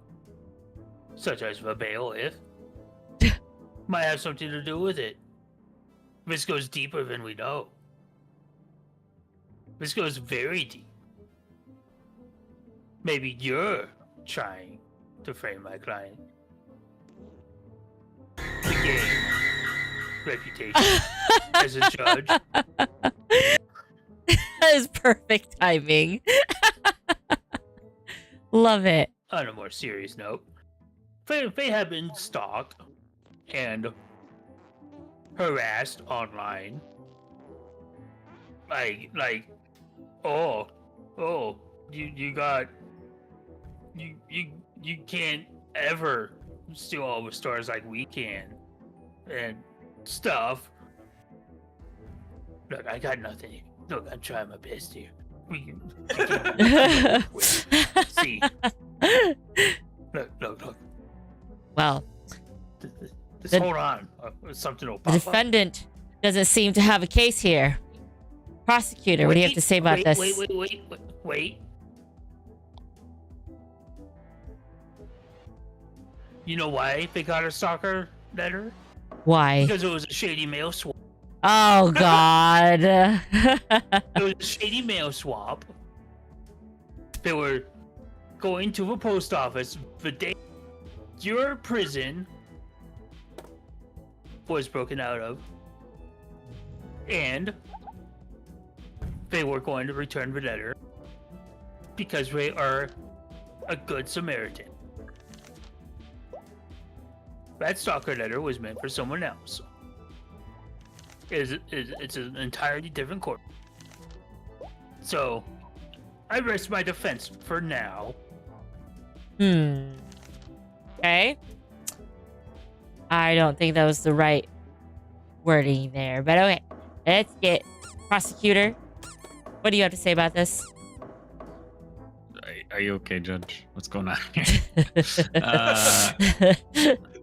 such as the bailiff, might have something to do with it. This goes deeper than we know. This goes very deep. Maybe you're trying to frame my client. To gain reputation as a judge. That is perfect timing. Love it. On a more serious note, they have been stalked and harassed online. Like, oh, you can't ever steal all the stars like we can, and stuff. Look, I got nothing. Look, I'm trying my best here. We can see. Look. Well, Just hold on. Something will the pop up. defendant doesn't seem to have a case here. Prosecutor, what do you have to say about this? Wait. You know why they got a stalker letter? Why? Because it was a shady mail swap. Oh, God. It was a shady mail swap. They were going to the post office the day your prison was broken out of, and they were going to return the letter because they are a good Samaritan. That stalker letter was meant for someone else. It's an entirely different court. So, I rest my defense for now. Okay. I don't think that was the right wording there, but okay. Let's get prosecutor. What do you have to say about this? Are you okay, Judge? What's going on here?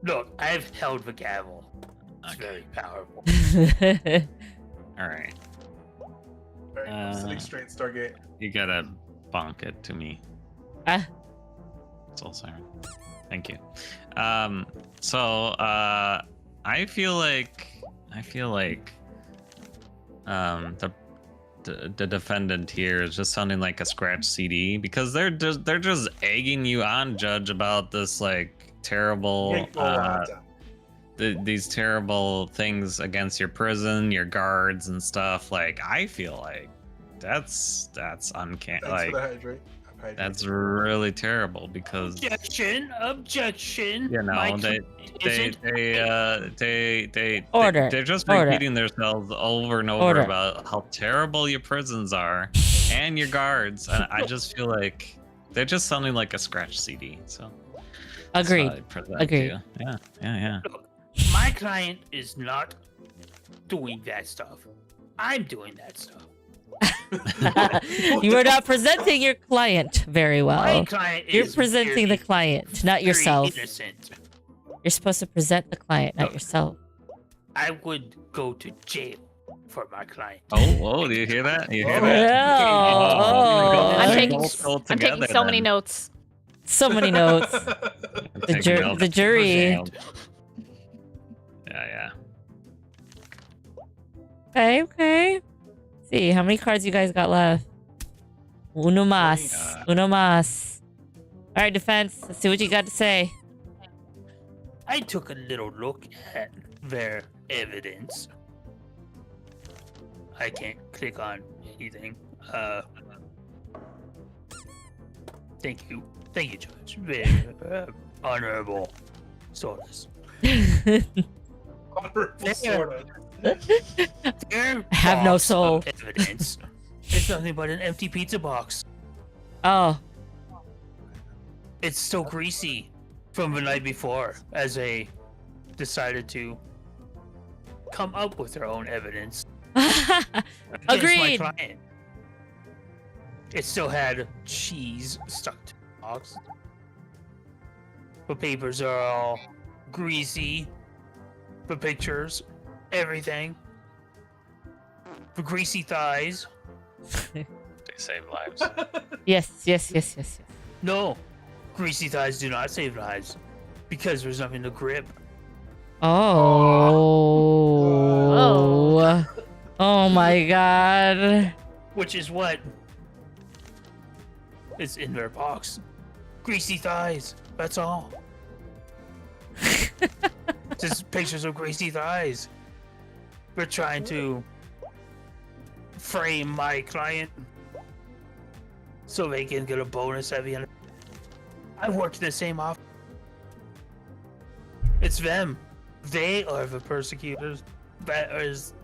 Look, I've held the gavel. It's very powerful. All right. Alright, I'm sitting straight, Stargate. You gotta bonk it to me. Soul Siren. Thank you. So I feel like the defendant here is just sounding like a scratch CD because they're just egging you on, Judge, about this like terrible these terrible things against your prison, your guards and stuff. Like I feel like that's uncanny. Thanks Like for the hydrate. that's really terrible because Objection. you know Order. they're just Order. repeating themselves over and over Order. about how terrible your prisons are and your guards, and I just feel like they're just sounding like a scratch CD. So that's Agreed. how I present to Agreed. you. Yeah. Look, my client is not doing that stuff. I'm doing that stuff. You are not presenting your client very My well. client You're is presenting the very, client, not very yourself. innocent. You're supposed to present the client, not Look. yourself. I would go to jail for my client. Oh, do you hear that? You hear Oh. that? Oh. I'm They're taking, both all I'm taking together so many then. notes. So many notes. Take The notes. jury. Yeah. Okay. Let's see, how many cards you guys got left? Uno mas. Uno mas. All right, defense. Let's see what you got to say. I took a little look at their evidence. I can't click on anything. Thank you, Judge. Very honorable source. Honorable sort of. Their Have no box soul. of evidence is nothing but an empty pizza box. Oh, It's so greasy. from the night before as they decided to come up with their own evidence against my Agreed. client. It still had cheese stuck to the box. The papers are all greasy. The pictures, everything. The greasy thighs. They save lives. Yes. No, greasy thighs do not save lives because there's nothing to grip. Oh. Oh my god. Which is what is in their box. Greasy thighs. That's all. Just pictures of greasy thighs. We're trying to frame my client so they can get a bonus at the end. I work in the same office. It's them. They are the persecutors that is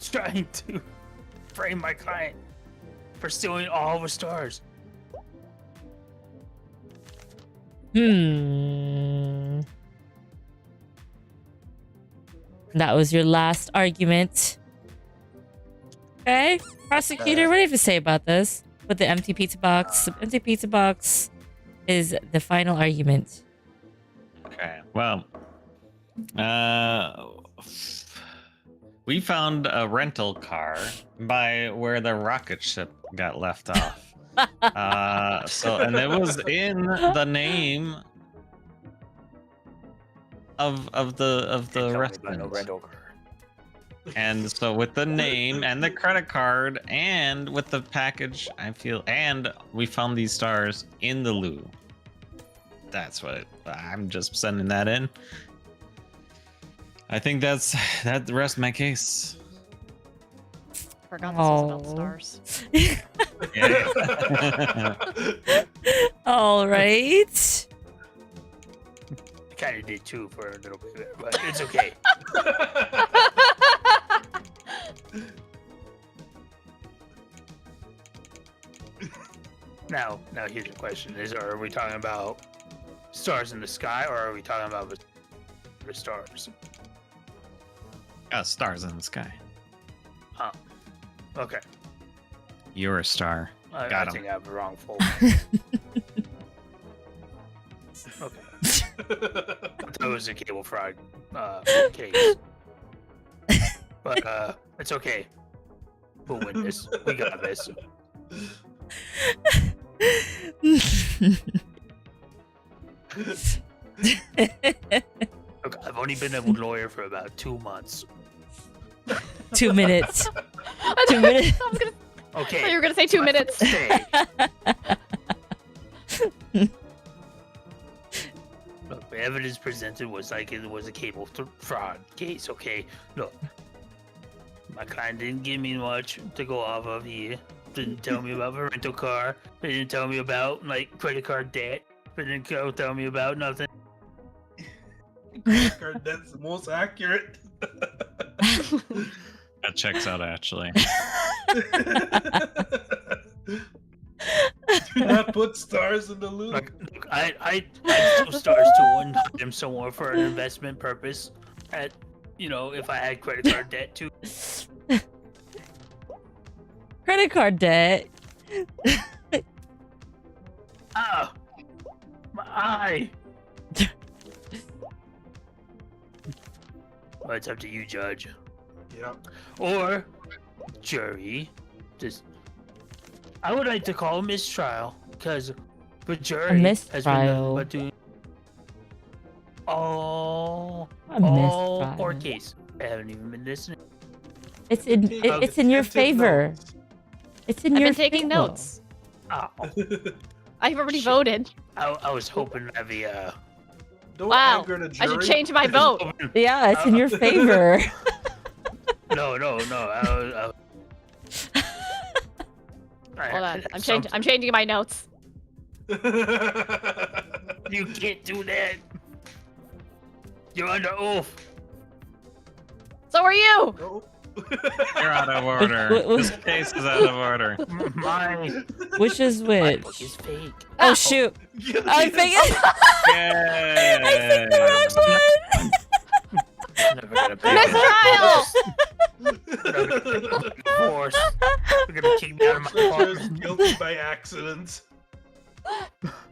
trying to frame my client for stealing all the stars. That was your last argument. Okay, prosecutor, what do you have to say about this? With the empty pizza box. The empty pizza box is the final argument. Okay. Well, we found a rental car by where the rocket ship got left off. And it was in the name of the restaurant. And so with the name and the credit card and with the package, and we found these stars in the loo. That's what I'm just sending that in. I think that rests my case. Forgot this was about stars. Yeah. All right. I kind of did too for a little bit, but it's okay. Now here's the question: are we talking about stars in the sky, or are we talking about the stars? Stars in the sky. Oh, okay. You're a star. I Got think him. I have the wrong folder. Okay. That was a cable fraud case. But it's okay. We'll win this. We got this. Look, I've only been a lawyer for about 2 months. 2 minutes. 2 minutes. I was gonna, Okay. I thought you were gonna say 2 minutes. Stay. Look, the evidence presented was like it was a cable fraud case, okay? Look, my client didn't give me much to go off of here. Didn't tell me about the rental car. They didn't tell me about, like, credit card debt. They didn't tell me about nothing. Credit card debt's the most accurate. That checks out, actually. Do not put stars in the loop. Look, I throw stars to one them somewhere for an investment purpose. If I had credit card debt too. Credit card debt. Ah, my eye. Well, it's up to you, Judge. Yep. Or jury. I would like to call a mistrial because the jury has been mistrial. but doing all mistrial. court case. I haven't even been listening. It's in your favor. It's in I've your been taking favor. notes. Oh, I've already voted. I was hoping that the Don't Wow. anger the I jury. should change my vote. Yeah, it's in your favor. No. Hold on. I'm changing my notes. You can't do that. You're under oath. So are you. No. You're out of order. This case is out of order. My Which is book which? is fake. Oh shoot! I think I picked the wrong one. Never gonna pay force. They're gonna kick me out of my Just apartment. guilty by accident.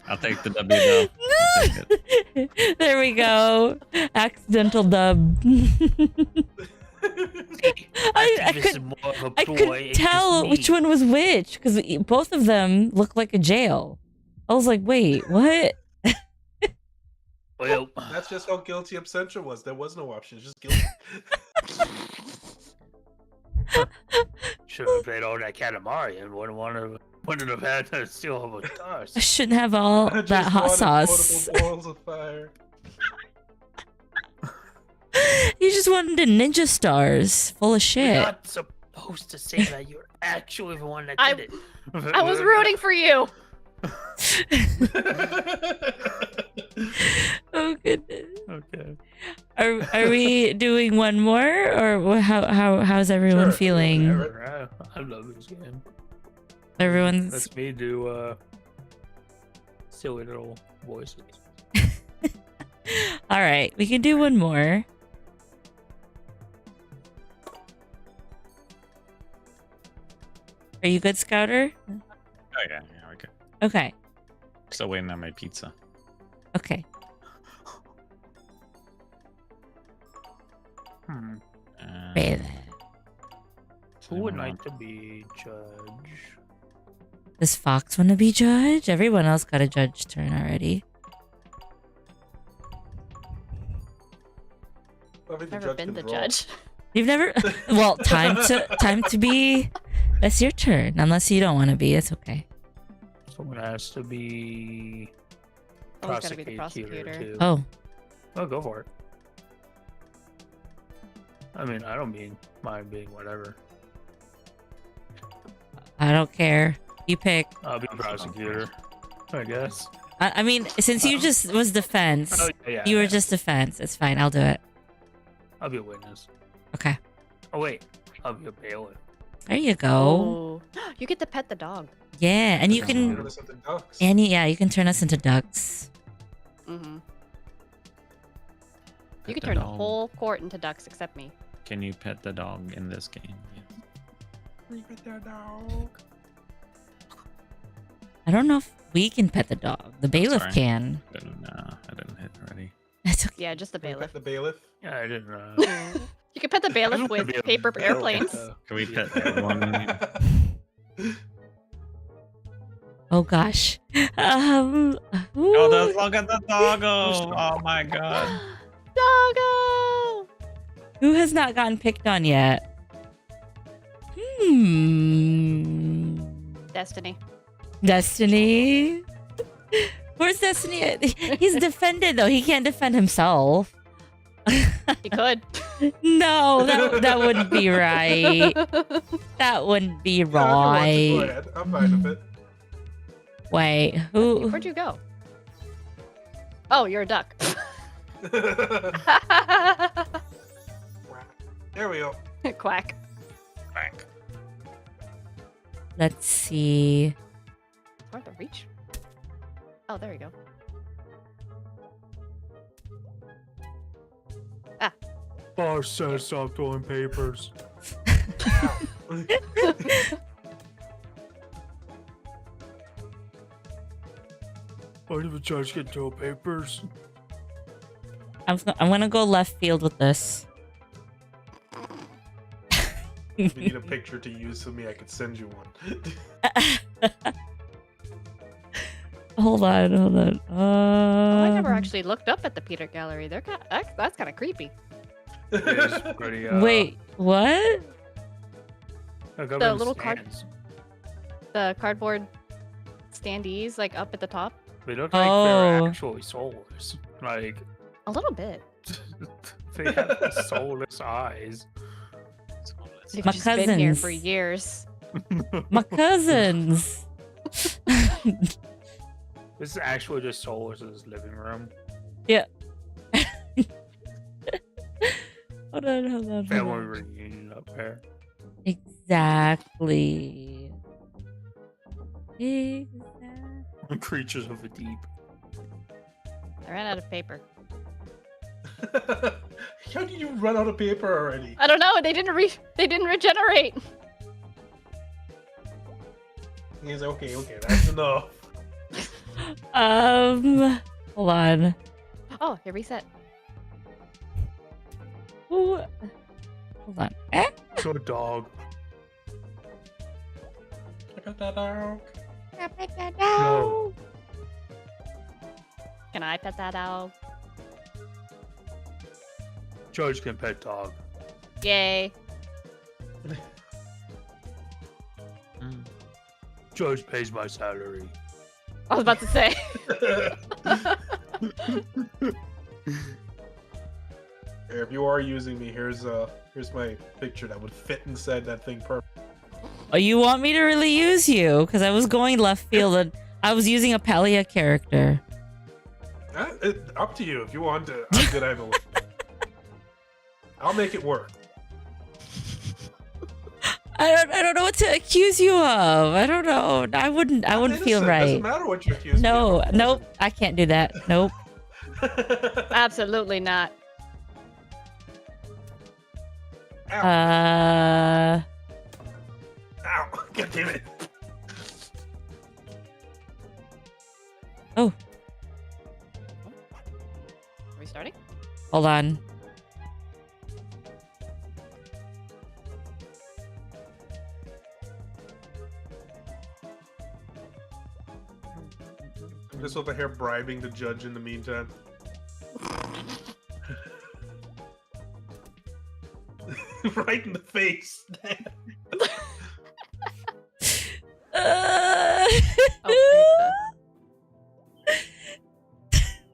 I'll take the W though. I'll take it. There we go. Accidental dub. I couldn't tell which one was which because both of them look like a jail. I was like, wait, what? Well, That's just how guilty Absentia was. There was no option. Just guilty. should have played all that Katamari and wouldn't have had to steal all the stars. I shouldn't have all I that just hot wanted sauce. portable balls of fire. You just wanted the ninja stars full of You're shit. not supposed to say that. You're actually the one that I- did it. I was rooting for you. Oh goodness. Okay. Are we doing one more or how's everyone Sure. feeling? Yeah, I love this game. Everyone's Let's me do silly little voices. all right. We can do one more. Are you good, Scouter? Oh yeah, okay. Okay. Still waiting on my pizza. Okay. Hmm. Wait. Who would like to be judge? Does Fox want to be judge? Everyone else got a judge turn already. I think the Never judge been can the draw. judge. You've never. Well, time to be. That's your turn. Unless you don't want to be, it's okay. Someone has to be Always gotta be the prosecutor prosecutor. too. Oh, Oh, go for it. I mean, I don't mind being whatever. I don't care. You pick. I'll be prosecutor, I guess. I mean, since you just was defense, Oh, yeah. you were just defense. It's fine. I'll do it. I'll be a witness. Okay. Oh wait, I'll be a bailiff. There you go. Oh, you get to pet the dog. Yeah, and you Turn can. us into ducks. And yeah, you can turn us into ducks. Mm-hmm. You Pet can the turn the dog. whole court into ducks except me. Can you pet the dog in this game? Yes. I don't know if we can pet the dog. The bailiff sorry. can. I didn't hit already. That's okay. Yeah, just the Can we bailiff. pet the bailiff? Yeah, I didn't. You can pet the I bailiff don't wanna with be a paper bailiff, airplanes. though. Can we pet everyone? Oh gosh. Oh, ooh. look at the doggo! Oh my god. Doggo! Who has not gotten picked on yet? Destiny. Destiny. Where's Destiny? He's defended though. He can't defend himself. He could. No, that wouldn't be right. That wouldn't be Yeah, if you want to, go right. ahead. I'm fine with it. Wait, who? Where'd you go? Oh, you're a duck. There we go. Quack. Quack. Let's see. Hard to reach. Oh, there you go. Boss says stop throwing papers. Why did the judge get throw papers? I'm gonna go left field with this. If you need a picture to use for me, I could send you one. Hold on. Oh, I never actually looked up at the Peter Gallery. That's kind of creepy. It is pretty. Wait, what? The little the cardboard standees, like up at the top. They look like Oh. they're actually soulless. Like A little bit. they have soulless eyes. They've My just been here for cousins. years. My cousins. This is actually just soulless in his living room. Yeah. Hold on, hold on. Hold Family on. reunion up there. Exactly. Exactly. Creatures of the deep. I ran out of paper. How did you run out of paper already? I don't know. They didn't regenerate. He's like, okay, that's enough. Hold on. Oh, here reset. Ooh. Hold on. Eh? Good dog. No. Can I pet that dog? Judge can pet dog. Yay. Judge pays my salary. I was about to say. If you are using me, here's my picture that would fit inside that thing perfect. Oh, you want me to really use you? Because I was going left field and I was using a Palia character. Up to you if you want to. I'm good either way. I'll make it work. I don't know what to accuse you of. I don't know. I wouldn't feel Innocent. right. Doesn't matter what you accuse me No, of. nope. I can't do that. Nope. Absolutely not. Ow. Uh, Ow. God damn it. oh, Are we starting? hold on. I'm just over here bribing the judge in the meantime. Right in the face.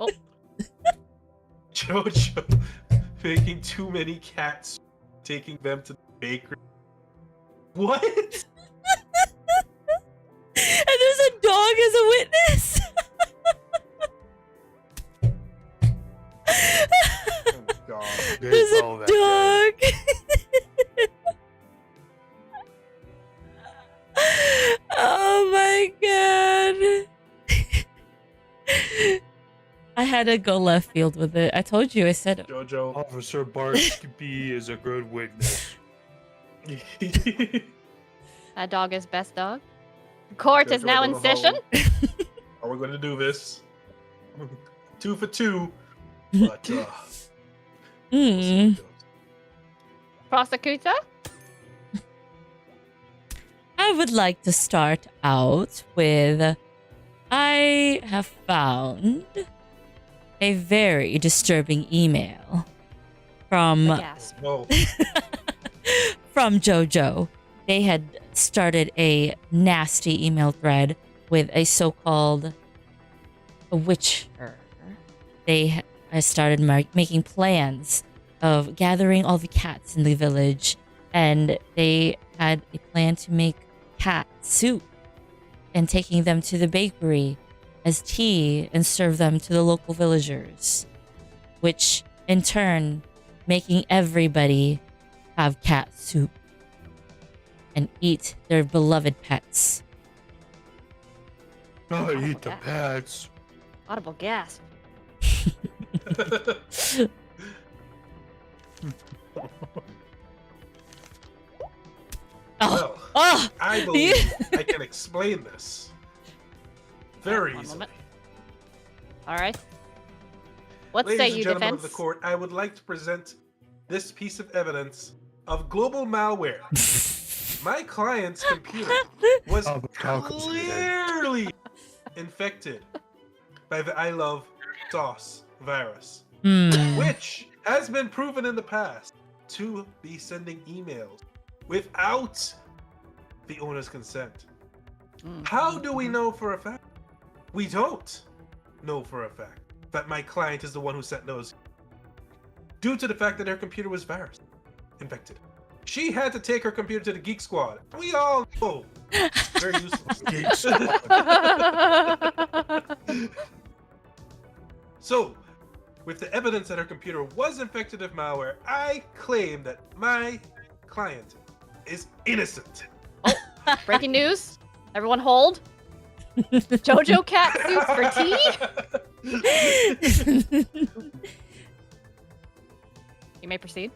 Oh, Jojo making too many cats, taking them to the bakery. What? And there's a dog as a witness. Oh god. There's a Oh, that dog. Oh my god. I had to go left field with it. I told you. I said Jojo. Officer Barksby is a good witness. that dog is best dog. Court is Jojo, now I in don't know how session. Are we going to do this? 2 for 2. But, we'll see how it goes. Prosecutor. I would like to start out with I have found a very disturbing email from Gasp. No. from JoJo. They had started a nasty email thread with a so-called witcher. They started making plans of gathering all the cats in the village, and they had a plan to make cat soup and taking them to the bakery as tea and serve them to the local villagers, which in turn making everybody have cat soup and eat their beloved pets. I eat the pets. Audible gasp. Oh, Well, oh, I believe I can explain this very One easily. moment. All right. What Ladies say and you, gentlemen defense? of the court, I would like to present this piece of evidence of global malware. My client's computer was Oh, how considered. clearly infected by the I Love Sauce virus, which has been proven in the past to be sending emails without the owner's consent. How do we know for a fact? We don't know for a fact that my client is the one who sent those, due to the fact that her computer was virus infected. She had to take her computer to the Geek Squad. We all know they're useless. Geek Squad. So, with the evidence that her computer was infected with malware, I claim that my client is innocent. Breaking news. Everyone hold. Jojo cat suits for tea. You may proceed.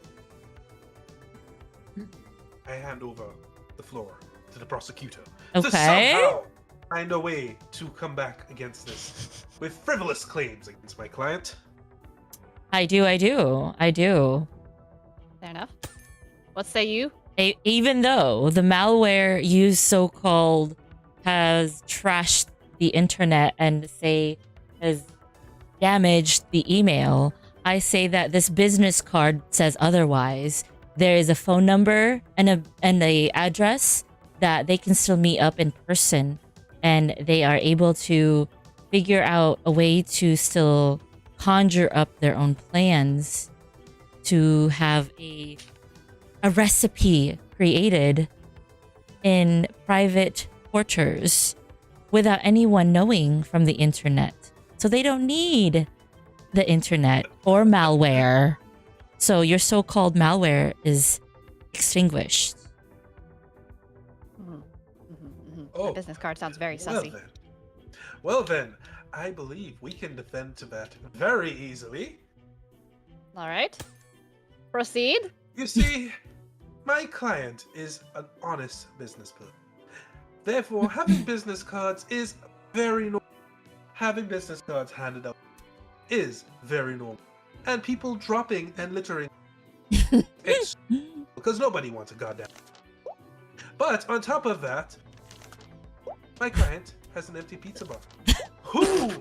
I hand over the floor to the prosecutor Okay. to somehow find a way to come back against this with frivolous claims against my client. I do. Fair enough. What say you? Even though the malware used so-called has trashed the internet and say has damaged the email, I say that this business card says otherwise. There is a phone number and a address that they can still meet up in person, and they are able to figure out a way to still conjure up their own plans to have a recipe created in private quarters without anyone knowing from the internet. So they don't need the internet or malware. So your so-called malware is extinguished. Oh, The business card sounds very well sussy. then. Well then, I believe we can defend to that very easily. All right. Proceed. You see, my client is an honest business person. Therefore, having business cards is very normal. Having business cards handed out is very normal. And people dropping and littering, it's because nobody wants a goddamn. But on top of that, my client has an empty pizza bar. Who,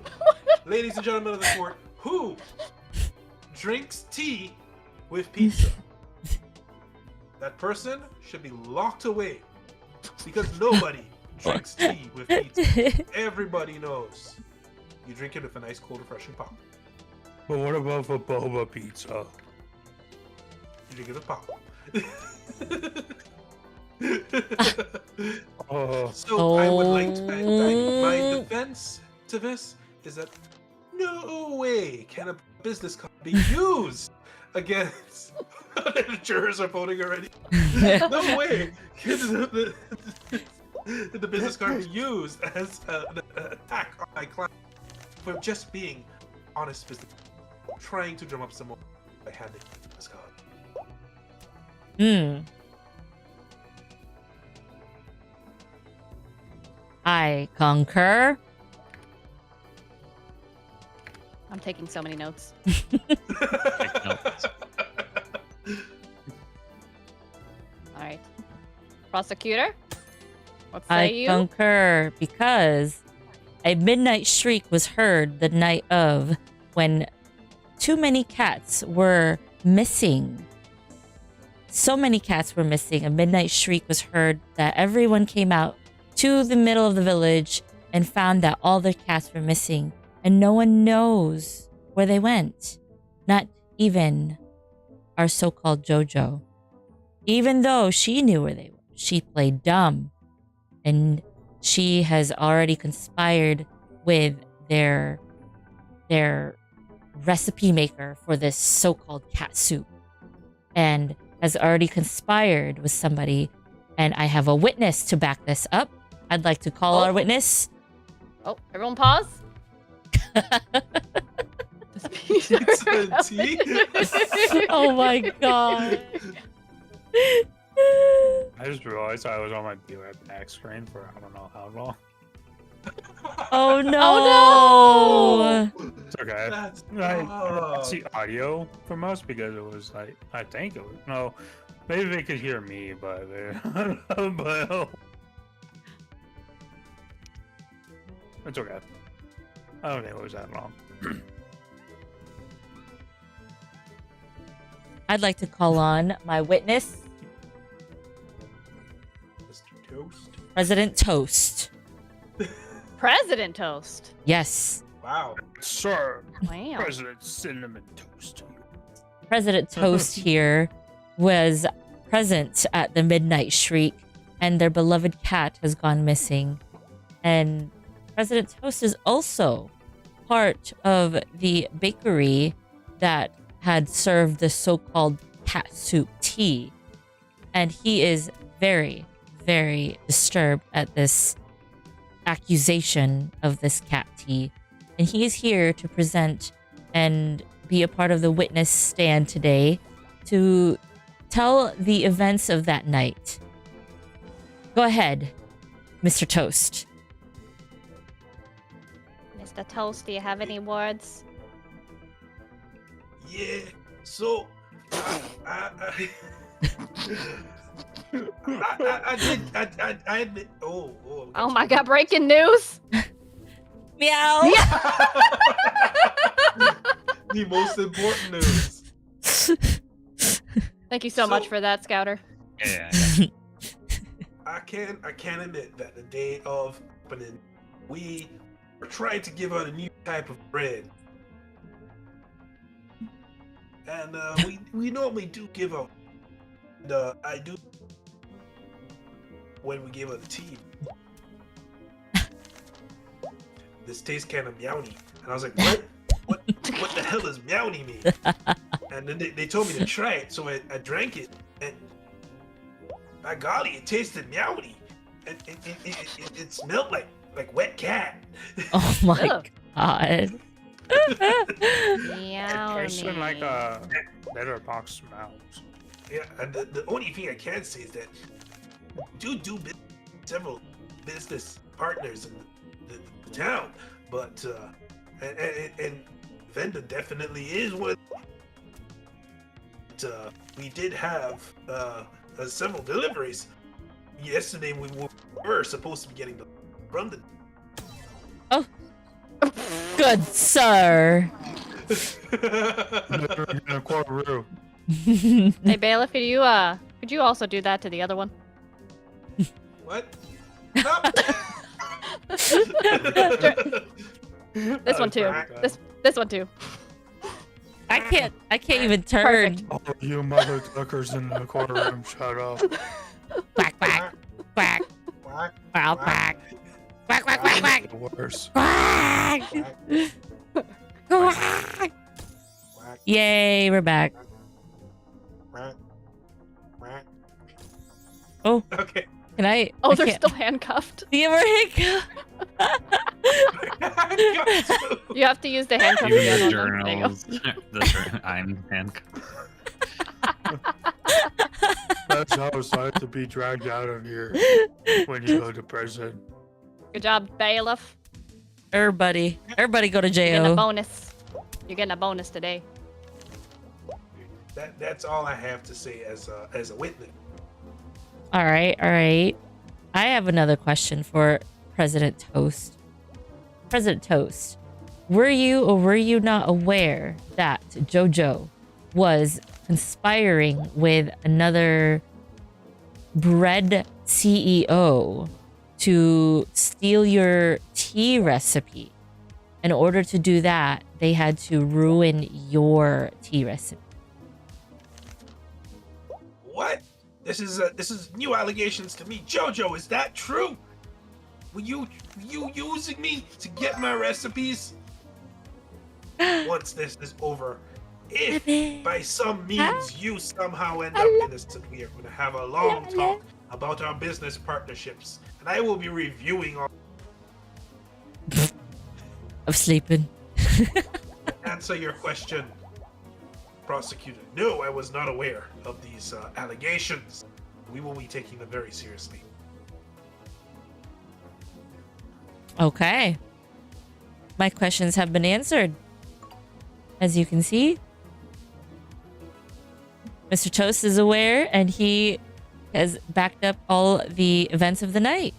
ladies and gentlemen of the court, who drinks tea with pizza? That person should be locked away because nobody drinks tea with pizza. Everybody knows you drink it with a nice cold refreshing pop. But what about for boba pizza? You drink it with pop. So I would like to my defense to this is that no way can a business card be used against the jurors are voting already. No way can the business card be used as an attack on my client for just being honest business, trying to drum up some more by handing this card. I concur. I'm taking so many notes. Take notes. All right. Prosecutor, what I say you? concur because a midnight shriek was heard the night of when too many cats were missing. So many cats were missing. A midnight shriek was heard that everyone came out to the middle of the village and found that all their cats were missing. And no one knows where they went. Not even our so-called JoJo. Even though she knew where they were, she played dumb. And she has already conspired with their recipe maker for this so-called cat soup. And has already conspired with somebody. And I have a witness to back this up. I'd like to call our witness. Oh, everyone pause. Pizza tea? Oh my god. I just realized I was on my Be Right Back screen for I don't know how long. Oh no. Oh It's okay. That's I didn't see audio from us because it was like, I think it was, no, maybe they could hear me, but but it's okay. I don't think it was that long. I'd like to call on my witness, Mr. Toast. President Toast. President Toast. Yes. Wow. Sir, Wow. President Cinnamon Toast. President Toast here was present at the midnight shriek, and their beloved cat has gone missing. And President Toast is also part of the bakery that had served the so-called cat soup tea. And he is very, very disturbed at this accusation of this cat tea. And he is here to present and be a part of the witness stand today to tell the events of that night. Go ahead, Mr. Toast. Mr. Toast, do you have any words? Yeah. So, I admit. Oh my god, breaking news! Meow. The most important news. Thank you so much So- for that, Scouter. Yeah. I can admit that the day of opening, we were trying to give out a new type of bread, and we normally do give out. And, I do when we give out the tea. This tastes kind of meowny, and I was like, what? What the hell does meowny mean? And then they told me to try it, so I drank it, and by golly, it tasted meowny. And it smelled like wet cat. Oh my Ugh. god. It tasted like a letterbox mouse. Yeah, and the only thing I can say is that several business partners in the town, but and Venda definitely is one. But, we did have several deliveries. Yesterday we were supposed to be getting them from the. Good sir. Literally in a courtroom. Hey, Bailiff, could you also do that to the other one? What? No. This one too. This one too. I can't even turn. Perfect. All of you mother duckers in the courtroom, shut up. Quack quack quack Quack, quack quack quack quack quack quack The worst. quack quack, quack. quack, Yay, we're back. quack, quack. Oh, Okay. can I? Oh, I they're can't- still handcuffed. Yeah, we're handcuffed. You have to use the handcuff Even again the on them. There you go. journals. I'm handcuffed. That's how it's like to be dragged out of here when you go to prison. Good job, Bailiff. Everybody go to You're getting a jail. bonus. You're getting a bonus today. That's all I have to say as a witness. All right. I have another question for President Toast. President Toast, were you or were you not aware that JoJo was conspiring with another bread CEO to steal your tea recipe? In order to do that, they had to ruin your tea recipe. What? This is new allegations to me. Jojo, is that true? Were you using me to get my recipes? Once this is over, if by some means you somehow end up innocent, we are going to have a long talk about our business partnerships, and I will be reviewing all. Of sleeping. Answer your question, prosecutor. No, I was not aware of these allegations. We will be taking them very seriously. Okay. My questions have been answered. As you can see, Mr. Toast is aware and he has backed up all the events of the night.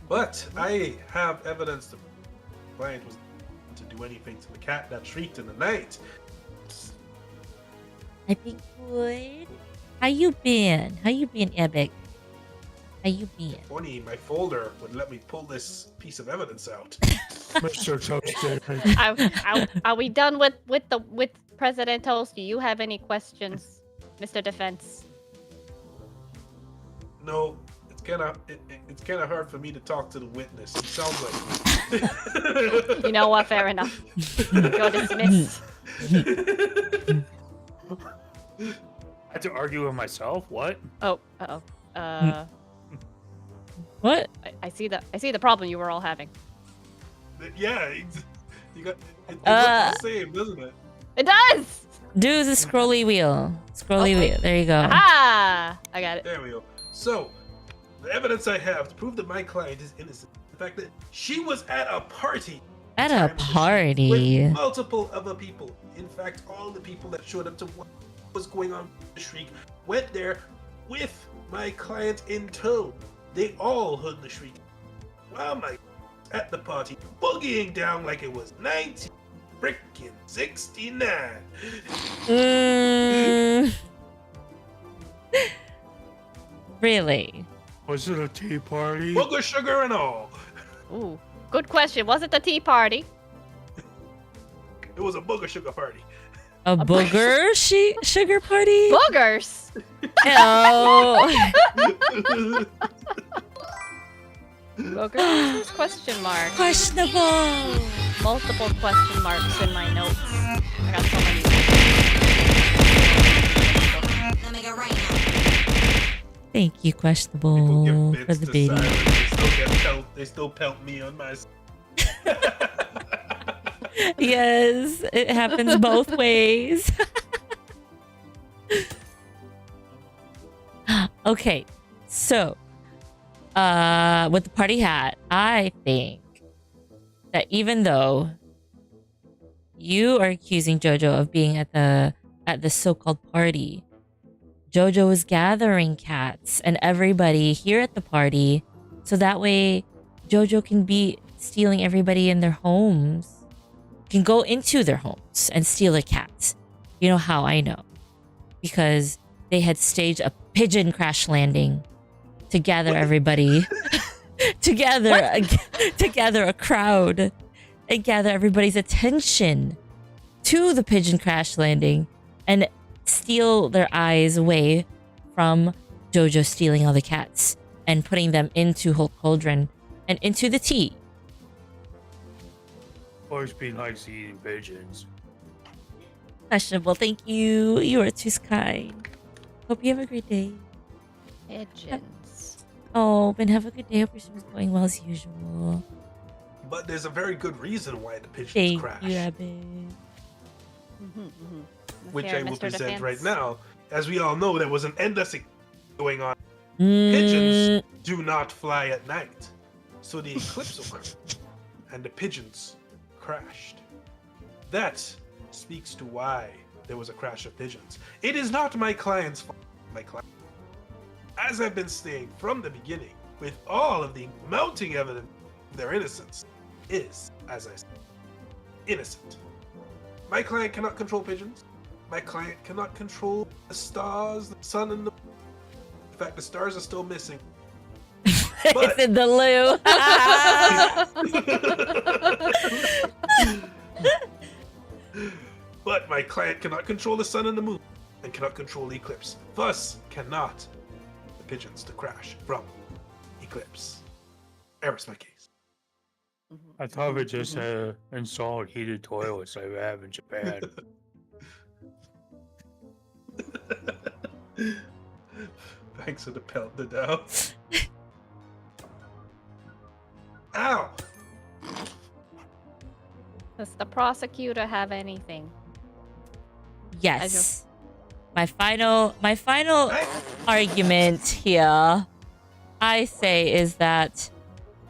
But I have evidence the client was to do anything to the cat that shrieked in the night. I think good. How you been, Epic? How you been? Funny, my folder would let me pull this piece of evidence out. Mr. Toasty. Are we done with President Toast? Do you have any questions, Mr. Defense? No, it's kind of hard for me to talk to the witness. It sounds like. You know what? Fair enough. You're dismissed. I had to argue with myself. What? Oh, uh-oh. What? I see the problem you were all having. Yeah, you got. It looks the same, doesn't it? It does! Do the scrolly wheel. Scrolly wheel. There you go. Aha! I got it. There we go. So, the evidence I have to prove that my client is innocent, the fact that she was at a party. At time a of the shooting party. with multiple other people. In fact, all the people that showed up to what was going on with the shriek went there with my client in tow. They all heard the shriek while my at the party boogieing down like it was 1969. Really? Was it a tea party? Booger sugar and all. Ooh, good question. Was it the tea party? It was a booger sugar party. A booger sugar party? Boogers! Oh. Boogers? Question mark. Questionable. Multiple question marks in my notes. I got so many. Thank you, People questionable, give for bits the to baby. silence. They still pelt me on my. Yes, it happens both ways. Okay, so with the party hat, I think that even though you are accusing Jojo of being at the so-called party, Jojo was gathering cats and everybody here at the party, so that way Jojo can be stealing everybody in their homes, can go into their homes and steal the cats. You know how I know? Because they had staged a pigeon crash landing to gather everybody to gather a crowd and gather everybody's attention to the pigeon crash landing and steal their eyes away from Jojo stealing all the cats and putting them into Hulk Cauldron and into the tea. Always been likes eating pigeons. Questionable. Thank you. You are too kind. Hope you have a great day. Pigeons. Oh, Ben, have a good day. Hope your stream is going well as usual. But there's a very good reason why the pigeons Thank crashed, you, Rabbit. which Here, I will Mr. present Defense. right now. As we all know, there was an endless going on. Mm, Pigeons do not fly at night, so the eclipse occurred, and the pigeons crashed. That speaks to why there was a crash of pigeons. It is not my client's fault. My client, as I've been saying from the beginning, with all of the mounting evidence of their innocence, is, as I said, innocent. My client cannot control pigeons. My client cannot control the stars, the sun, and the... In fact, the stars are still missing. it's in the loo. But my client cannot control the sun and the moon, and cannot control the eclipse. Thus, cannot the pigeons to crash from eclipse. Errors my case. I thought we just installed heated toilets like we have in Japan. Thanks for the pelt, the down. Ow! Does the prosecutor have anything? Yes. My final argument here, I say, is that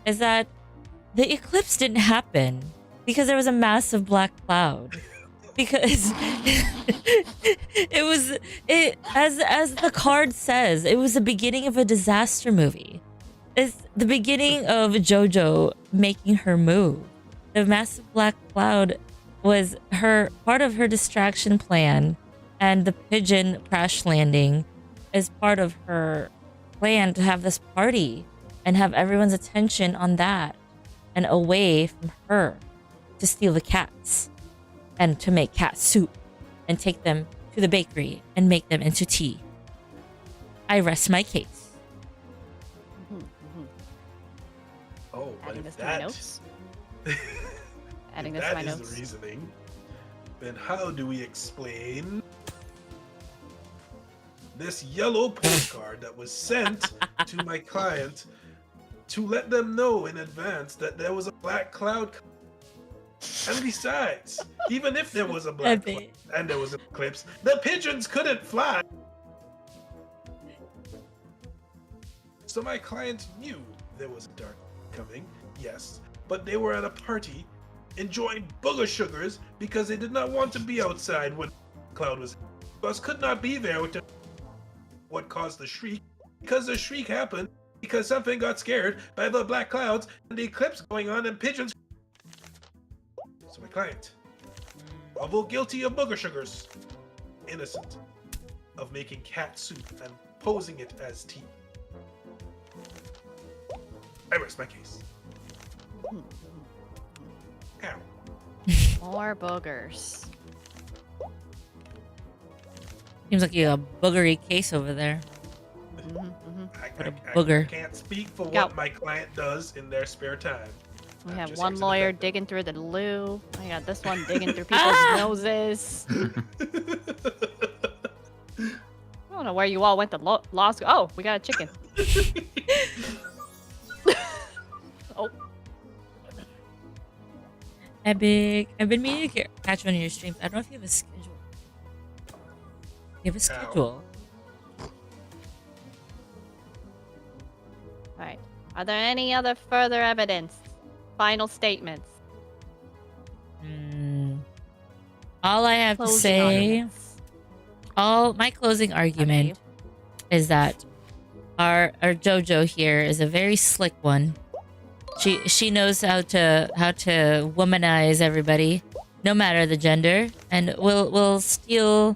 the eclipse didn't happen because there was a massive black cloud. Because as the card says, it was the beginning of a disaster movie. It's the beginning of JoJo making her move. The massive black cloud was part of her distraction plan, and the pigeon crash landing is part of her plan to have this party and have everyone's attention on that and away from her to steal the cats and to make cat soup and take them to the bakery and make them into tea. I rest my case. Oh, but Adding if this to my notes. Adding this to my that is notes. the reasoning, then how do we explain this yellow postcard that was sent to my client to let them know in advance that there was a black cloud? And besides, even if there was a black cloud and there was an eclipse, the pigeons couldn't fly. So my client knew there was a dark coming, yes, but they were at a party enjoying booger sugars because they did not want to be outside when the cloud was. Bus could not be there with what caused the shriek, because the shriek happened because something got scared by the black clouds and the eclipse going on and pigeons. So my client, although guilty of booger sugars, innocent of making cat soup and posing it as tea. I rest my case. Ow. More boogers. Seems like you got a boogery case over there. What a booger. I can't speak for Go. what my client does in their spare time. We I'm have just one here to lawyer defend digging through the loo. I got this one digging through people's noses. them. I don't know where you all went to law school. Oh, we got a chicken. Oh, Epic. I've been meaning to catch one of your streams. I don't know if you have a schedule. You have a schedule. alright. Are there any other further evidence? Final statements. All I have to Closing say, arguments. all my closing argument is that our JoJo here is a very slick one. She knows how to womanize everybody, no matter the gender, and will steal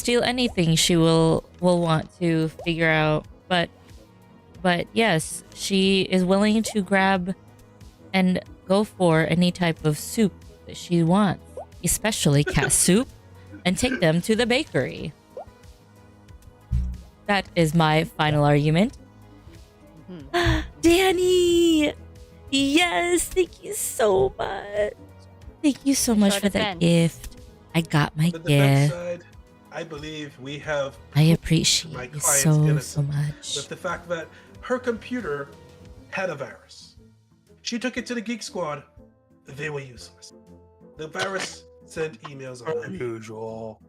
anything she will want to figure out. But yes, she is willing to grab and go for any type of soup that she wants, especially cat soup, and take them to the bakery. That is my final argument. Danny! Yes, thank you so much. Thank you so much for that gift. I got my On the defense gift. side, I believe we have I my appreciate you client's so innocent much. with the fact that her computer had a virus. She took it to the Geek Squad. They were useless. The virus sent emails on Unusual.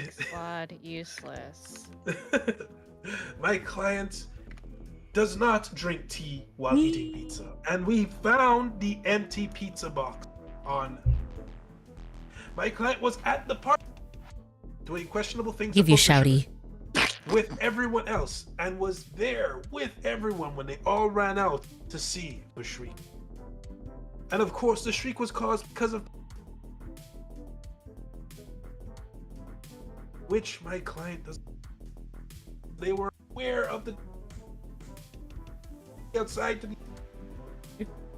Squad useless. My client does not drink tea while eating pizza, and we found the empty pizza box on. My client was at the party doing questionable things. Give you with poker shouty. sugar with everyone else, and was there with everyone when they all ran out to see the shriek. And of course, the shriek was caused because of which my client does. They were aware of the outside to be.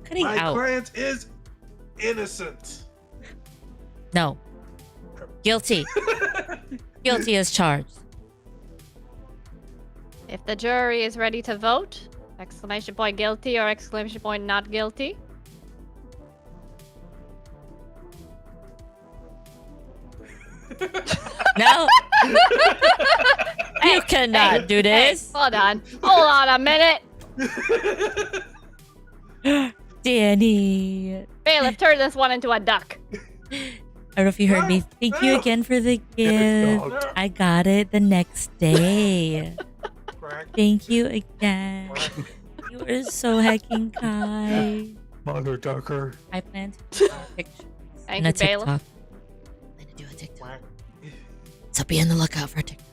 Cutting My out. client is innocent. No. Guilty. Guilty as charged. If the jury is ready to vote, exclamation point guilty or exclamation point not guilty. No. You cannot do this. Hold on. Hold on a minute. Danny. Bailiff, turn this one into a duck. I don't know if you heard me. Thank you again for the gift. I got it the next day. Thank you again. You are so hecking kind. Mother ducker. I plan to do a picture Thank and a you, Bailiff. TikTok. I'm gonna do a TikTok. So be on the lookout for TikTok.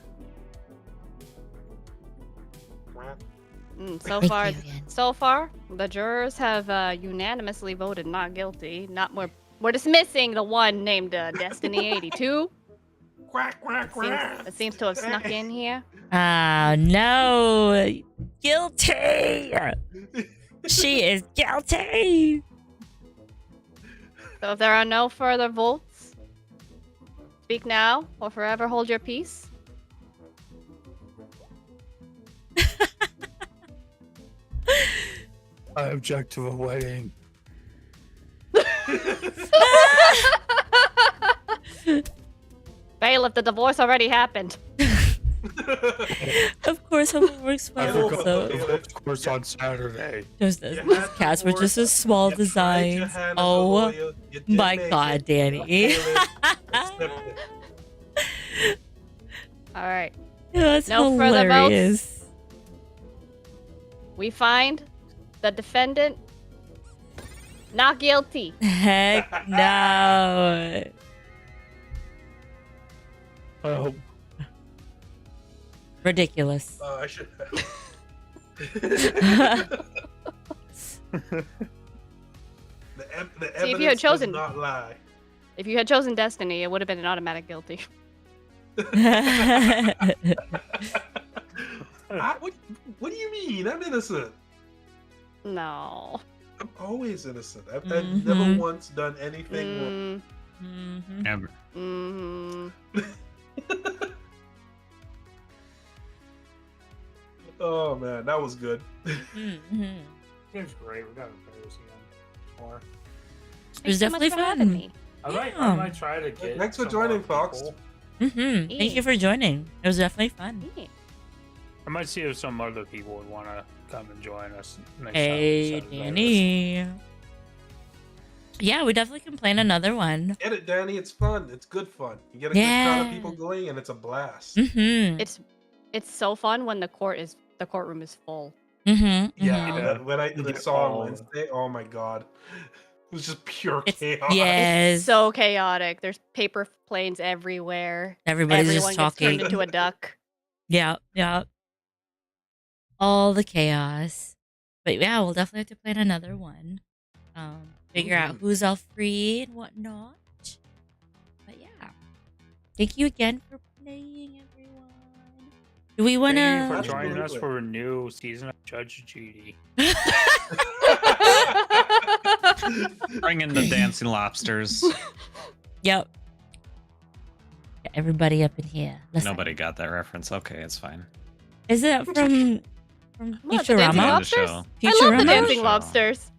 So Thank you again. so far, the jurors have unanimously voted not guilty. We're dismissing the one named Destiny 82. Quack, quack, quack. That seems to have snuck in here. Ah, no. Guilty. She is guilty. So if there are no further votes, speak now or forever hold your peace. I object to a wedding. Bailiff, the divorce already happened. Of course, how it works I fine. forgot So, the divorce course on Saturday. those You these had cats were just a divorce, small you tried your designs. hand as a Oh lawyer, you didn't my make God, it. Danny. Bailiff, accept it. All right. That's No further votes? hilarious. We find the defendant not guilty. Heck no. Oh, Ridiculous. I should. The See, if you had evidence chosen- does not lie. If you had chosen Destiny, it would have been an automatic guilty. What do you mean? I'm innocent. No. I'm always innocent. I've Mhm. never once done anything wrong. Mhm. Never. Mm-hmm. Oh man, that was good. Mhm. seems great. We gotta play this again more. It was definitely fun. I Yeah. might try to get. Thanks for some joining, more Fox. people. Thank you for joining. It was definitely fun. I might see if some other people would want to come and join us next Hey, time. we set Danny. Yeah, we definitely can plan another one. Get it, Danny. It's fun. It's good fun. You get a good crowd of Yeah. people going, and it's a blast. Mm-hmm. It's so fun when the courtroom is full. Mm-hmm. Yeah, Yeah. when I You the get saw on all- Wednesday, oh my god, it was just pure It's, chaos. yes. So chaotic. There's paper planes everywhere. Everybody's Everyone just gets turned talking. into a duck. Yeah, yeah. All the chaos. But yeah, we'll definitely have to plan another one. Figure out who's all free and whatnot. But yeah. Thank you again for playing, everyone. Do we want Thank you for to... joining us Absolutely. for a new season of Judge Judy. Bring in the dancing lobsters. Yep. Get everybody up in here. Listen. Nobody got that reference. Okay, it's fine. Is it from What, the dancing Futurama? lobsters? Show. I love the Futurama? dancing Show. lobsters.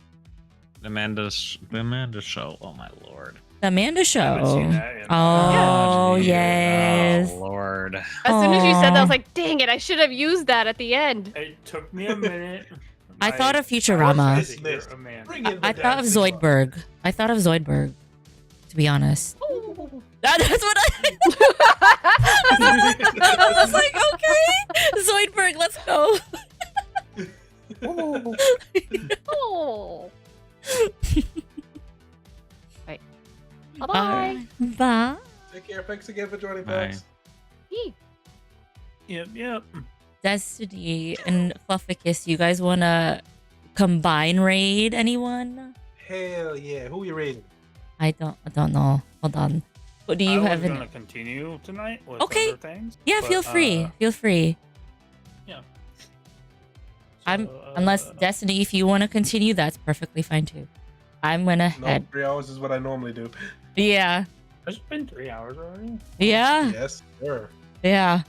The Amanda Show. Oh my lord. The Amanda I haven't Show. seen that in Oh, Yeah. yes. Oh lord. As soon as you said that, I was Aw. like, dang it, I should have used that at the end. It took me a minute. I thought of I Futurama. was busy here, Amanda. Bring in the I thought of dancing Zoidberg. I thought of Zoidberg, to be honest. That's what I... I was like, okay. Zoidberg, let's go. Oh. Right. Bye-bye. Bye. Take care. Thanks again for joining, Bye. folks. Yep. Destiny and Flufficus, you guys want to combine raid anyone? Hell yeah. Who you raiding? I don't know. Hold on. What do you I have was in? gonna continue tonight with Okay. other things. Yeah, but, feel free. Feel free. Yeah. I'm So, unless Destiny, if you want to continue, that's perfectly fine too. I'm gonna No, head. 3 hours is what I normally do. Yeah. It's been 3 hours already. Yeah. Yes, sir. Yeah.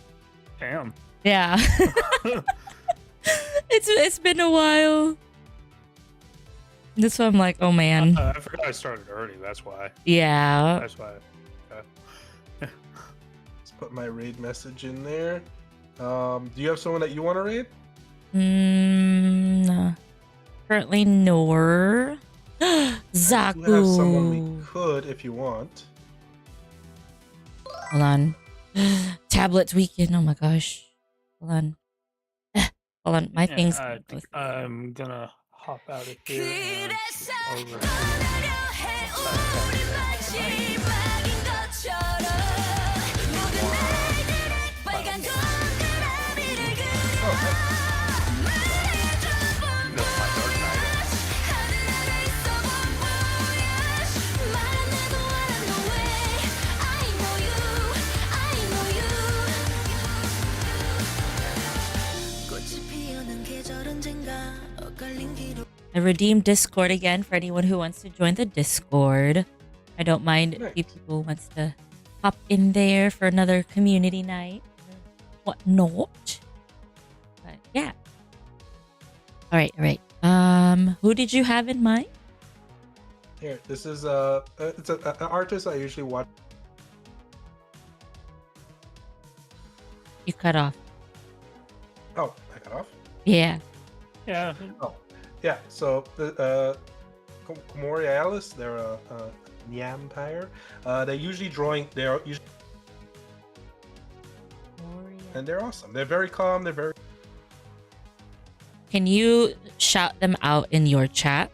Damn. Yeah. it's been a while. That's why I'm like, oh man. I forgot I started early. That's why. Yeah. That's why. Let's put my raid message in there. Do you have someone that you want to raid? Currently nor. We have someone we Zaku. could if you want. Hold on. Tablets weekend. Oh my gosh. Hold on. Hold on. My Yeah, thing's. I think I'm gonna hop out of here. And over. That's my Dark Knight. I redeemed Discord again for anyone who wants to join the Discord. I don't mind Nice. if people wants to hop in there for another community night or whatnot. But yeah. All right. Who did you have in mind? Here, this is it's an artist I usually watch. You cut off. Oh, I got off. Yeah. Yeah. Oh, yeah. So the Comorialis, they're a Nyampire. They're usually drawing. They are usually, and they're awesome. They're very calm. They're very. Can you shout them out in your chat?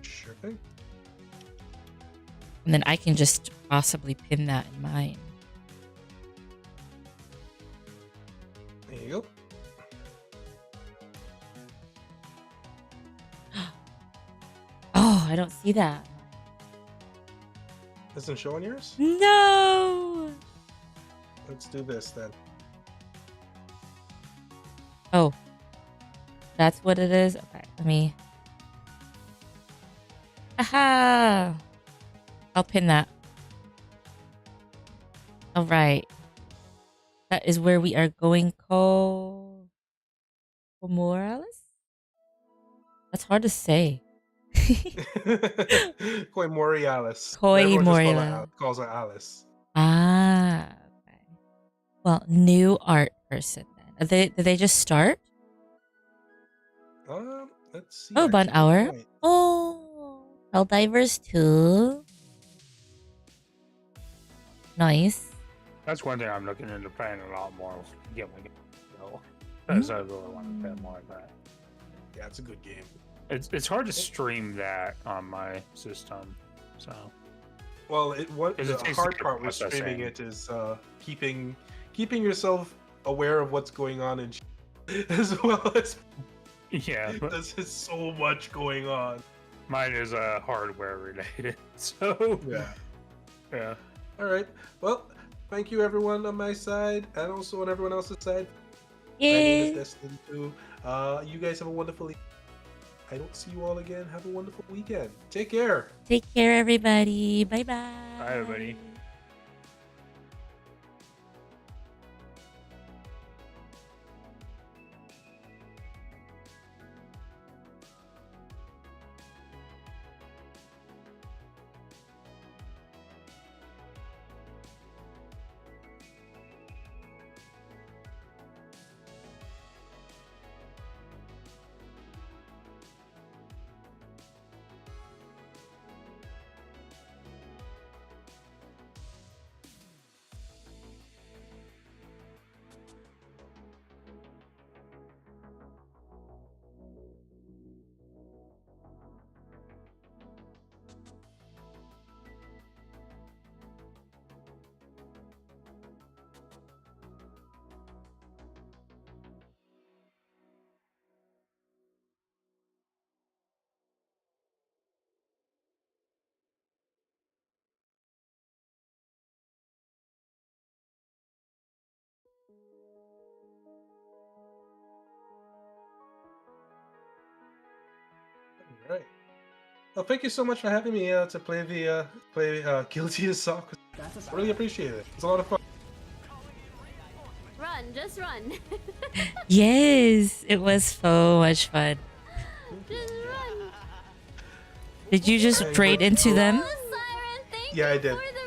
Sure thing. And then I can just possibly pin that in mine. There you go. Oh, I don't see that. Isn't showing yours? No. Let's do this then. Oh, that's what it is. Okay, let me. Aha! I'll pin that. All right. That is where we are going. Morales? That's hard to say. Koi Morialis. Koi Everyone just Morialis. calls her Alice. Ah. Okay. Well, new art person then. Did they just start? Let's see. Oh, about an actually. hour. Right. Oh, Helldivers 2. Nice. That's one thing I'm looking into playing a lot more. Get my because I really want to play more of that. Yeah, it's a good game. It's hard to stream that on my system, so. Well, the takes hard the part with processing. streaming it is keeping yourself aware of what's going on and as well as Yeah, but there's so much going on. mine is hardware related, so yeah. All right. Well, thank you everyone on my side and also on everyone else's side. My Yay. name is Destiny 2. You guys have a wonderful evening. I don't see you all again. Have a wonderful weekend. Take care. Take care, everybody. Bye bye. Bye, everybody. All right. Well, thank you so much for having me to play Guilty as Soccer. I really appreciate it. It's a lot of fun. Run, just run. Yes, it was so much fun. Just run. Did you just trade into them? Oh, Siren, thank Yeah, you I did. for the